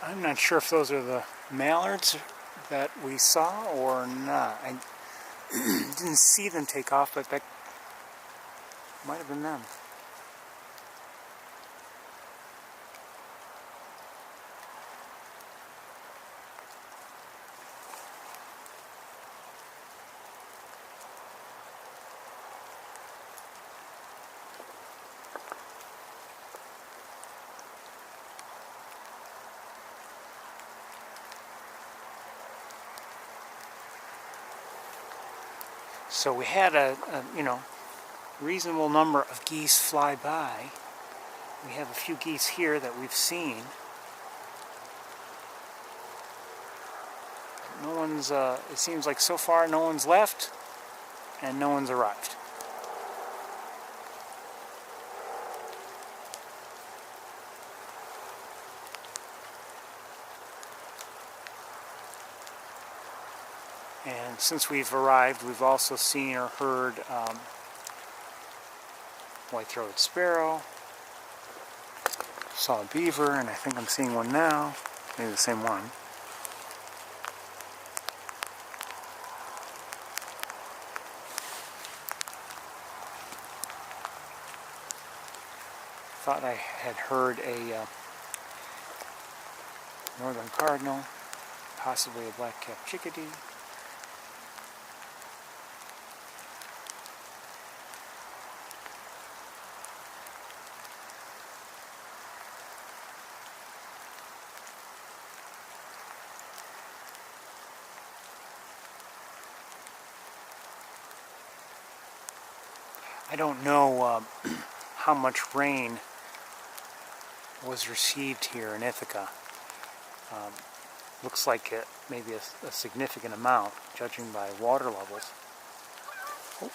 I'm not sure if those are the mallards that we saw or not. I didn't see them take off, but that might have been them. So we had a reasonable number of geese fly by. We have a few geese here that we've seen. No one's, it seems like so far no one's left and no one's arrived. And since we've arrived, we've also seen or heard white-throated sparrow, saw a beaver, and I think I'm seeing one now, maybe the same one. thought I had heard a northern cardinal, possibly a black-capped chickadee. I don't know how much rain was received here in Ithaca. Looks like maybe a significant amount, judging by water levels. Oh.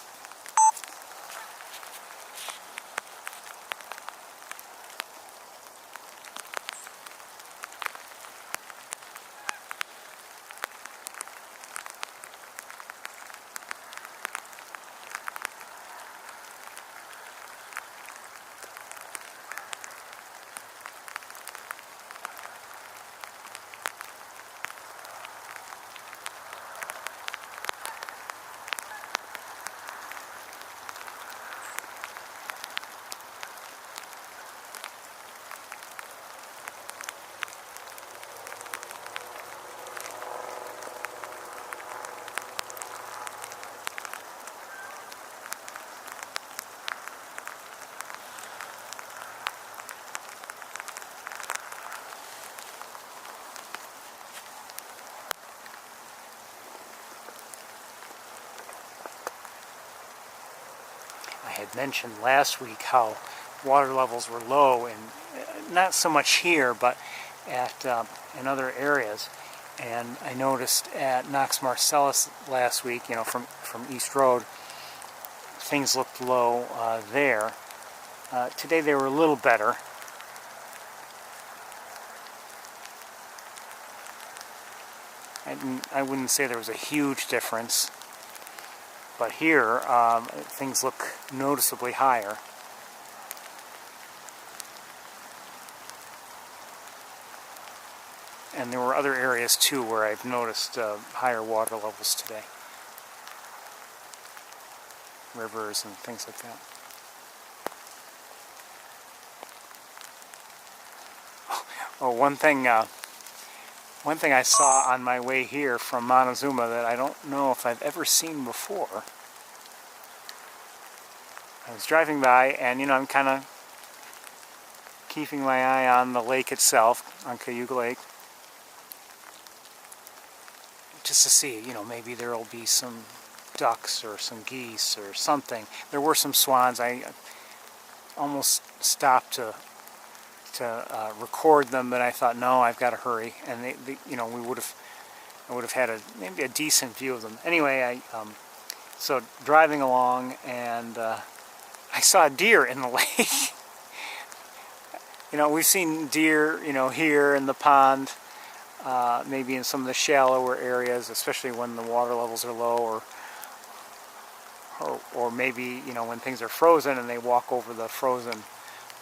I had mentioned last week how water levels were low, and not so much here, but in other areas. And I noticed at Knox Marcellus last week, from East Road, things looked low there. Today they were a little better. I wouldn't say there was a huge difference. But here, things look noticeably higher. And there were other areas too where I've noticed higher water levels today. Rivers and things like that. Oh, one thing I saw on my way here from Montezuma that I don't know if I've ever seen before. I was driving by, and I'm kind of keeping my eye on the lake itself, on Cayuga Lake, just to see, maybe there will be some ducks or some geese or something. There were some swans. I almost stopped to record them, but I thought, no, I've got to hurry, and I would have had maybe a decent view of them. Anyway, so driving along, and I saw a deer in the lake. We've seen deer, here in the pond, maybe in some of the shallower areas, especially when the water levels are low, or maybe when things are frozen and they walk over the frozen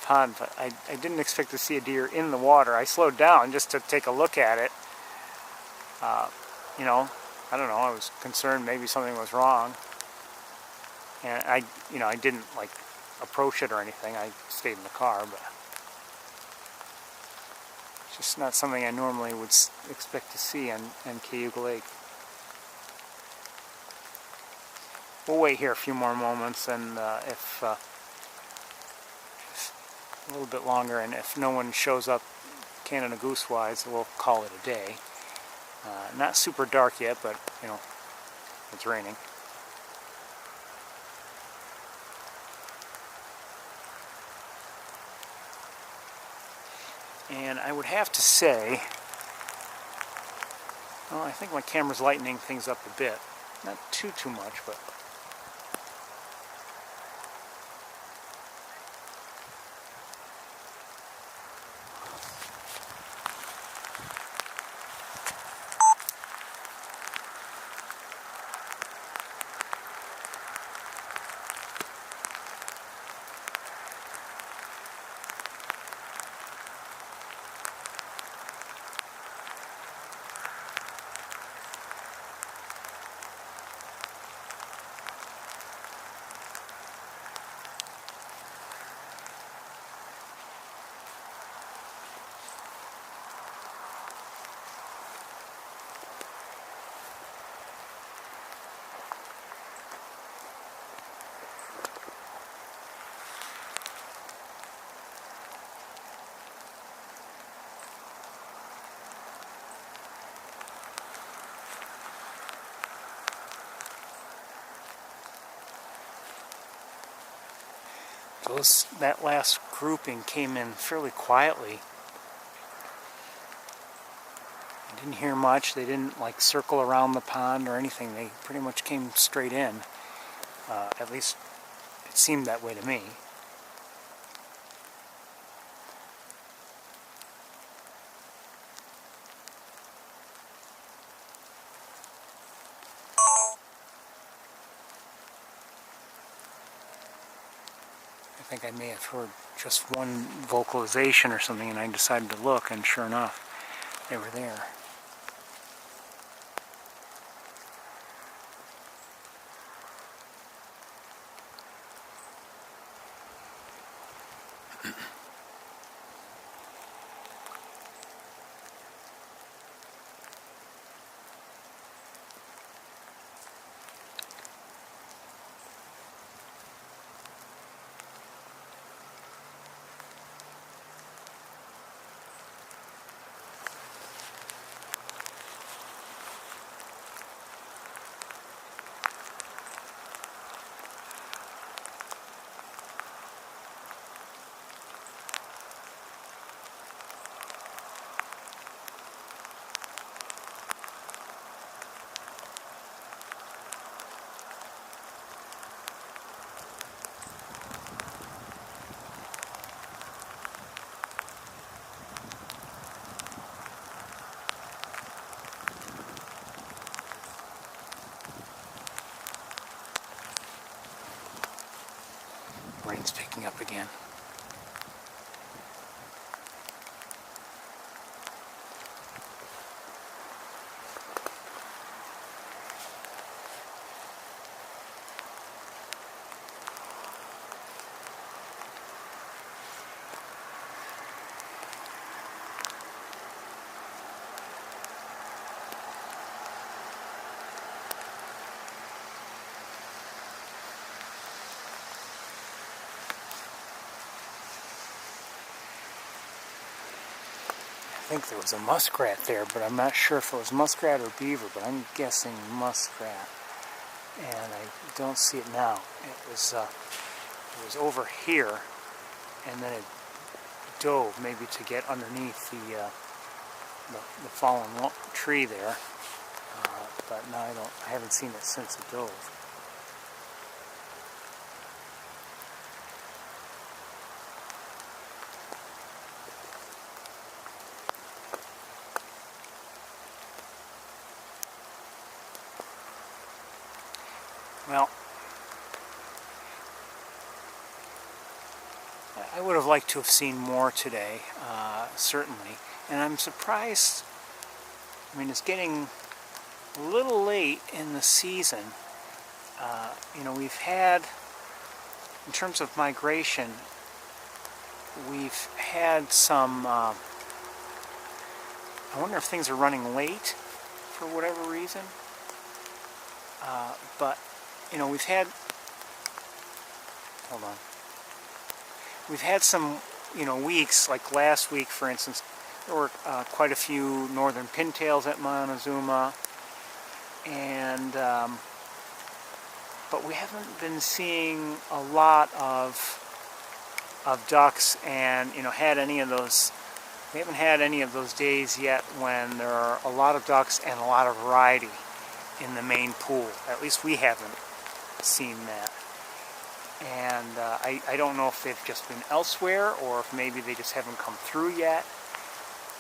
pond. But I didn't expect to see a deer in the water. I slowed down just to take a look at it. I don't know, I was concerned maybe something was wrong. And I didn't approach it or anything. I stayed in the car, but it's just not something I normally would expect to see in Cayuga Lake. We'll wait here a few more moments, and if a little bit longer, and if no one shows up Canada goose-wise, we'll call it a day. Not super dark yet, but it's raining. And I would have to say, well, I think my camera's lightening things up a bit. Not too much, but that last grouping came in fairly quietly. I didn't hear much. They didn't like circle around the pond or anything. They pretty much came straight in. At least it seemed that way to me. I think I may have heard just one vocalization or something, and I decided to look, and sure enough, they were there. Rain's picking up again. I think there was a muskrat there, but I'm not sure if it was muskrat or beaver, but I'm guessing muskrat. And I don't see it now. It was over here, and then it dove maybe to get underneath the fallen tree there. But no, I haven't seen it since it dove. Well, I would have liked to have seen more today, certainly. And I'm surprised, I mean, it's getting a little late in the season. You know, we've had, in terms of migration, we've had some, I wonder if things are running late for whatever reason. But you know, we've had some, you know, weeks, like last week, for instance, there were quite a few northern pintails at Montezuma, and but we haven't been seeing a lot of ducks, and you know, we haven't had any of those days yet when there are a lot of ducks and a lot of variety in the main pool. At least we haven't seen that. And I don't know if they've just been elsewhere, or if maybe they just haven't come through yet,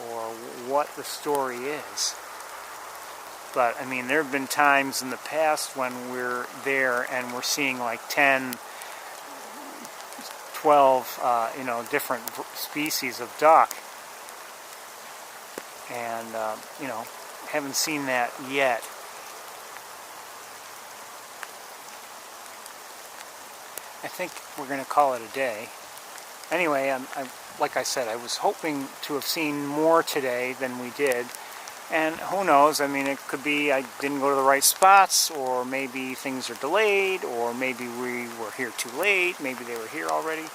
or what the story is. But I mean, there have been times in the past when we're there and we're seeing like 10, 12 you know, different species of duck, and you know, haven't seen that yet. I think we're going to call it a day. Anyway, like I said, I was hoping to have seen more today than we did. And who knows, I mean, it could be I didn't go to the right spots, or maybe things are delayed, or maybe we were here too late, maybe they were here already.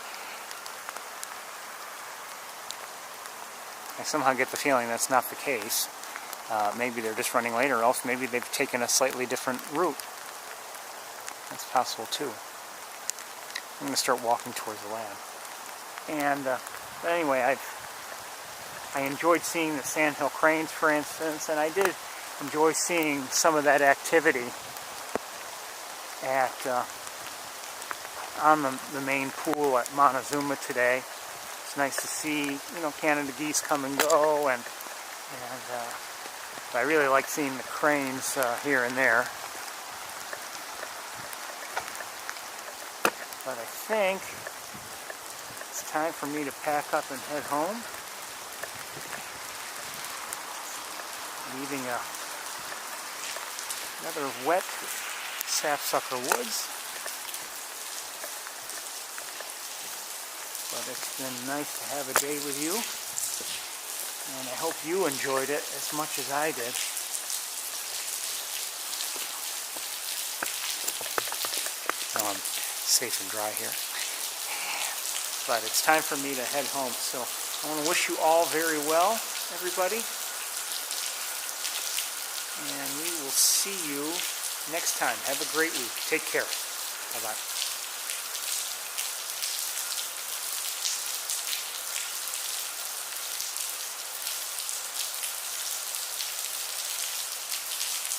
I somehow get the feeling that's not the case. Maybe they're just running late, or else maybe they've taken a slightly different route. That's possible too. I'm going to start walking towards the land. And but anyway, I enjoyed seeing the sandhill cranes, for instance, and I did enjoy seeing some of that activity at on the main pool at Montezuma today. It's nice to see, you know, Canada geese come and go, and I really like seeing the cranes here and there. But I think it's time for me to pack up and head home, leaving another wet sapsucker woods. But it's been nice to have a day with you, and I hope you enjoyed it as much as I did. Now I'm safe and dry here. But it's time for me to head home, so I want to wish you all very well, everybody. And we will see you next time. Have a great week. Take care. Bye-bye.